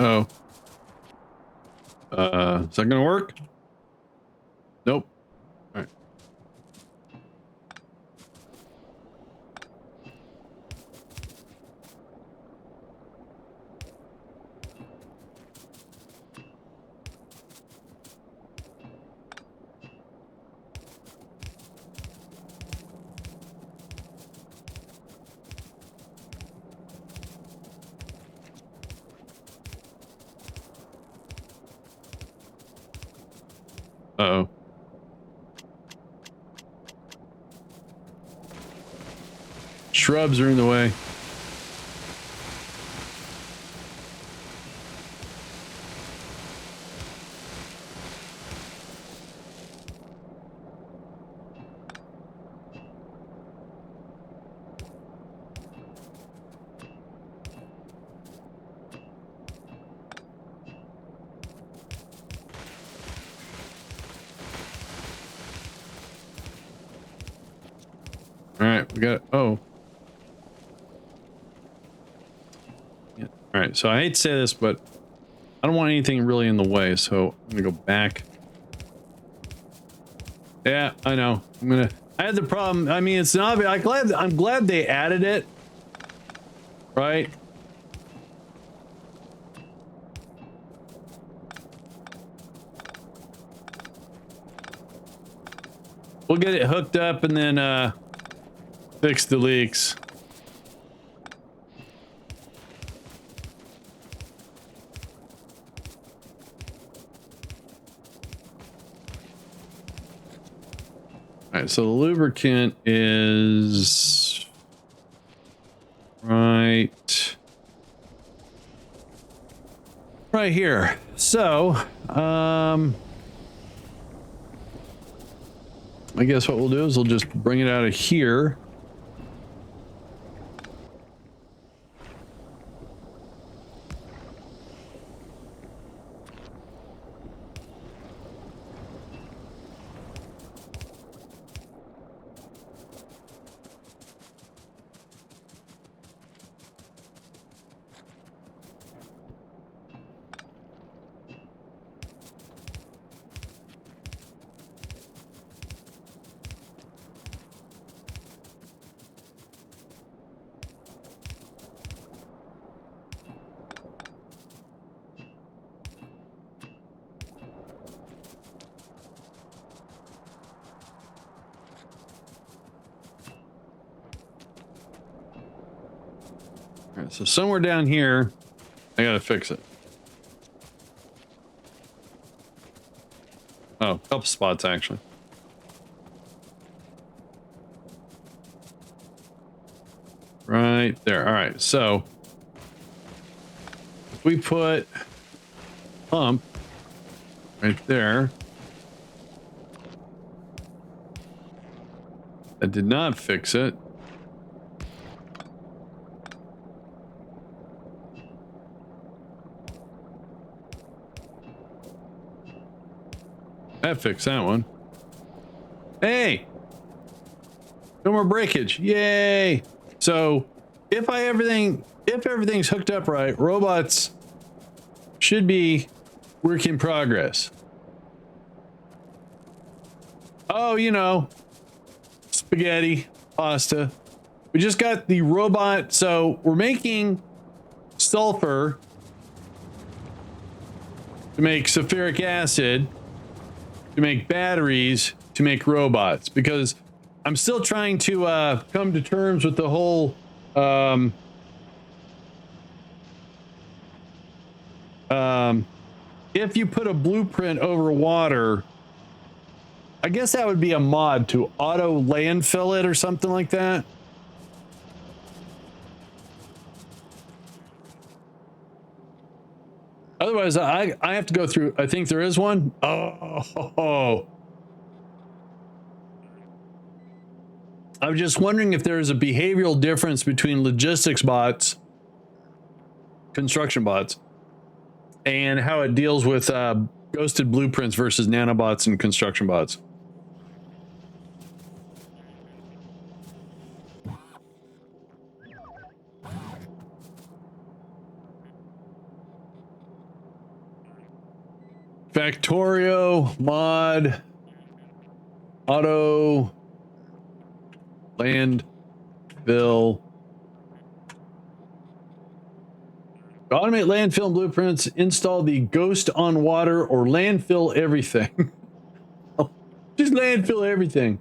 Oh. Is that gonna work? Nope. All right. Uh-oh. Shrubs are in the way. All right, we got, oh. right, so I hate to say this, but I don't want anything really in the way, so I'm gonna go back. Yeah, I know. I had the problem. I mean, it's not. I'm glad they added it. Right. We'll get it hooked up and then fix the leaks. All right, so the lubricant is right here. So, I guess what we'll do is we'll just bring it out of here. All right, so somewhere down here, I gotta fix it. Oh, a couple spots actually. Right there. All right, so if we put pump right there, that did not fix it. That fixed that one. Hey, no more breakage. Yay. So if everything's hooked up right, robots should be work in progress. Oh, you know, spaghetti, pasta. We just got the robot. So we're making sulfur to make sulfuric acid, to make batteries, to make robots, because I'm still trying to come to terms with the whole if you put a blueprint over water, I guess that would be a mod to auto landfill it or something like that. Otherwise, I have to go through. I think there is one. Oh. I was just wondering if there is a behavioral difference between logistics bots, construction bots, and how it deals with ghosted blueprints versus nanobots and construction bots. Factorio mod auto landfill. To automate landfill and blueprints, install the ghost on water or landfill everything. Just landfill everything.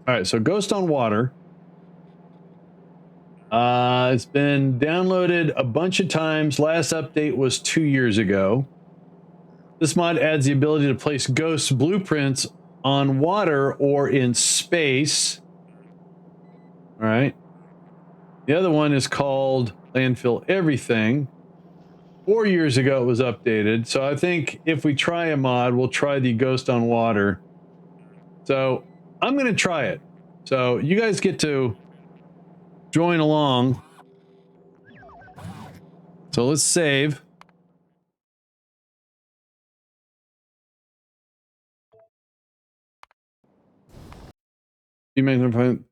All right, so ghost on water. It's been downloaded a bunch of times. Last update was 2 years ago. This mod adds the ability to place ghost blueprints on water or in space. All right. The other one is called Landfill Everything. 4 years ago it was updated. So I think if we try a mod, we'll try the Ghost on Water. So I'm going to try it. So you guys get to join along. So let's save. You make the point.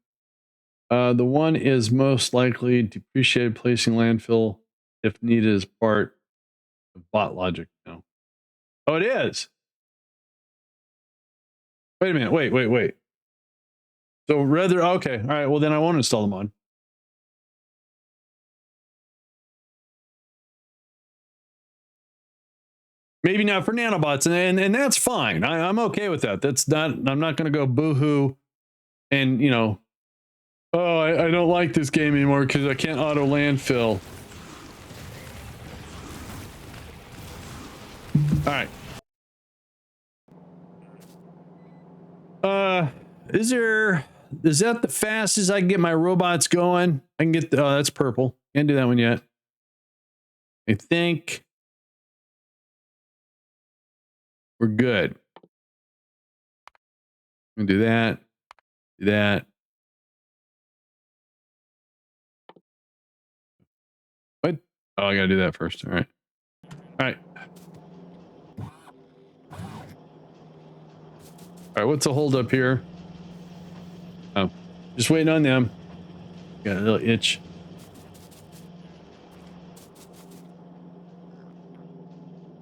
The one is most likely depreciated placing landfill if needed as part of bot logic. No. Oh, it is. Wait a minute. Wait. So rather, okay. All right. Well, then I won't install them on. Maybe not for nanobots, and that's fine. I'm okay with that. That's not. I'm not going to go boohoo, and you know, oh, I don't like this game anymore because I can't auto landfill. All right. Is that the fastest I can get my robots going? I can get oh, that's purple. Can't do that one yet. I think we're good. I'm gonna do that. Do that. What? Oh, I gotta do that first. All right. All right. All right, what's the hold up here? Oh, just waiting on them. Got a little itch.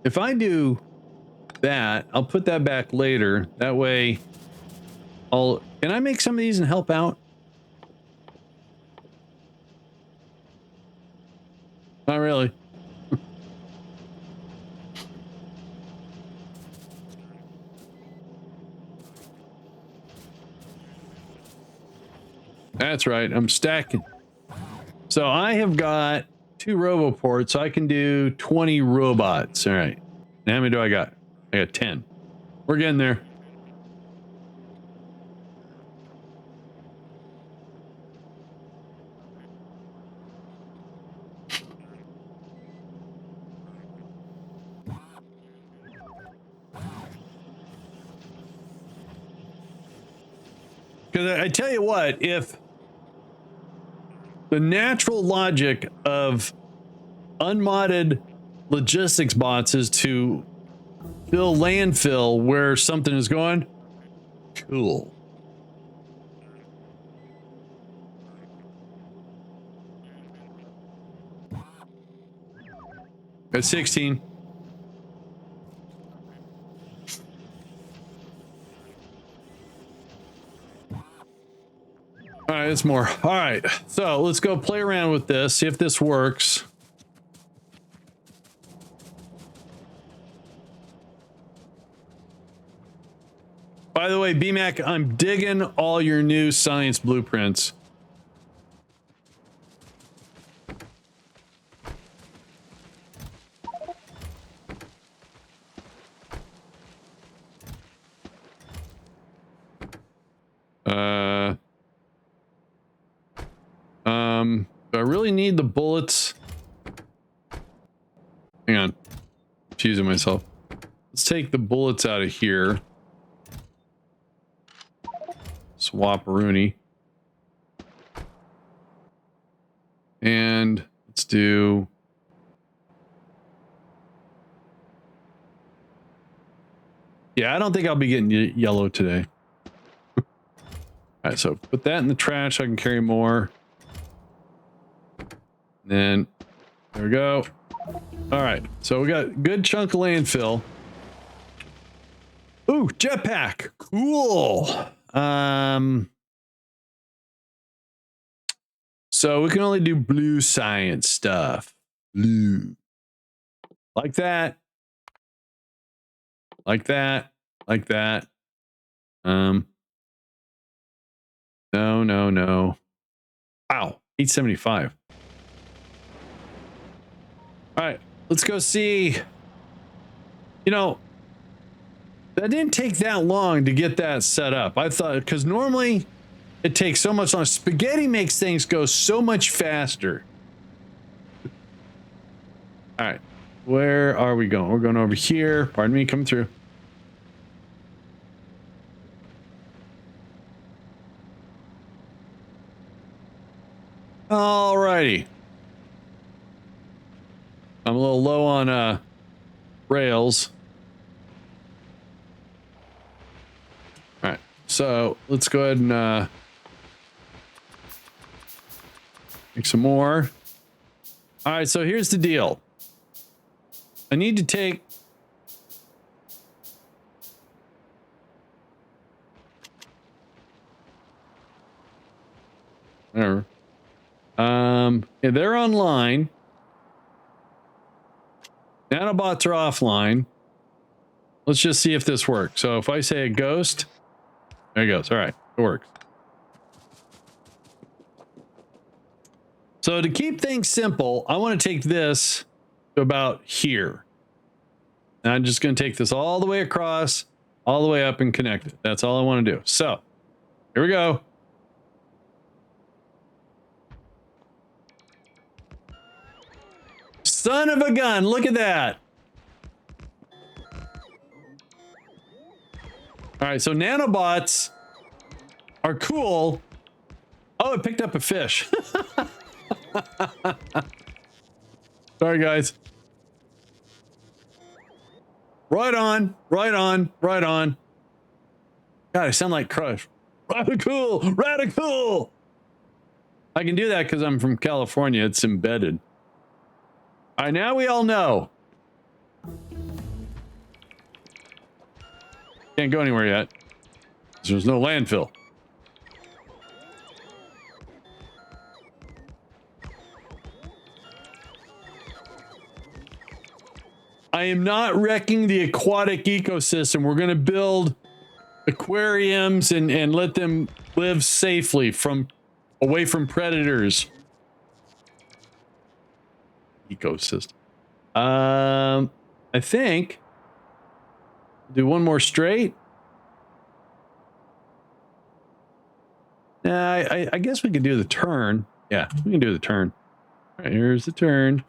If I do that, I'll put that back later. That way, can I make some of these and help out? Not really. That's right. I'm stacking. So I have got 2 roboports. So I can do 20 robots. All right. Now how many do I got? I got 10. We're getting there. Because I tell you what, if the natural logic of unmodded logistics bots is to fill landfill where something is going, cool. At 16. All right, it's more. All right, so let's go play around with this, see if this works. By the way, BMAC, I'm digging all your new science blueprints. Do I really need the bullets? Hang on. Confusing myself. Let's take the bullets out of here. Swap Rooney. And let's do... Yeah, I don't think I'll be getting yellow today. All right, so put that in the trash. I can carry more. And then there we go. All right, so we got a good chunk of landfill. Ooh, jetpack. Cool. So we can only do blue science stuff. Blue. Like that. Like that. Like that. No. Wow, 875. All right, let's go see. You know, that didn't take that long to get that set up. I thought, because normally it takes so much longer. Spaghetti makes things go so much faster. All right, where are we going? We're going over here. Pardon me, coming through. All righty. I'm a little low on rails. All right, so let's go ahead and make some more. All right, so here's the deal. I need to take... Whatever. Yeah, they're online. Nanobots are offline. Let's just see if this works. So if I say a ghost, there it goes. All right, it works. So to keep things simple, I want to take this to about here. And I'm just going to take this all the way across, all the way up and connect it. That's all I want to do. So here we go. Son of a gun. Look at that. All right. So nanobots are cool. Oh, it picked up a fish. Sorry, guys. Right on, right on, right on. God, I sound like Crush. Radical, radical. I can do that because I'm from California. It's embedded. All right, now we all know. Can't go anywhere yet. There's no landfill. I am not wrecking the aquatic ecosystem. We're going to build aquariums and let them live safely away from predators. Ecosystem. I think do one more straight. I guess we can do the turn. Yeah, we can do the turn. All right, here's the turn.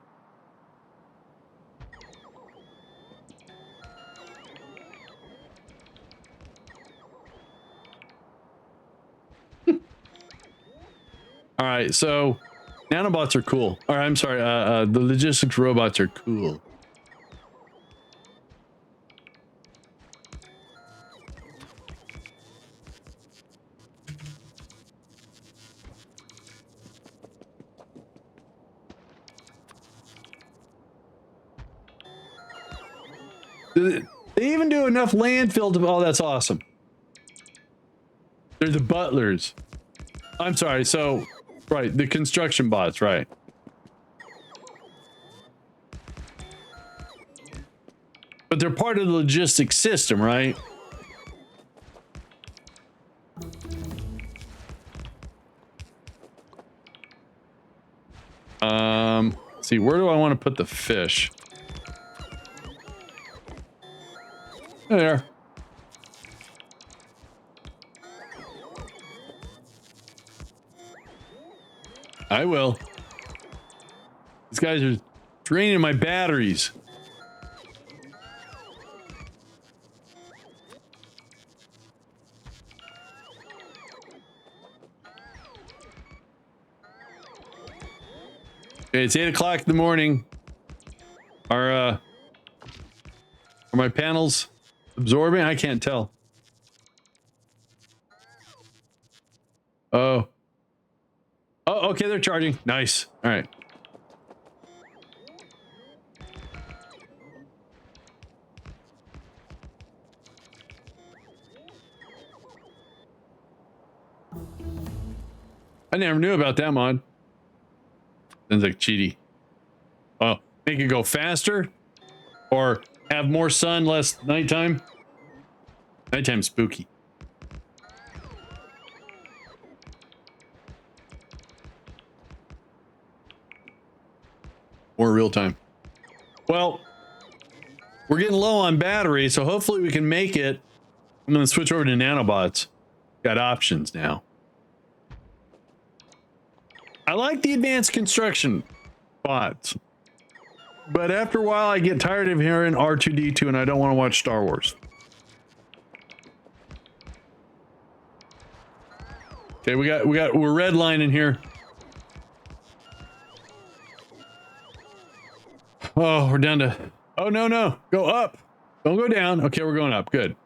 All right, so nanobots are cool. Or I'm sorry, the logistics robots are cool. They even do enough landfill to... Oh, that's awesome. They're the butlers. I'm sorry, so... Right, the construction bots, right. But they're part of the logistics system, right? Let's see, where do I want to put the fish? There. I will. These guys are draining my batteries. Okay, it's 8 o'clock in the morning. Are my panels absorbing? I can't tell. Oh. Oh, okay, they're charging. Nice. All right. I never knew about that mod. Sounds like cheaty. Oh, make it go faster? Or have more sun, less nighttime? Nighttime spooky. Or real time. Well, we're getting low on battery, so hopefully we can make it. I'm going to switch over to nanobots. Got options now. I like the advanced construction bots. But after a while, I get tired of hearing R2-D2 and I don't want to watch Star Wars. Okay, we're redlining here. Oh, we're down to... Oh, no. Go up. Don't go down. Okay, we're going up. Good.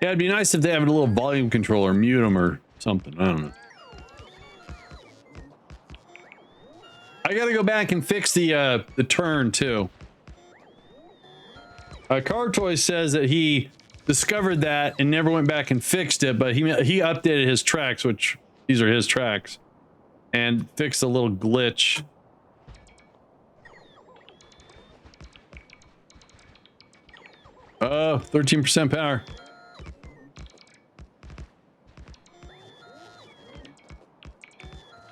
Yeah, it'd be nice if they have a little volume controller, mute them or something. I don't know. I gotta go back and fix the turn too. Car Toy says that he discovered that and never went back and fixed it, but he updated his tracks, which these are his tracks, and fixed a little glitch. Oh, 13% power.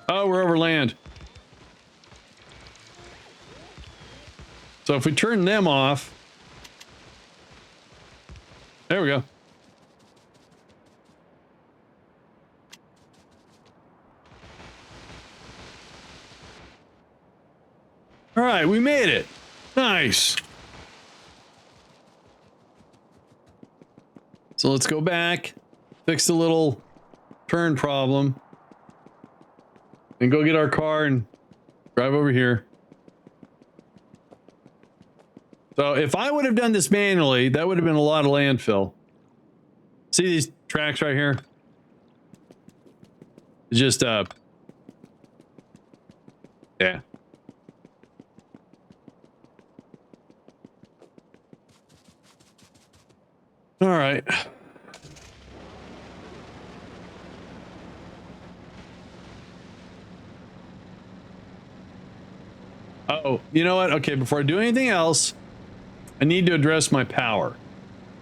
Oh, we're over land. So if we turn them off, there we go. All right, we made it. Nice. So let's go back, fix the little turn problem, and go get our car and drive over here. So if I would have done this manually, that would have been a lot of landfill. See these tracks right here? It's just, yeah. All right. Oh, you know what? Okay, before I do anything else, I need to address my power.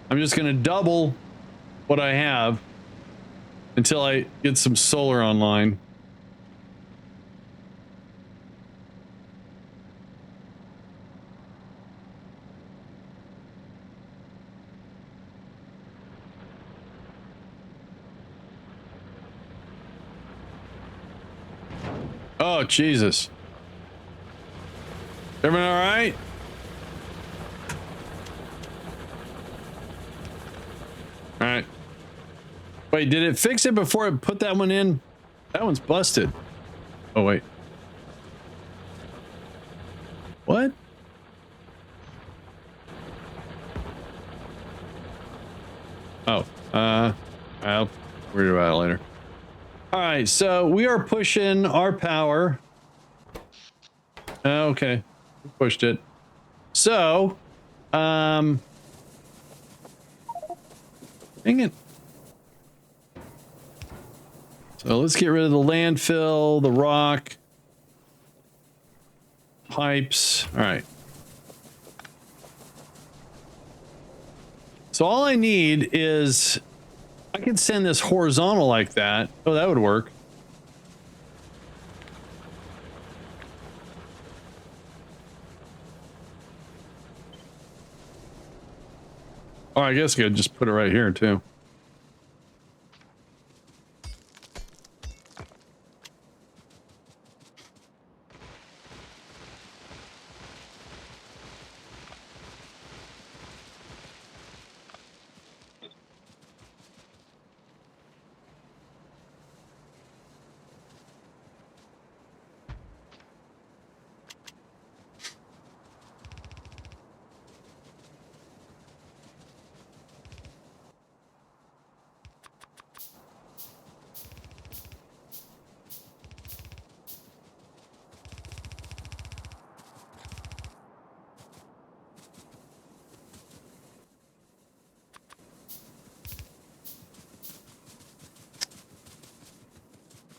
I'm just going to double what I have until I get some solar online. Oh, Jesus. Everyone all right? All right. Wait, did it fix it before it put that one in? That one's busted. Oh, wait. What? Oh, I'll worry about it later. All right, so we are pushing our power. Okay, we pushed it. So, dang it. So let's get rid of the landfill, the rock, pipes. All right. So all I need is, I can send this horizontal like that. Oh, that would work. Oh, I guess I could just put it right here too.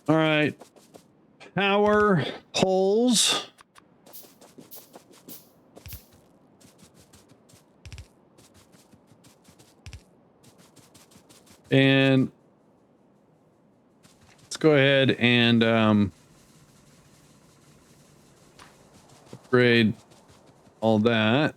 All right, power poles. And let's go ahead and upgrade all that.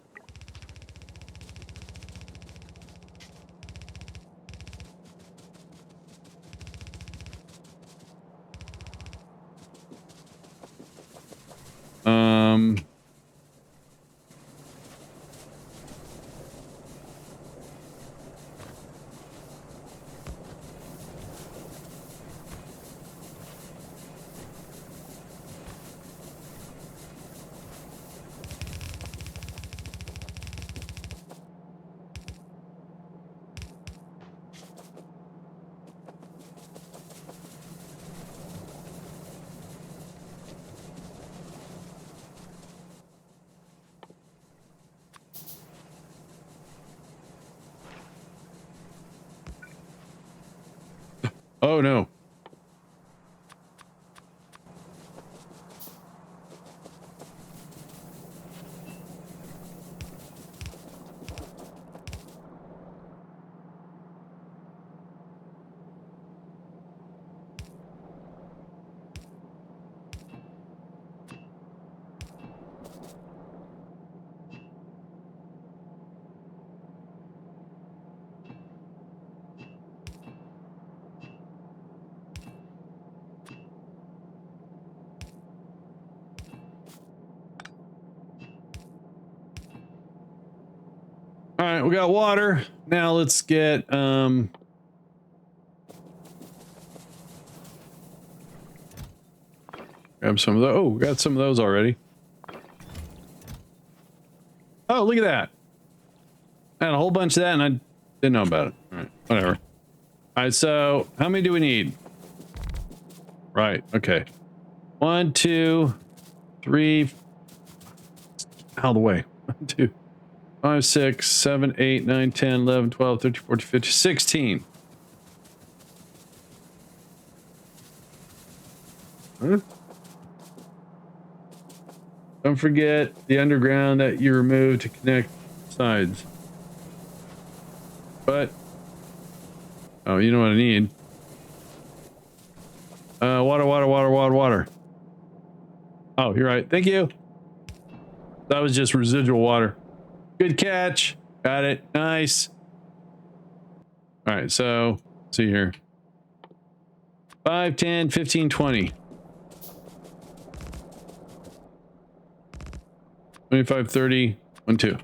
Oh no. All right, we got water. Now let's get grab some of those. Oh, we got some of those already. Oh, look at that. I had a whole bunch of that and I didn't know about it. All right, whatever. All right, so how many do we need? Right, okay. 1, 2, 3. Out of the way. 1, 2, 5, 6, 7, 8, 9, 10, 11, 12, 13, 14, 15, 16. Huh? Don't forget the underground that you removed to connect sides. But oh, you know what I need? Water. Oh, you're right. Thank you. That was just residual water. Good catch. Got it. Nice. All right, so let's see here. 5, 10, 15, 20. 25, 30, 1, 2.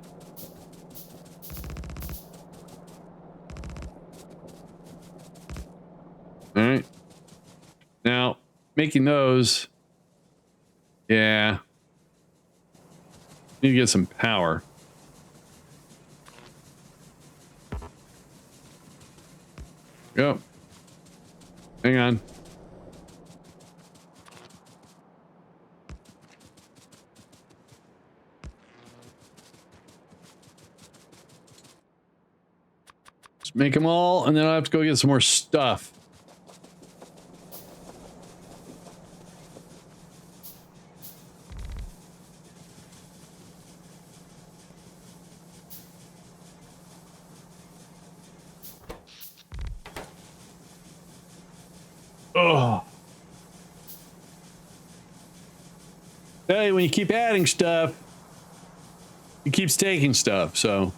All right. Now, making those. Yeah. Need to get some power. Go. Hang on. Just make them all, and then I'll have to go get some more stuff. Oh. Hey, when you keep adding stuff, it keeps taking stuff, so.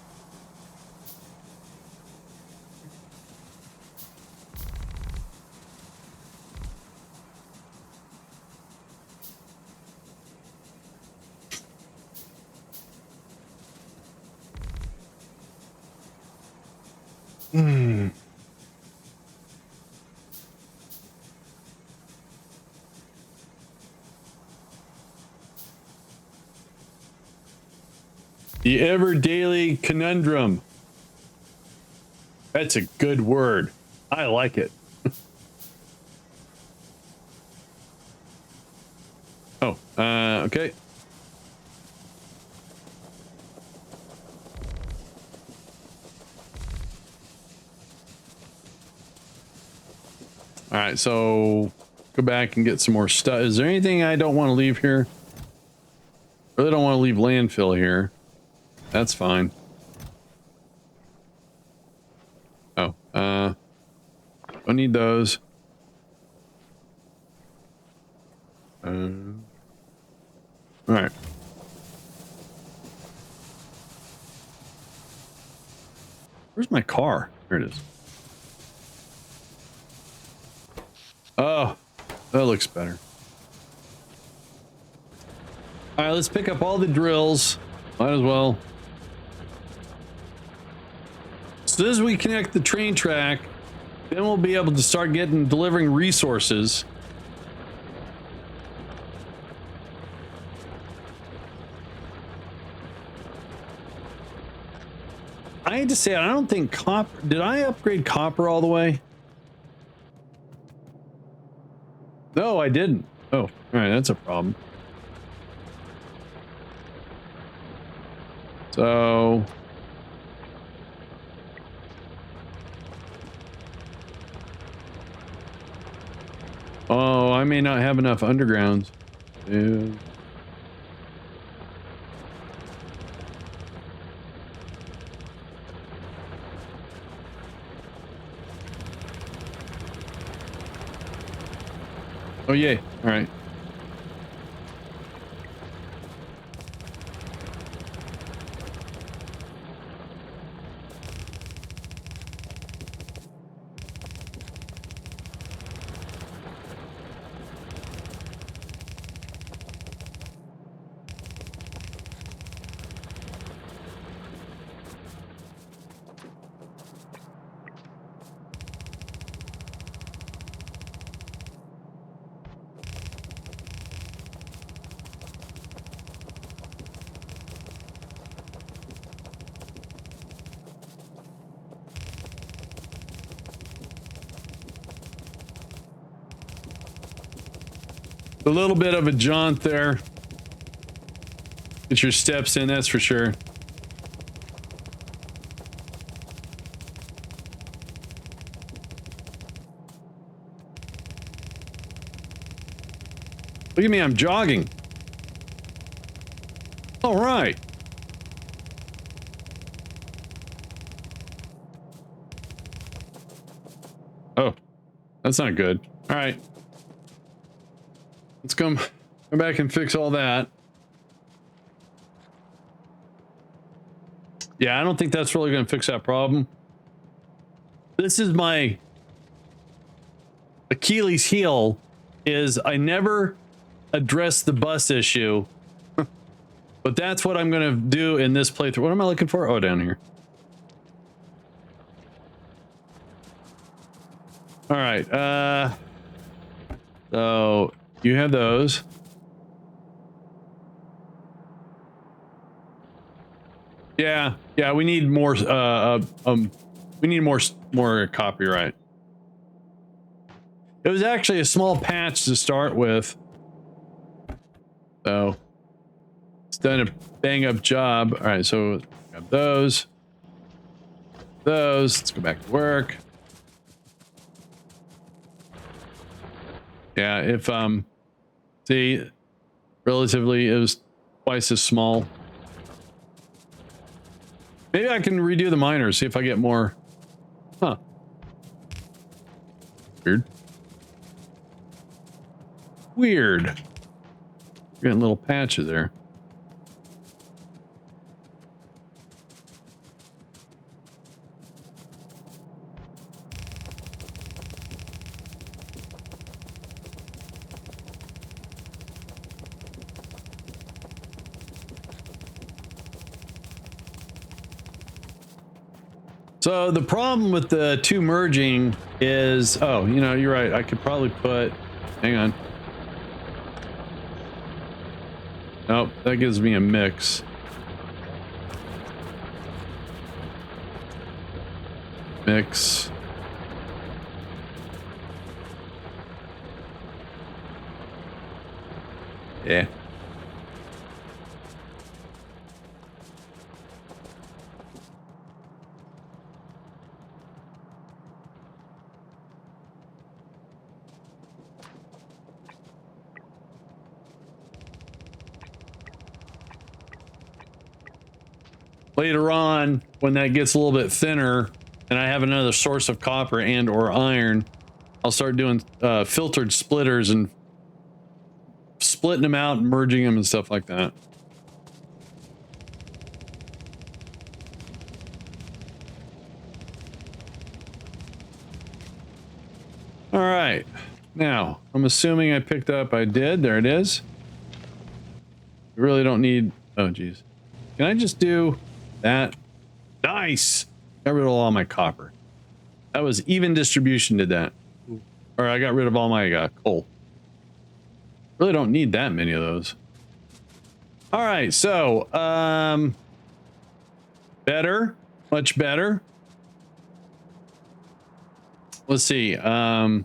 Hmm. The ever daily conundrum. That's a good word. I like it. Oh, okay. All right, so go back and get some more stuff. Is there anything I don't want to leave here? I really don't want to leave landfill here. That's fine. Oh, don't need those. All right. Where's my car? Here it is. Oh, that looks better. All right, let's pick up all the drills. Might as well. So as we connect the train track, then we'll be able to start delivering resources. I hate to say it, I don't think copper. Did I upgrade copper all the way? No, I didn't. Oh, all right, that's a problem. So Oh, I may not have enough undergrounds. Yeah. Oh, yay. All right. A little bit of a jaunt there. Get your steps in, that's for sure. Look at me, I'm jogging. All right. Oh, that's not good. All right. Let's come back and fix all that. Yeah, I don't think that's really going to fix that problem. This is my Achilles heel, is I never address the bus issue. But that's what I'm going to do in this playthrough. What am I looking for? Oh, down here. All right. So you have those. Yeah. Yeah, we need more we need more copyright. It was actually a small patch to start with. So it's done a bang up job. All right, so grab those. Let's go back to work. Yeah, if see, relatively it was twice as small. Maybe I can redo the miners, see if I get more. Huh. Weird. Getting little patches there. So the problem with the two merging is, oh, you know, you're right. I could probably put, hang on. Nope, that gives me a mix. Mix. Yeah. Later on, when that gets a little bit thinner and I have another source of copper and or iron, I'll start doing filtered splitters and splitting them out and merging them and stuff like that. All right. Now, I'm assuming I picked up, I did. There it is. We really don't need, oh, geez. Can I just do that? Nice. Got rid of all my copper. That was even distribution did that. Or I got rid of all my coal. Really don't need that many of those. All right, so better, much better. Let's see. I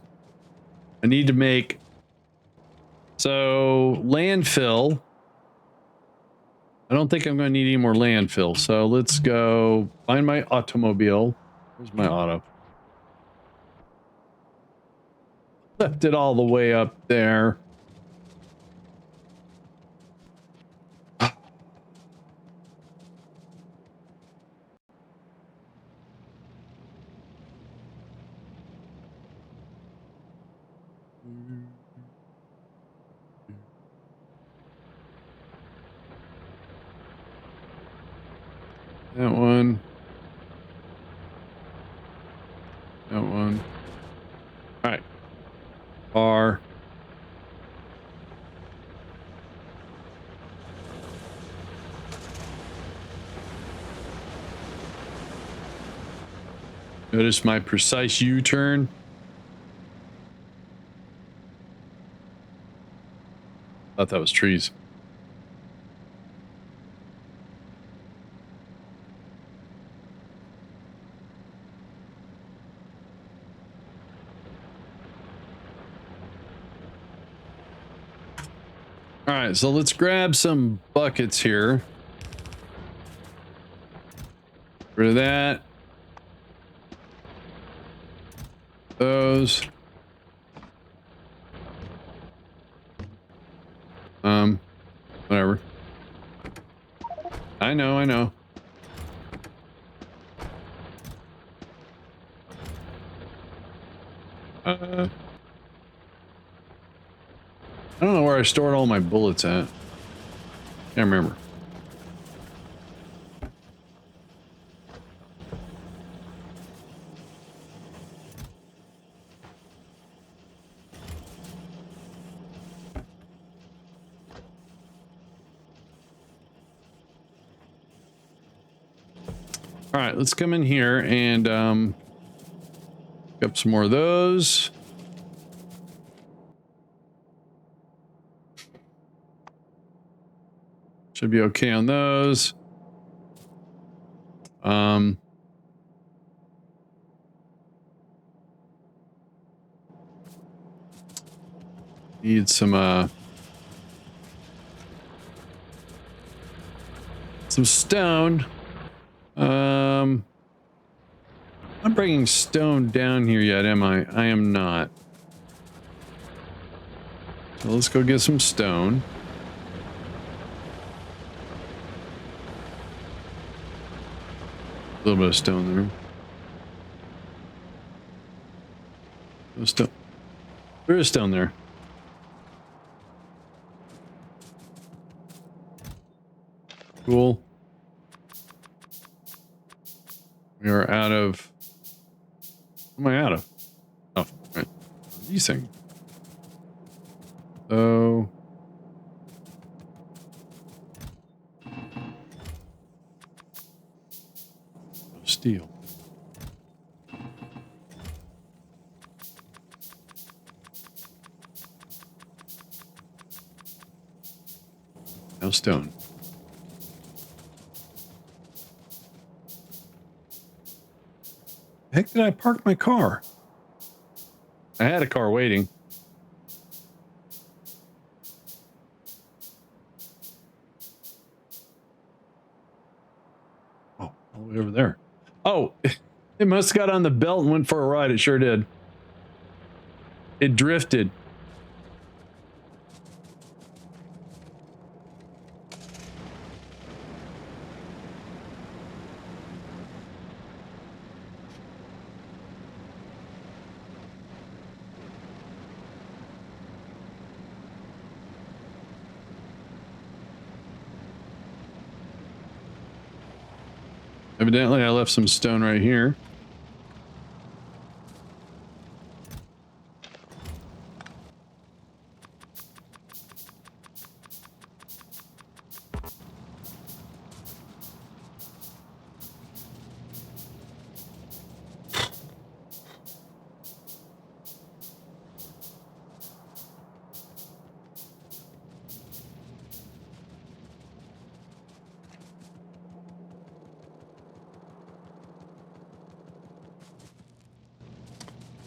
need to make, so landfill. I don't think I'm going to need any more landfill. So let's go find my automobile. Where's my auto? left it all the way up there. That one. That one. All right. R. Notice my precise U-turn. Thought that was trees. All right, so let's grab some buckets here. Rid of that. Those. Whatever. I know. I don't know where I stored all my bullets at. Can't remember. All right, let's come in here and pick up some more of those. Should be okay on those. Need some stone. I'm not bringing stone down here yet, am I? I am not. So let's go get some stone. A little bit of stone there. No stone. There is stone there. Cool. We are out of... What am I out of? Oh, right. These things. So... Steel. No stone. The heck did I park my car? I had a car waiting. Oh, all the way over there. Oh, it must have got on the belt and went for a ride. It sure did. It drifted. Evidently, I left some stone right here.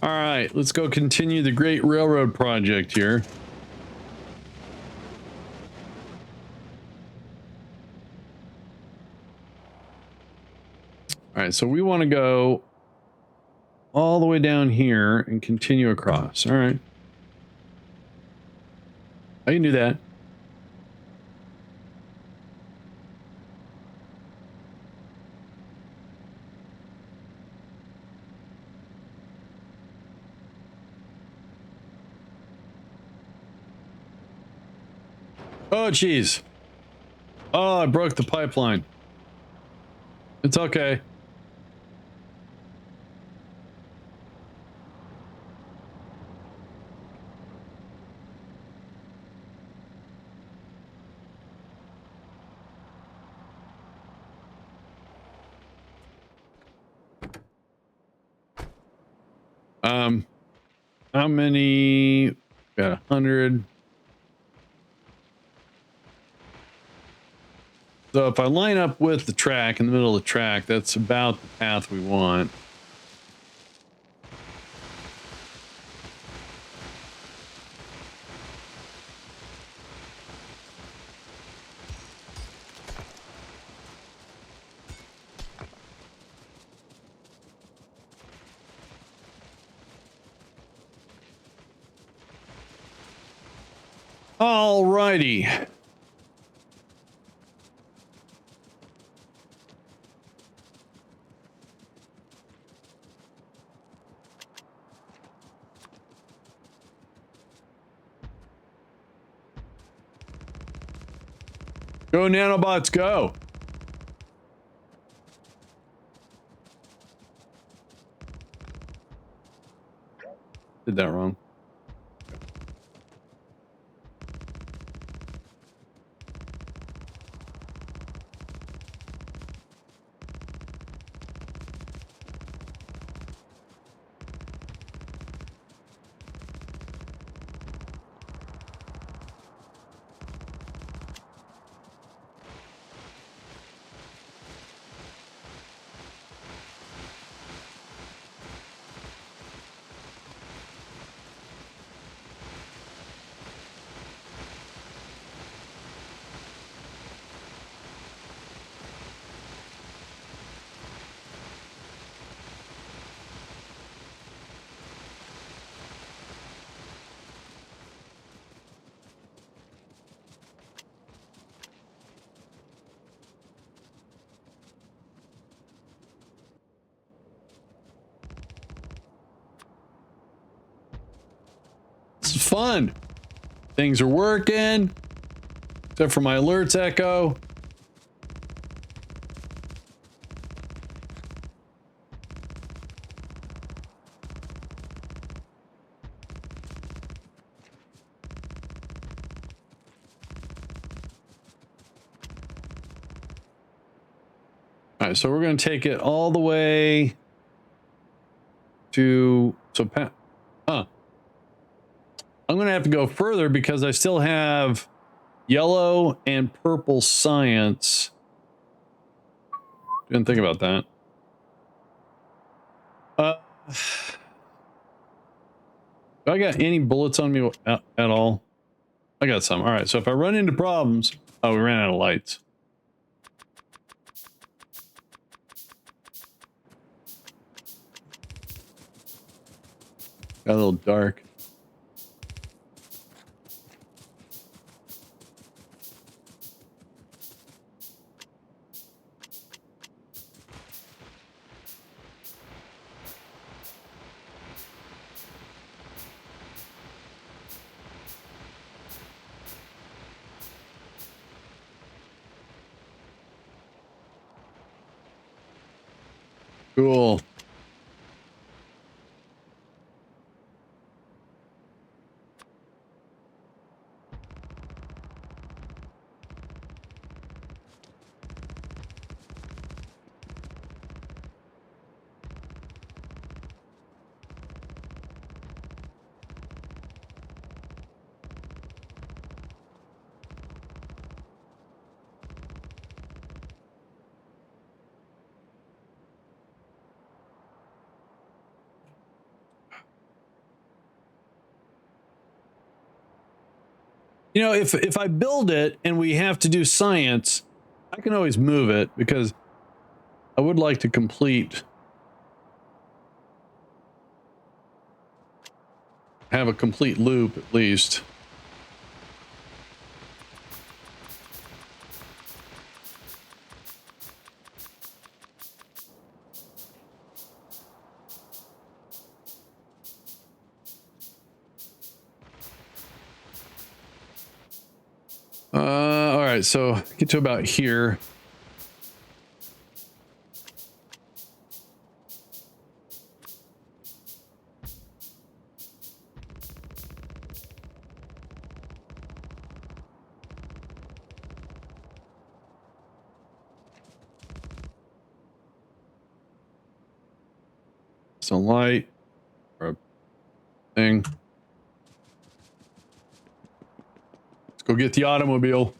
All right, let's go continue the Great Railroad project here. All right, so we want to go all the way down here and continue across. All right. I can do that. Oh, jeez. Oh, I broke the pipeline. It's okay. How many? Got 100. So if I line up with the track in the middle of the track, that's about the path we want. Alrighty. Go, nanobots, go. Did that wrong. This is fun. Things are working. Except for my alerts echo. All right, so we're going to take it all the way to, I'm going to have to go further because I still have yellow and purple science. Didn't think about that. Do I got any bullets on me at all? I got some. All right, so if I run into problems, oh, we ran out of lights. Got a little dark. Cool. You know, if I build it and we have to do science, I can always move it because I would like to have a complete loop at least. All right, so get to about here. Some light or a thing. Let's go get the automobile.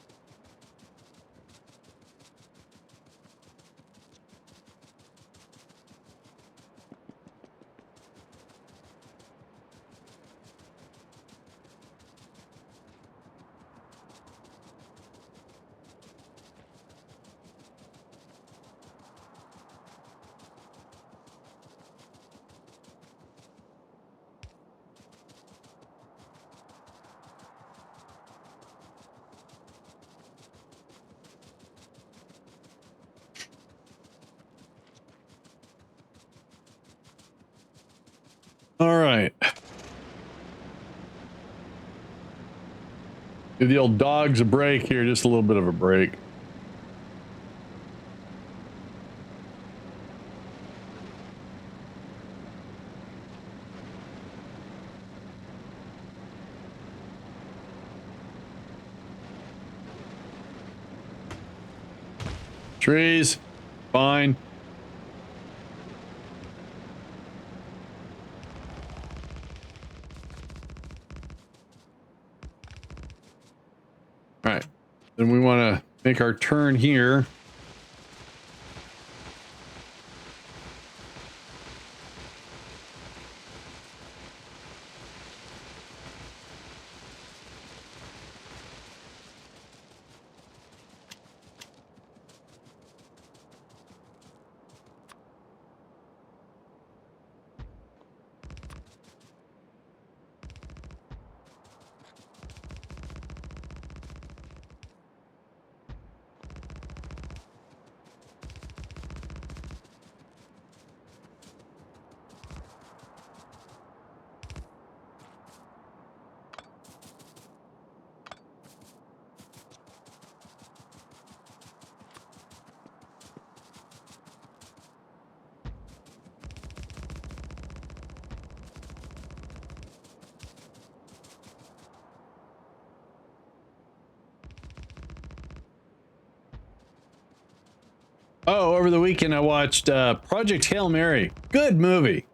All right. Give the old dogs a break here, just a little bit of a break. Trees, fine. All right, then we want to make our turn here. Oh, over the weekend I watched Project Hail Mary. Good movie.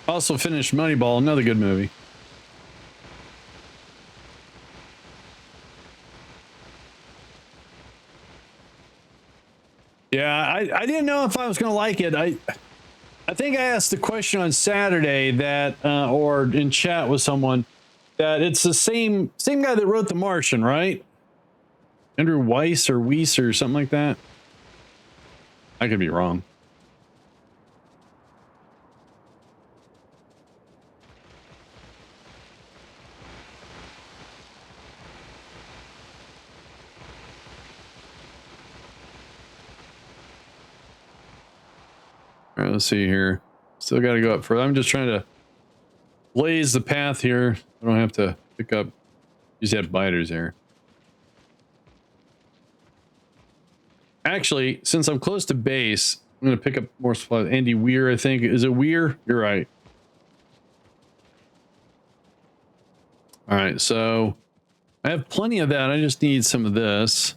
Also finished Moneyball, another good movie. Yeah, I didn't know if I was going to like it. I think I asked the question on Saturday that, or in chat with someone, that it's the same guy that wrote The Martian, right? Andrew Weiss or Weiss or something like that. I could be wrong. All right, let's see here. Still got to go up further. I'm just trying to blaze the path here. I don't have to pick up. Just have biters there. Actually, since I'm close to base, I'm going to pick up more supplies. Andy Weir, I think. Is it Weir? You're right. All right, so I have plenty of that. I just need some of this.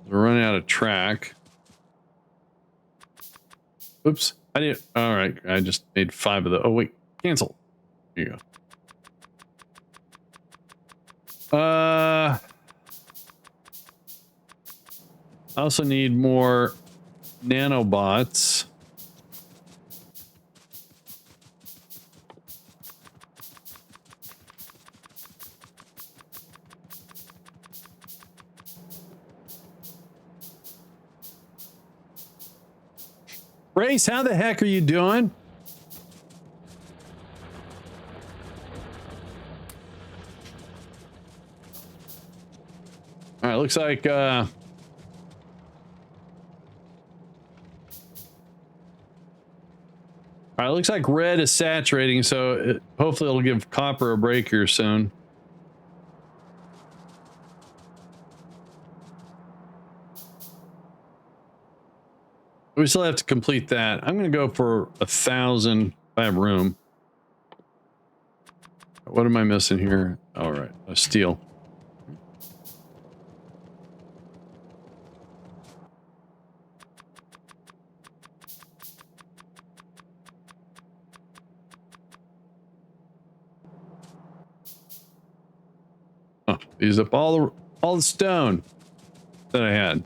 We're running out of track. Oops. I did. All right. I just made 5 of the. Oh, wait. Cancel. Here you go. I also need more nanobots. Race, how the heck are you doing? All right, looks like all right, looks like red is saturating, so hopefully it'll give copper a break here soon. We still have to complete that. I'm going to go for 1,000 if I have room. What am I missing here? All right, a steel. Oh, use up all the stone that I had.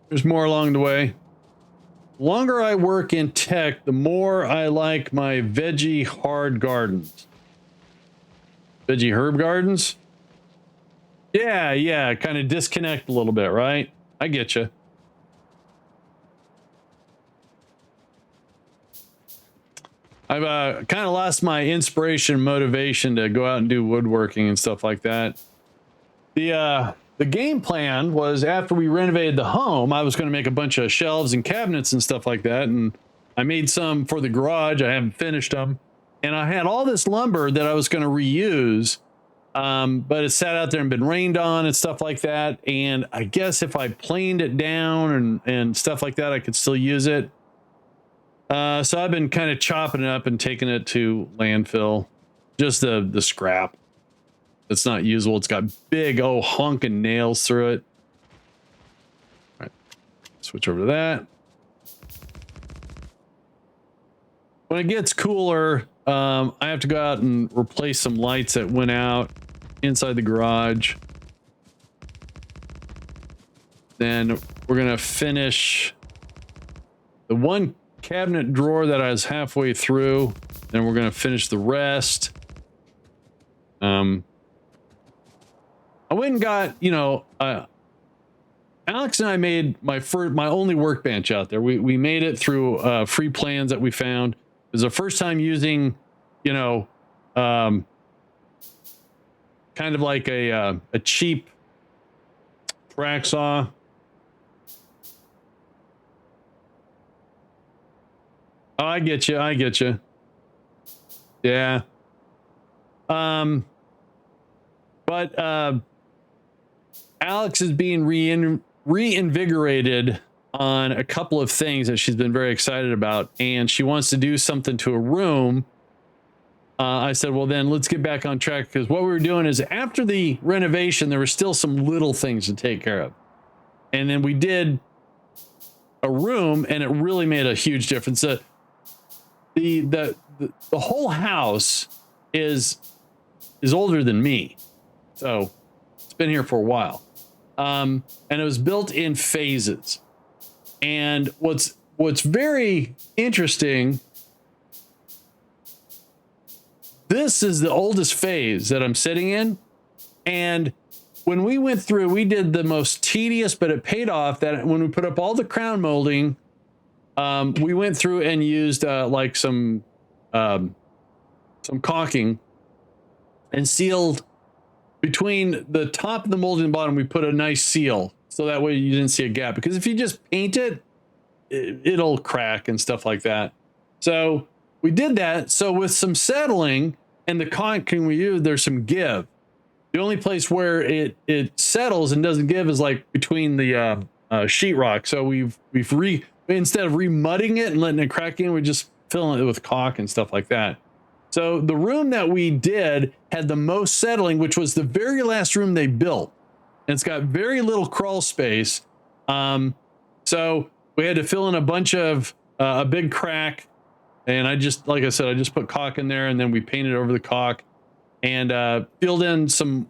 There's more along the way. The longer I work in tech, the more I like my veggie hard gardens. Veggie herb gardens? Yeah, kind of disconnect a little bit, right? I get you. I've kind of lost my inspiration, motivation to go out and do woodworking and stuff like that. The game plan was after we renovated the home, I was going to make a bunch of shelves and cabinets and stuff like that. And I made some for the garage. I haven't finished them. And I had all this lumber that I was going to reuse. But it sat out there and been rained on and stuff like that. And I guess if I planed it down and stuff like that, I could still use it. So I've been kind of chopping it up and taking it to landfill. Just the scrap. It's not usable. It's got big honking nails through it. All right, switch over to that. When it gets cooler, I have to go out and replace some lights that went out inside the garage. Then we're gonna finish the one cabinet drawer that I was halfway through. Then we're gonna finish the rest. I went and got, Alex and I made my only workbench out there. We made it through free plans that we found. It was the first time using, kind of like a cheap track saw. Oh, I get you. Yeah. But Alex is being reinvigorated on a couple of things that she's been very excited about, and she wants to do something to a room. I said, well, then let's get back on track, because what we were doing is after the renovation, there were still some little things to take care of. And then we did a room, and it really made a huge difference. The whole house is older than me. So it's been here for a while. And it was built in phases. And what's very interesting, this is the oldest phase that I'm sitting in. And when we went through, we did the most tedious, but it paid off, that when we put up all the crown molding, we went through and used like some caulking and sealed between the top of the mold and the bottom. We put a nice seal so that way you didn't see a gap, because if you just paint it, it'll crack and stuff like that. So we did that. So with some settling and the caulking we used, there's some give. The only place where it settles and doesn't give is like between the sheetrock. So we've instead of remudding it and letting it crack in, we're just filling it with caulk and stuff like that. So the room that we did had the most settling, which was the very last room they built. And it's got very little crawl space. So we had to fill in a bunch of a big crack. And like I said, I just put caulk in there, and then we painted over the caulk and filled in some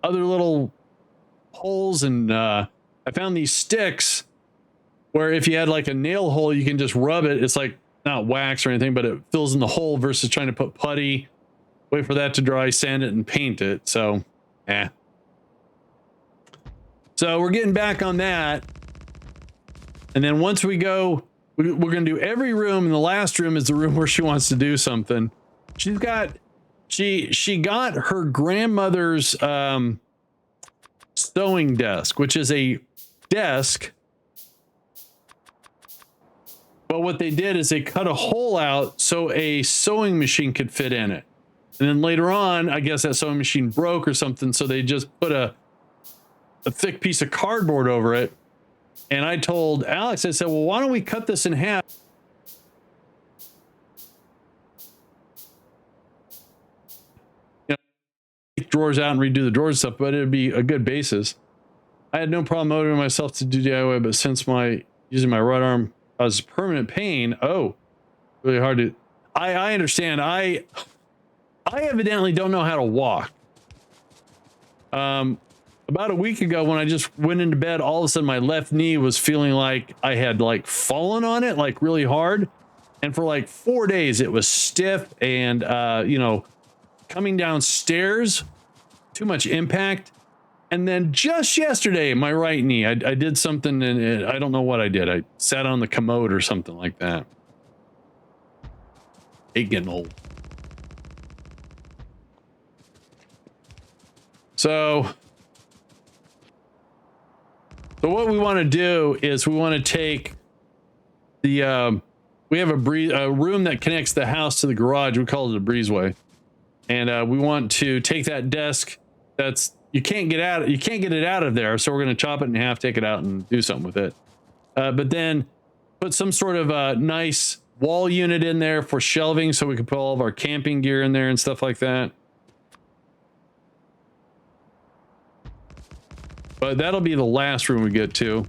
other little holes. And I found these sticks where if you had like a nail hole, you can just rub it. It's like not wax or anything, but it fills in the hole versus trying to put putty, wait for that to dry, sand it, and paint it. So, So we're getting back on that. And then once we go, we're going to do every room. And the last room is the room where she wants to do something. she's got she got her grandmother's sewing desk, which is a desk, but what they did is they cut a hole out so a sewing machine could fit in it. And then later on, I guess that sewing machine broke or something, so they just put a thick piece of cardboard over it. And I told Alex, I said, well, why don't we cut this in half? You know, take drawers out and redo the drawers and stuff, but it'd be a good basis. I had no problem motivating myself to do DIY, but since using my right arm causes permanent pain, really hard to. I understand. I evidently don't know how to walk. About a week ago, when I just went into bed, all of a sudden my left knee was feeling like I had like fallen on it, like really hard. And for like 4 days, it was stiff and, coming downstairs, too much impact. And then just yesterday, my right knee, I did something and I don't know what I did. I sat on the commode or something like that. Ain't getting old. So what we want to do is we want to take the, we have a room that connects the house to the garage. We call it a breezeway. And we want to take that desk you can't get it out of there. So we're going to chop it in half, take it out and do something with it. But then put some sort of nice wall unit in there for shelving so we can put all of our camping gear in there and stuff like that. But that'll be the last room we get to.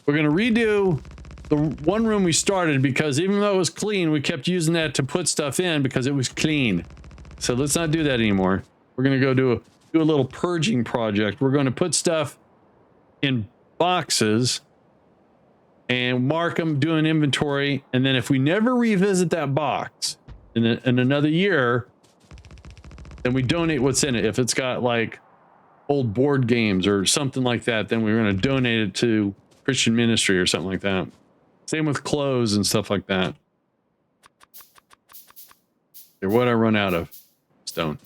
We're going to redo the one room we started because even though it was clean, we kept using that to put stuff in because it was clean. So let's not do that anymore. We're going to go do a little purging project. We're going to put stuff in boxes and mark them, do an inventory. And then if we never revisit that box in another year, then we donate what's in it. If it's got like old board games or something like that, then we're going to donate it to Christian ministry or something like that. Same with clothes and stuff like that. They're what I run out of. Stone.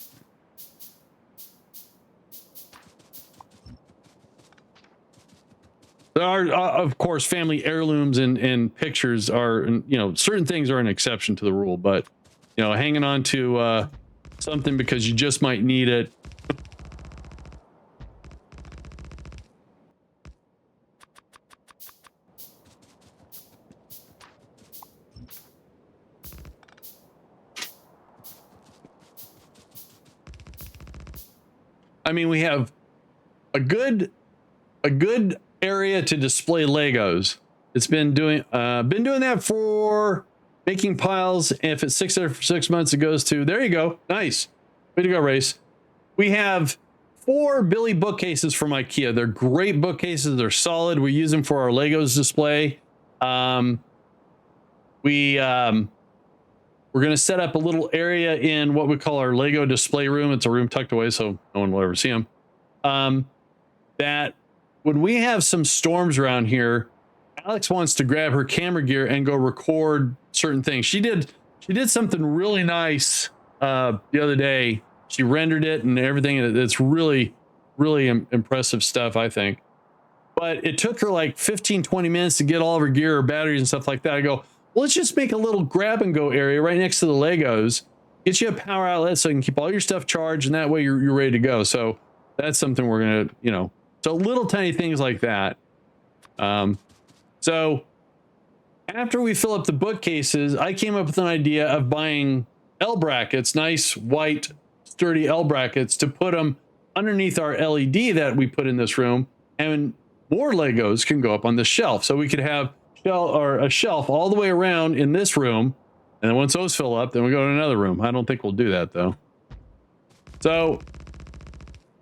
There are, of course, family heirlooms and pictures are, certain things are an exception to the rule, but, hanging on to something because you just might need it. I mean, we have a good area to display Legos. It's been doing that for making piles. If it's 6 months, it goes to, there you go. Nice. Way to go, Race. We have 4 Billy bookcases from IKEA. They're great bookcases. They're solid. We use them for our Legos display. We're going to set up a little area in what we call our Lego display room. It's a room tucked away so no one will ever see them. That when we have some storms around here, Alex wants to grab her camera gear and go record certain things. She did something really nice the other day. She rendered it and everything. It's really, really impressive stuff, I think. But it took her like 15, 20 minutes to get all of her gear, her batteries and stuff like that. I go, well, let's just make a little grab and go area right next to the Legos. Get you a power outlet so you can keep all your stuff charged, and that way you're ready to go. So that's something we're gonna, so little tiny things like that. So after we fill up the bookcases, I came up with an idea of buying L brackets, nice white sturdy L brackets, to put them underneath our LED that we put in this room, and more Legos can go up on the shelf. So we could have a shelf all the way around in this room, and then once those fill up, then we go to another room. I don't think we'll do that though. So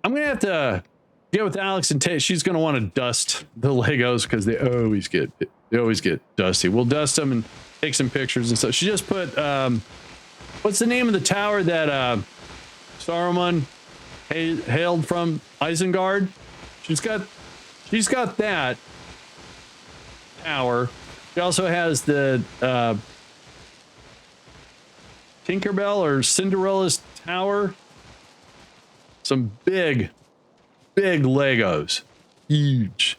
I'm gonna have to get with Alex and she's gonna want to dust the Legos because they always get dusty. We'll dust them and take some pictures and stuff. She just put what's the name of the tower that Saruman hailed from? Isengard. She's got that tower. She also has the Tinkerbell or Cinderella's tower. Some big Legos. Huge.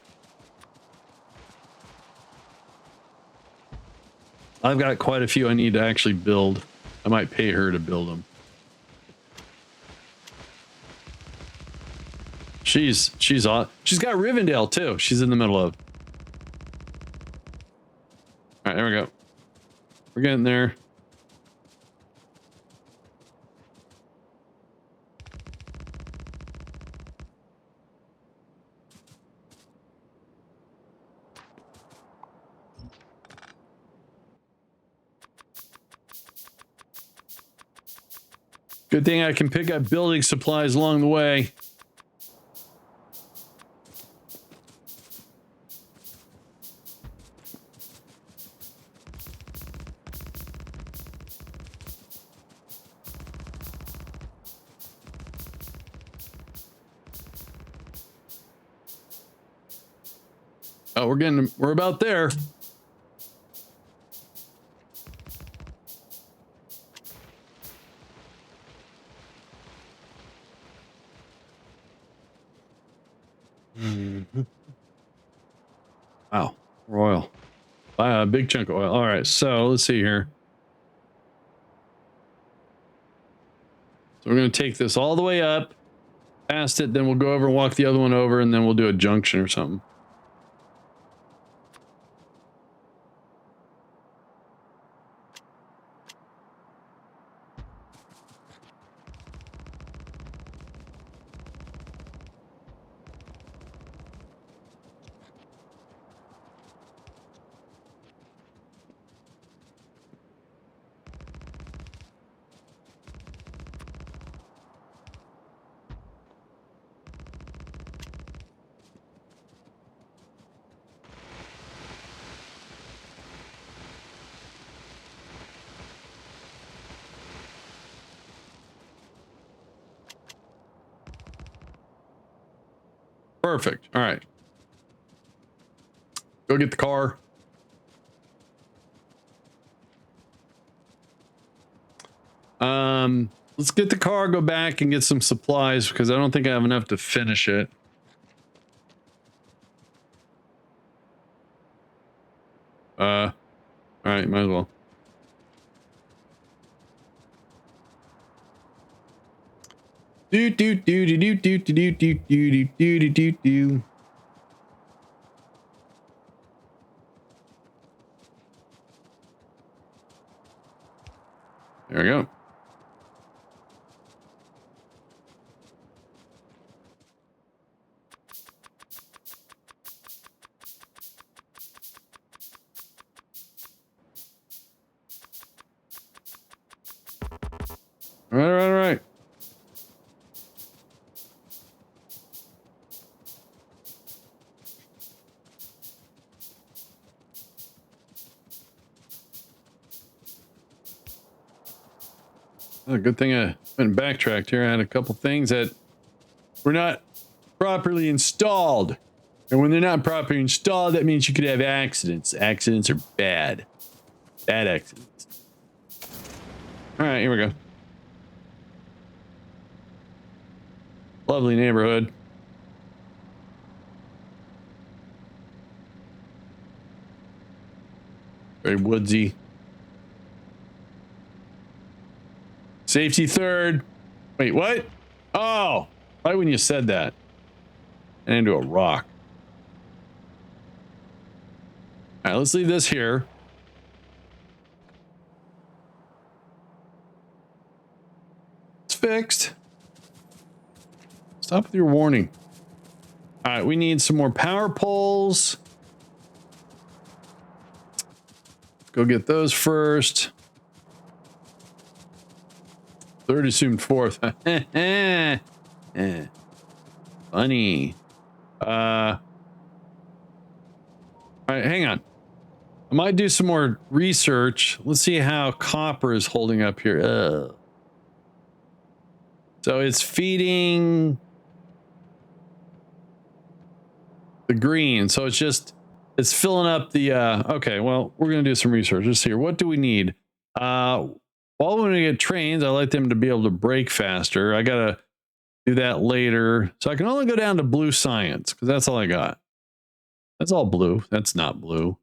I've got quite a few I need to actually build. I might pay her to build them. She's on. She's got Rivendell too. She's in the middle of. All right, there we go. We're getting there. Good thing I can pick up building supplies along the way. Oh, we're about there. Wow, royal. A big chunk of oil. All right, so let's see here. So we're going to take this all the way up, past it, then we'll go over and walk the other one over, and then we'll do a junction or something. Perfect. All right. Go get the car. Let's get the car, go back and get some supplies because I don't think I have enough to finish it. All right, might as well. Do do do do do do do do do do do do do. There we go. All right, all right. Oh, good thing I went and backtracked here. I had a couple things that were not properly installed. And when they're not properly installed, that means you could have accidents. Accidents are bad. Bad accidents. All right, here we go. Lovely neighborhood. Very woodsy. Safety third. Wait, what? Oh, right when you said that. And into a rock. All right, let's leave this here. It's fixed. Stop with your warning. All right, we need some more power poles. Go get those first. Third assumed fourth. Funny. All right, hang on. I might do some more research. Let's see how copper is holding up here. So it's feeding the green. So it's filling up the, okay, well, we're going to do some research. Let's see here. What do we need? Well, when we get trains, I like them to be able to brake faster. I gotta do that later. So I can only go down to blue science because that's all I got. That's all blue. That's not blue.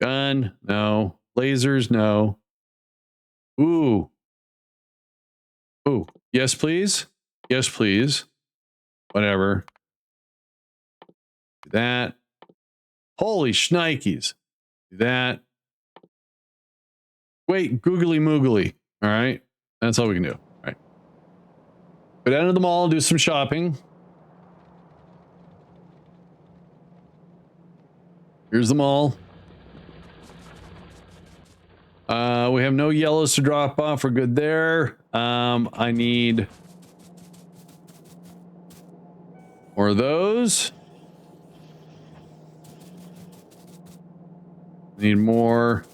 Gun, no. Lasers, no. Ooh. Ooh. Yes, please. Yes, please. Whatever. Do that. Holy shnikes. Do that. Wait, googly moogly. All right. That's all we can do. All right. Go down to the mall, do some shopping. Here's the mall. We have no yellows to drop off. We're good there. I need more of those. Need more.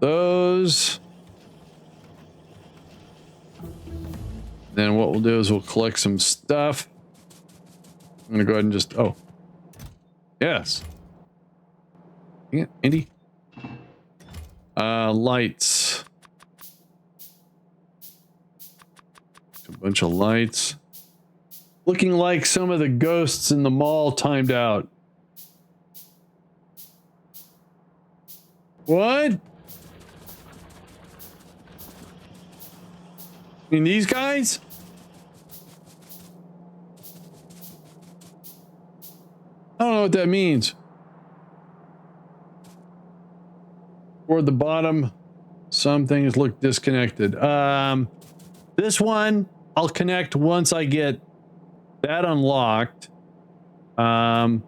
Those. Then what we'll do is we'll collect some stuff. I'm gonna go ahead and just, oh. Yes. Yeah, Andy. Lights. A bunch of lights. Looking like some of the ghosts in the mall timed out. What? I mean, these guys? I don't know what that means. Toward the bottom, some things look disconnected. This one I'll connect once I get that unlocked. I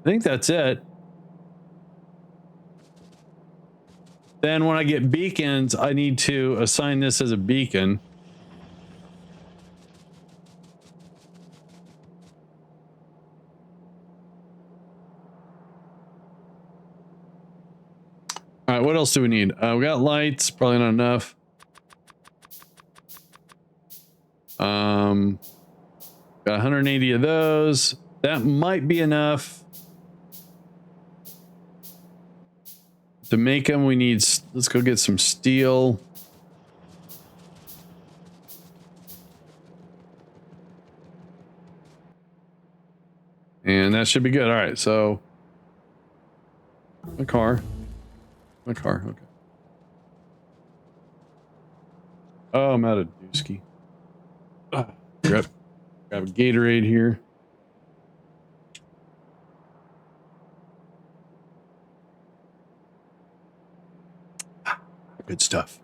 think that's it. Then when I get beacons, I need to assign this as a beacon. All right, what else do we need? We got lights, probably not enough. Got 180 of those. That might be enough. To make them, we need, let's go get some steel. And that should be good. All right, so my car, okay. Oh, I'm out of Dusky. Grab a Gatorade here. Good stuff.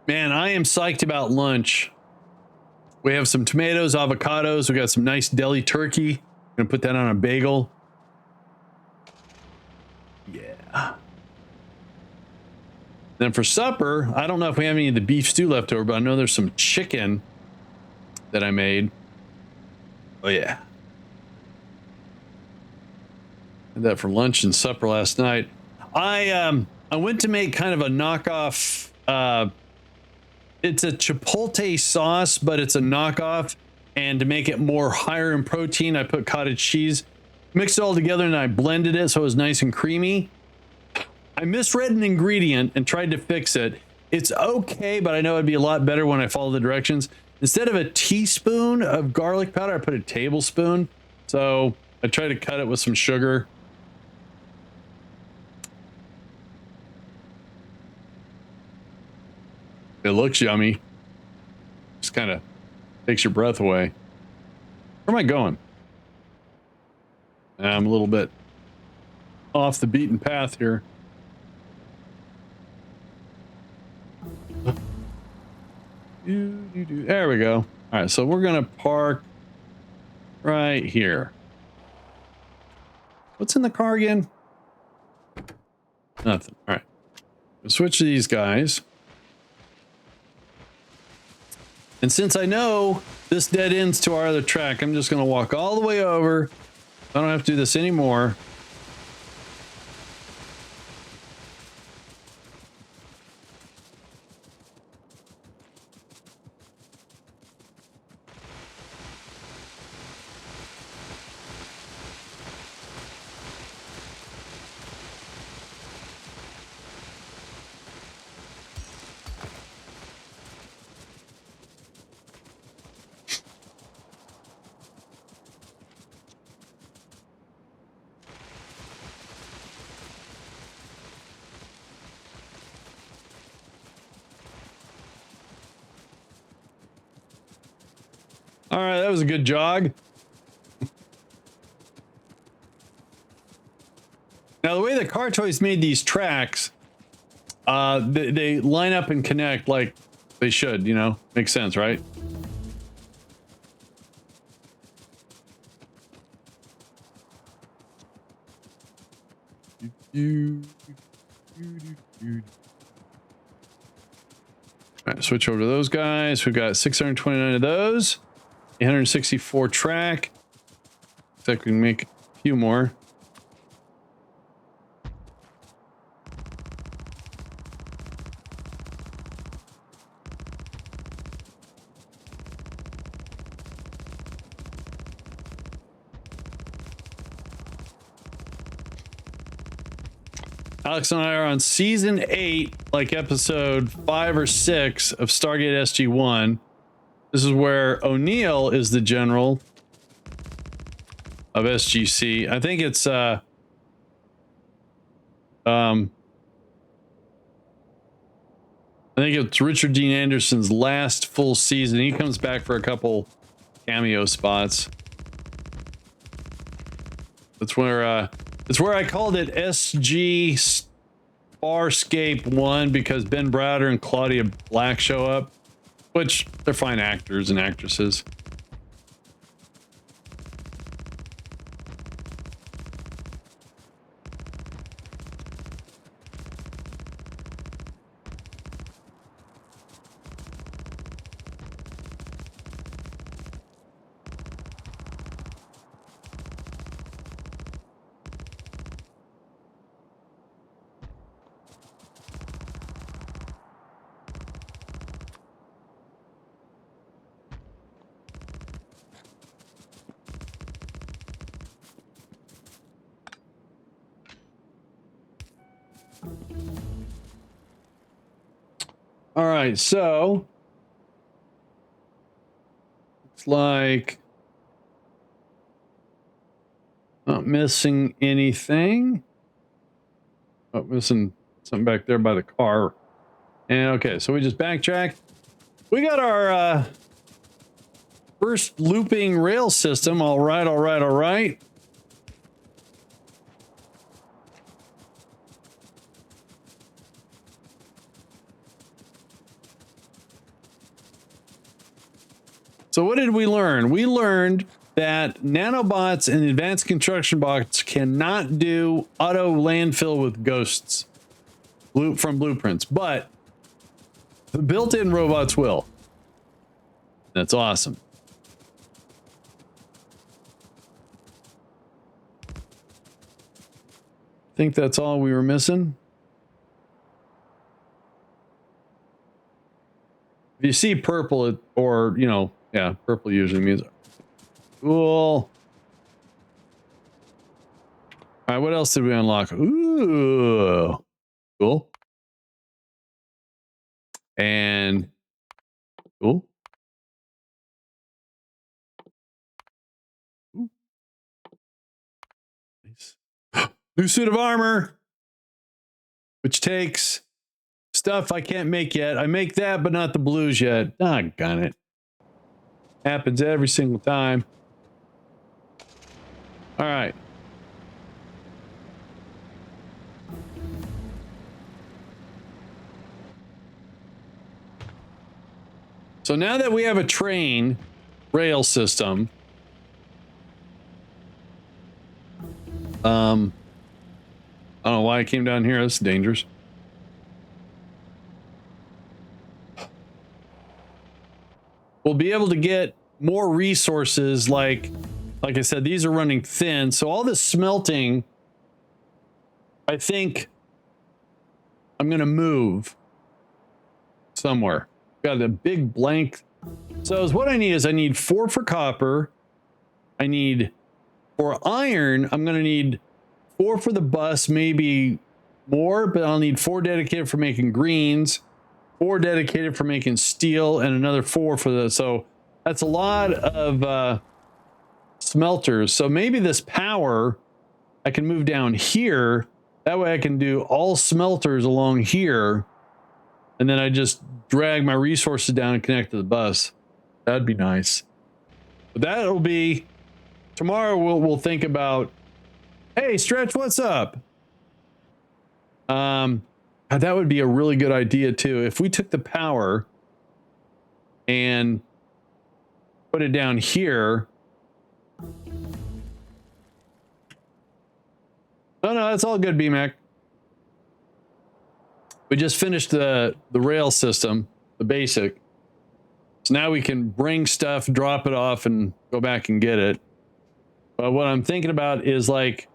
Man, I am psyched about lunch. We have some tomatoes, avocados. We got some nice deli turkey. Gonna put that on a bagel. Yeah. Then for supper, I don't know if we have any of the beef stew left over, but I know there's some chicken that I made. Oh yeah. Had that for lunch and supper last night. I went to make kind of a knockoff. It's a chipotle sauce, but it's a knockoff. And to make it more higher in protein, I put cottage cheese, mixed it all together, and I blended it so it was nice and creamy. I misread an ingredient and tried to fix it. It's okay, but I know it'd be a lot better when I follow the directions. Instead of a teaspoon of garlic powder, I put a tablespoon. So I tried to cut it with some sugar. It looks yummy. Just kind of takes your breath away. Where am I going? I'm a little bit off the beaten path here. There we go. All right, so we're gonna park right here. What's in the car again? Nothing. All right, we'll switch to these guys. And since I know this dead ends to our other track, I'm just gonna walk all the way over. I don't have to do this anymore. that was a good jog. Now, the way that Car Toys made these tracks, they line up and connect like they should, you know? Makes sense, right? All right, switch over to those guys. We've got 629 of those. 864 track. Looks like we can make a few more. Alex and I are on season 8, like episode 5 or 6 of Stargate SG-1. This is where O'Neill is the general of SGC. I think it's I think it's Richard Dean Anderson's last full season. He comes back for a couple cameo spots. That's where I called it SG Farscape 1 because Ben Browder and Claudia Black show up, which they're fine actors and actresses. All right, so it's like not missing anything. Oh, missing something back there by the car. And okay, so we just backtrack. We got our first looping rail system. All right, all right, all right. So what did we learn? We learned that nanobots and advanced construction bots cannot do auto landfill with ghosts from blueprints, but the built-in robots will. That's awesome. I think that's all we were missing. If you see purple, or, you know, yeah, purple usually means cool. All right, what else did we unlock? Ooh, cool. And cool. Ooh. Nice. New suit of armor, which takes stuff I can't make yet. I make that, but not the blues yet. Doggone it. Happens every single time. All right. So now that we have a train rail system, I don't know why I came down here. That's dangerous. We'll be able to get more resources. Like I said, these are running thin. So all this smelting, I think I'm going to move somewhere. Got a big blank. So what I need is I need 4 for copper. I need for iron. I'm going to need 4 for the bus, maybe more, but I'll need 4 dedicated for making greens, 4 dedicated for making steel, and another 4 for the, so that's a lot of smelters. So maybe this power I can move down here. That way I can do all smelters along here, and then I just drag my resources down and connect to the bus. That'd be nice. But that'll be tomorrow. We'll think about, hey, Stretch, what's up? That would be a really good idea too. If we took the power and put it down here. No, that's all good, BMAC. We just finished the rail system, the basic. So now we can bring stuff, drop it off, and go back and get it. But what I'm thinking about is like,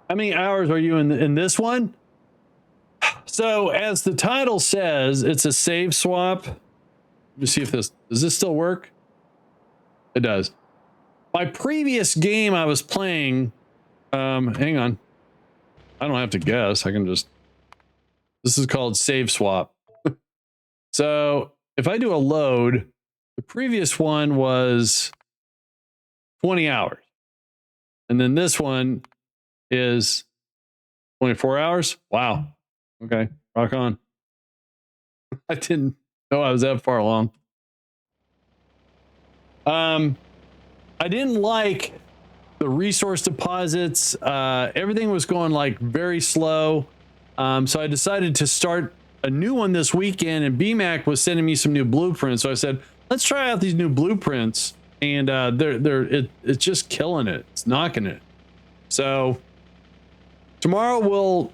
how many hours are you in this one? So as the title says, it's a save swap. Let me see if does this still work? It does. My previous game I was playing, hang on. I don't have to guess. I can just, this is called save swap. So if I do a load, the previous one was 20 hours. And then this one is 24 hours. Wow. Okay. Rock on. I didn't know I was that far along. I didn't like the resource deposits. Everything was going like very slow. So I decided to start a new one this weekend, and BMAC was sending me some new blueprints. So I said, let's try out these new blueprints. And it's just killing it. It's knocking it. So tomorrow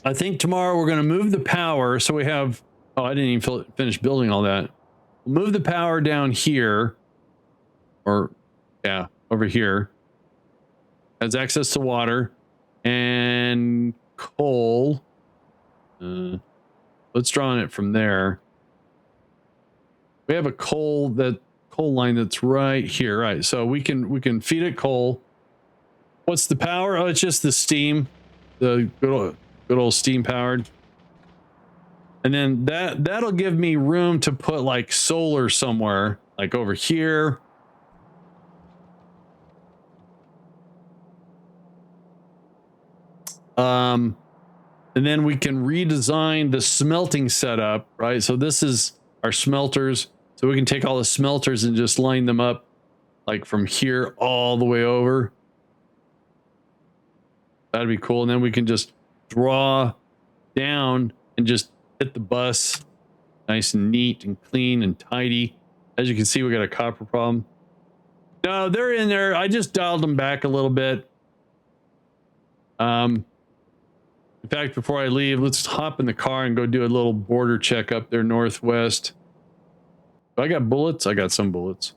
I think tomorrow we're going to move the power. So we have, I didn't even finish building all that. We'll move the power down here, or yeah, over here. Has access to water and coal. Let's draw on it from there. We have a coal line that's right here, right? So we can feed it coal. What's the power? Oh, it's just the steam, the good old steam powered. And then that'll give me room to put like solar somewhere, like over here. And then we can redesign the smelting setup, right? So this is our smelters. So we can take all the smelters and just line them up like from here all the way over. That'd be cool. And then we can just draw down and just hit the bus nice and neat and clean and tidy. As you can see, we got a copper problem. No, they're in there. I just dialed them back a little bit. In fact, before I leave, let's hop in the car and go do a little border check up there northwest. I got bullets. I got some bullets.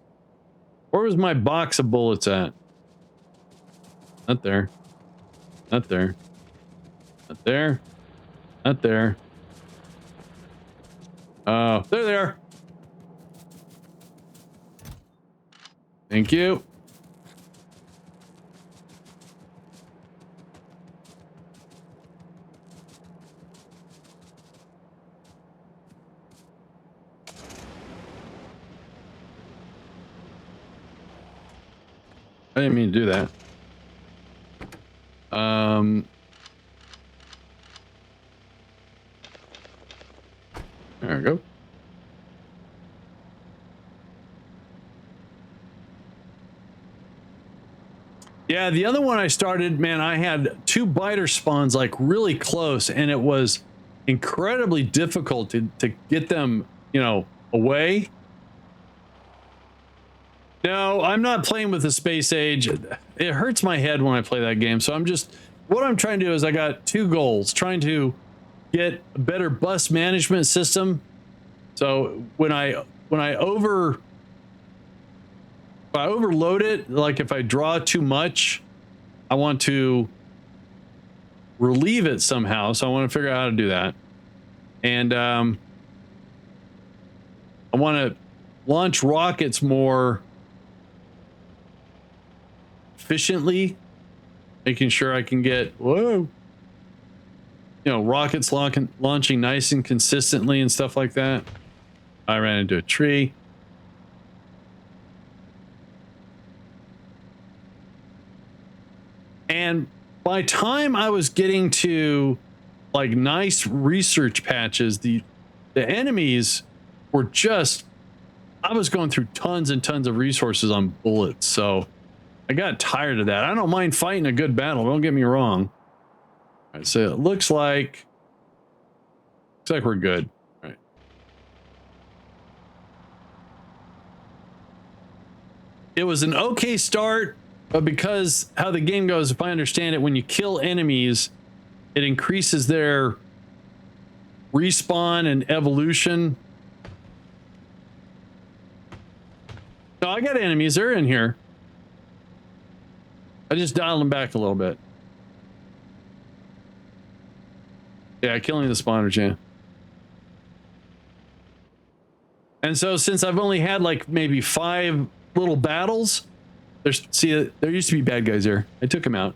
Where was my box of bullets at? Not there. Not there. Not there. Not there. Oh, they're there. Thank you. I didn't mean to do that. There we go. Yeah, the other one I started, man, I had 2 biter spawns like really close, and it was incredibly difficult to get them, away. No, I'm not playing with the space age. It hurts my head when I play that game. So what I'm trying to do is I got 2 goals, trying to get a better bus management system. So when I overload it, like if I draw too much, I want to relieve it somehow. So I want to figure out how to do that. And I want to launch rockets more efficiently, making sure I can get rockets launching nice and consistently and stuff like that. I ran into a tree. And by time I was getting to like nice research patches, the enemies were just I was going through tons and tons of resources on bullets, so I got tired of that. I don't mind fighting a good battle, don't get me wrong. All right, so it looks like we're good. All right. It was an okay start, but because how the game goes, if I understand it, when you kill enemies, it increases their respawn and evolution. No, I got enemies. They're in here. I just dialed them back a little bit. Yeah, killing the spawners, yeah. And so since I've only had like maybe 5 little battles, there used to be bad guys there. I took them out.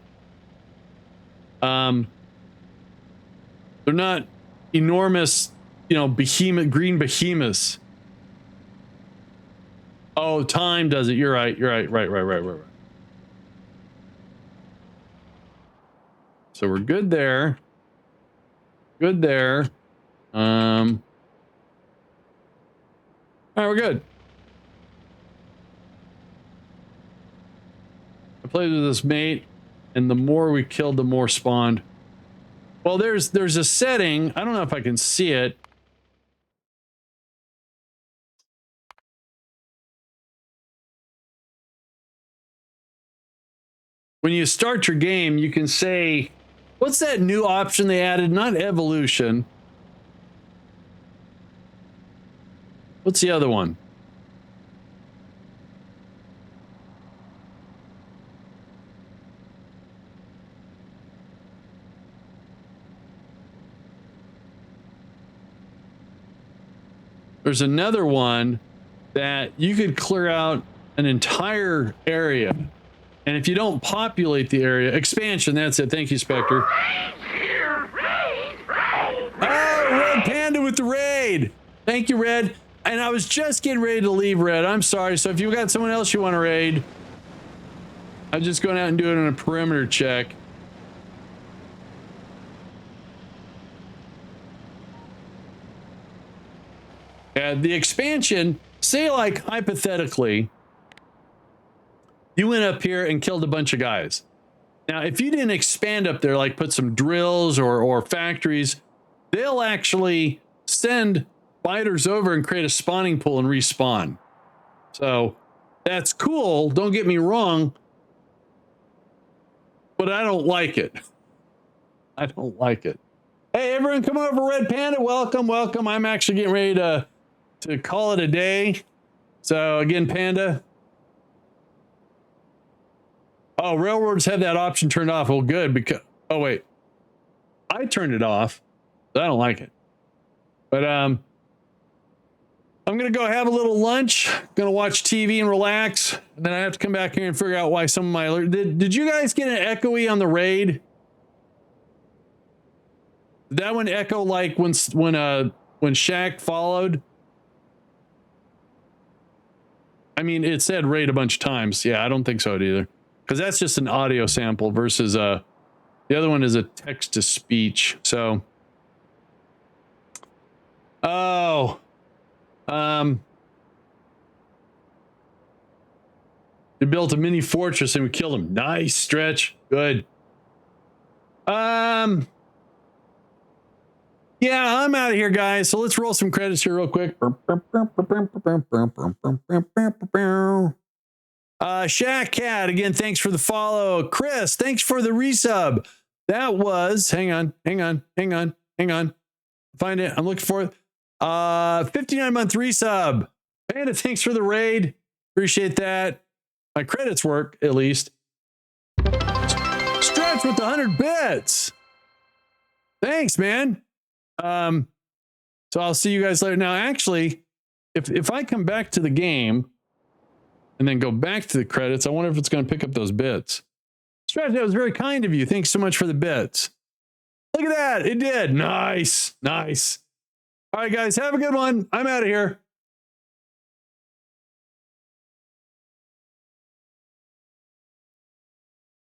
They're not enormous, you know, green behemoths. Oh, time does it. You're right. Right. So we're good there. Good there. All right, we're good. I played with this mate, and the more we killed, the more spawned. Well, there's a setting. I don't know if I can see it. When you start your game, you can say, what's that new option they added? Not evolution. What's the other one? There's another one that you could clear out an entire area. And if you don't populate the area, expansion, that's it. Thank you, Spectre. Oh, Red Panda with the raid. Thank you, Red. And I was just getting ready to leave, Red. I'm sorry. So if you got someone else you want to raid, I'm just going out and doing a perimeter check. The expansion, say like hypothetically, you went up here and killed a bunch of guys. Now, if you didn't expand up there, like put some drills or factories, they'll actually send fighters over and create a spawning pool and respawn. So that's cool. Don't get me wrong. But I don't like it. I don't like it. Hey, everyone, come over, Red Panda. Welcome, welcome. I'm actually getting ready to call it a day. So again, Panda. Oh, railroads have that option turned off. Well, good, because oh wait, I turned it off. I don't like it. But I'm gonna go have a little lunch. Gonna watch TV and relax, and then I have to come back here and figure out why some of my did you guys get an echoey on the raid? Did that one echo like when Shaq followed? I mean, it said raid a bunch of times. Yeah, I don't think so either. Because that's just an audio sample versus the other one is a text to speech. So, oh, they built a mini fortress and we killed him. Nice, Stretch. Good. Yeah, I'm out of here, guys. So let's roll some credits here real quick. Shaq Cat, again, thanks for the follow. Chris, thanks for the resub. That was, hang on. Find it. I'm looking for it. 59-month resub. Panda, thanks for the raid. Appreciate that. My credits work, at least. Stretch with the 100 bits. Thanks, man. So I'll see you guys later. Now, actually, if I come back to the game and then go back to the credits, I wonder if it's going to pick up those bits. Stretch, that was very kind of you. Thanks so much for the bits. Look at that. It did. Nice. Nice. All right, guys, have a good one. I'm out of here.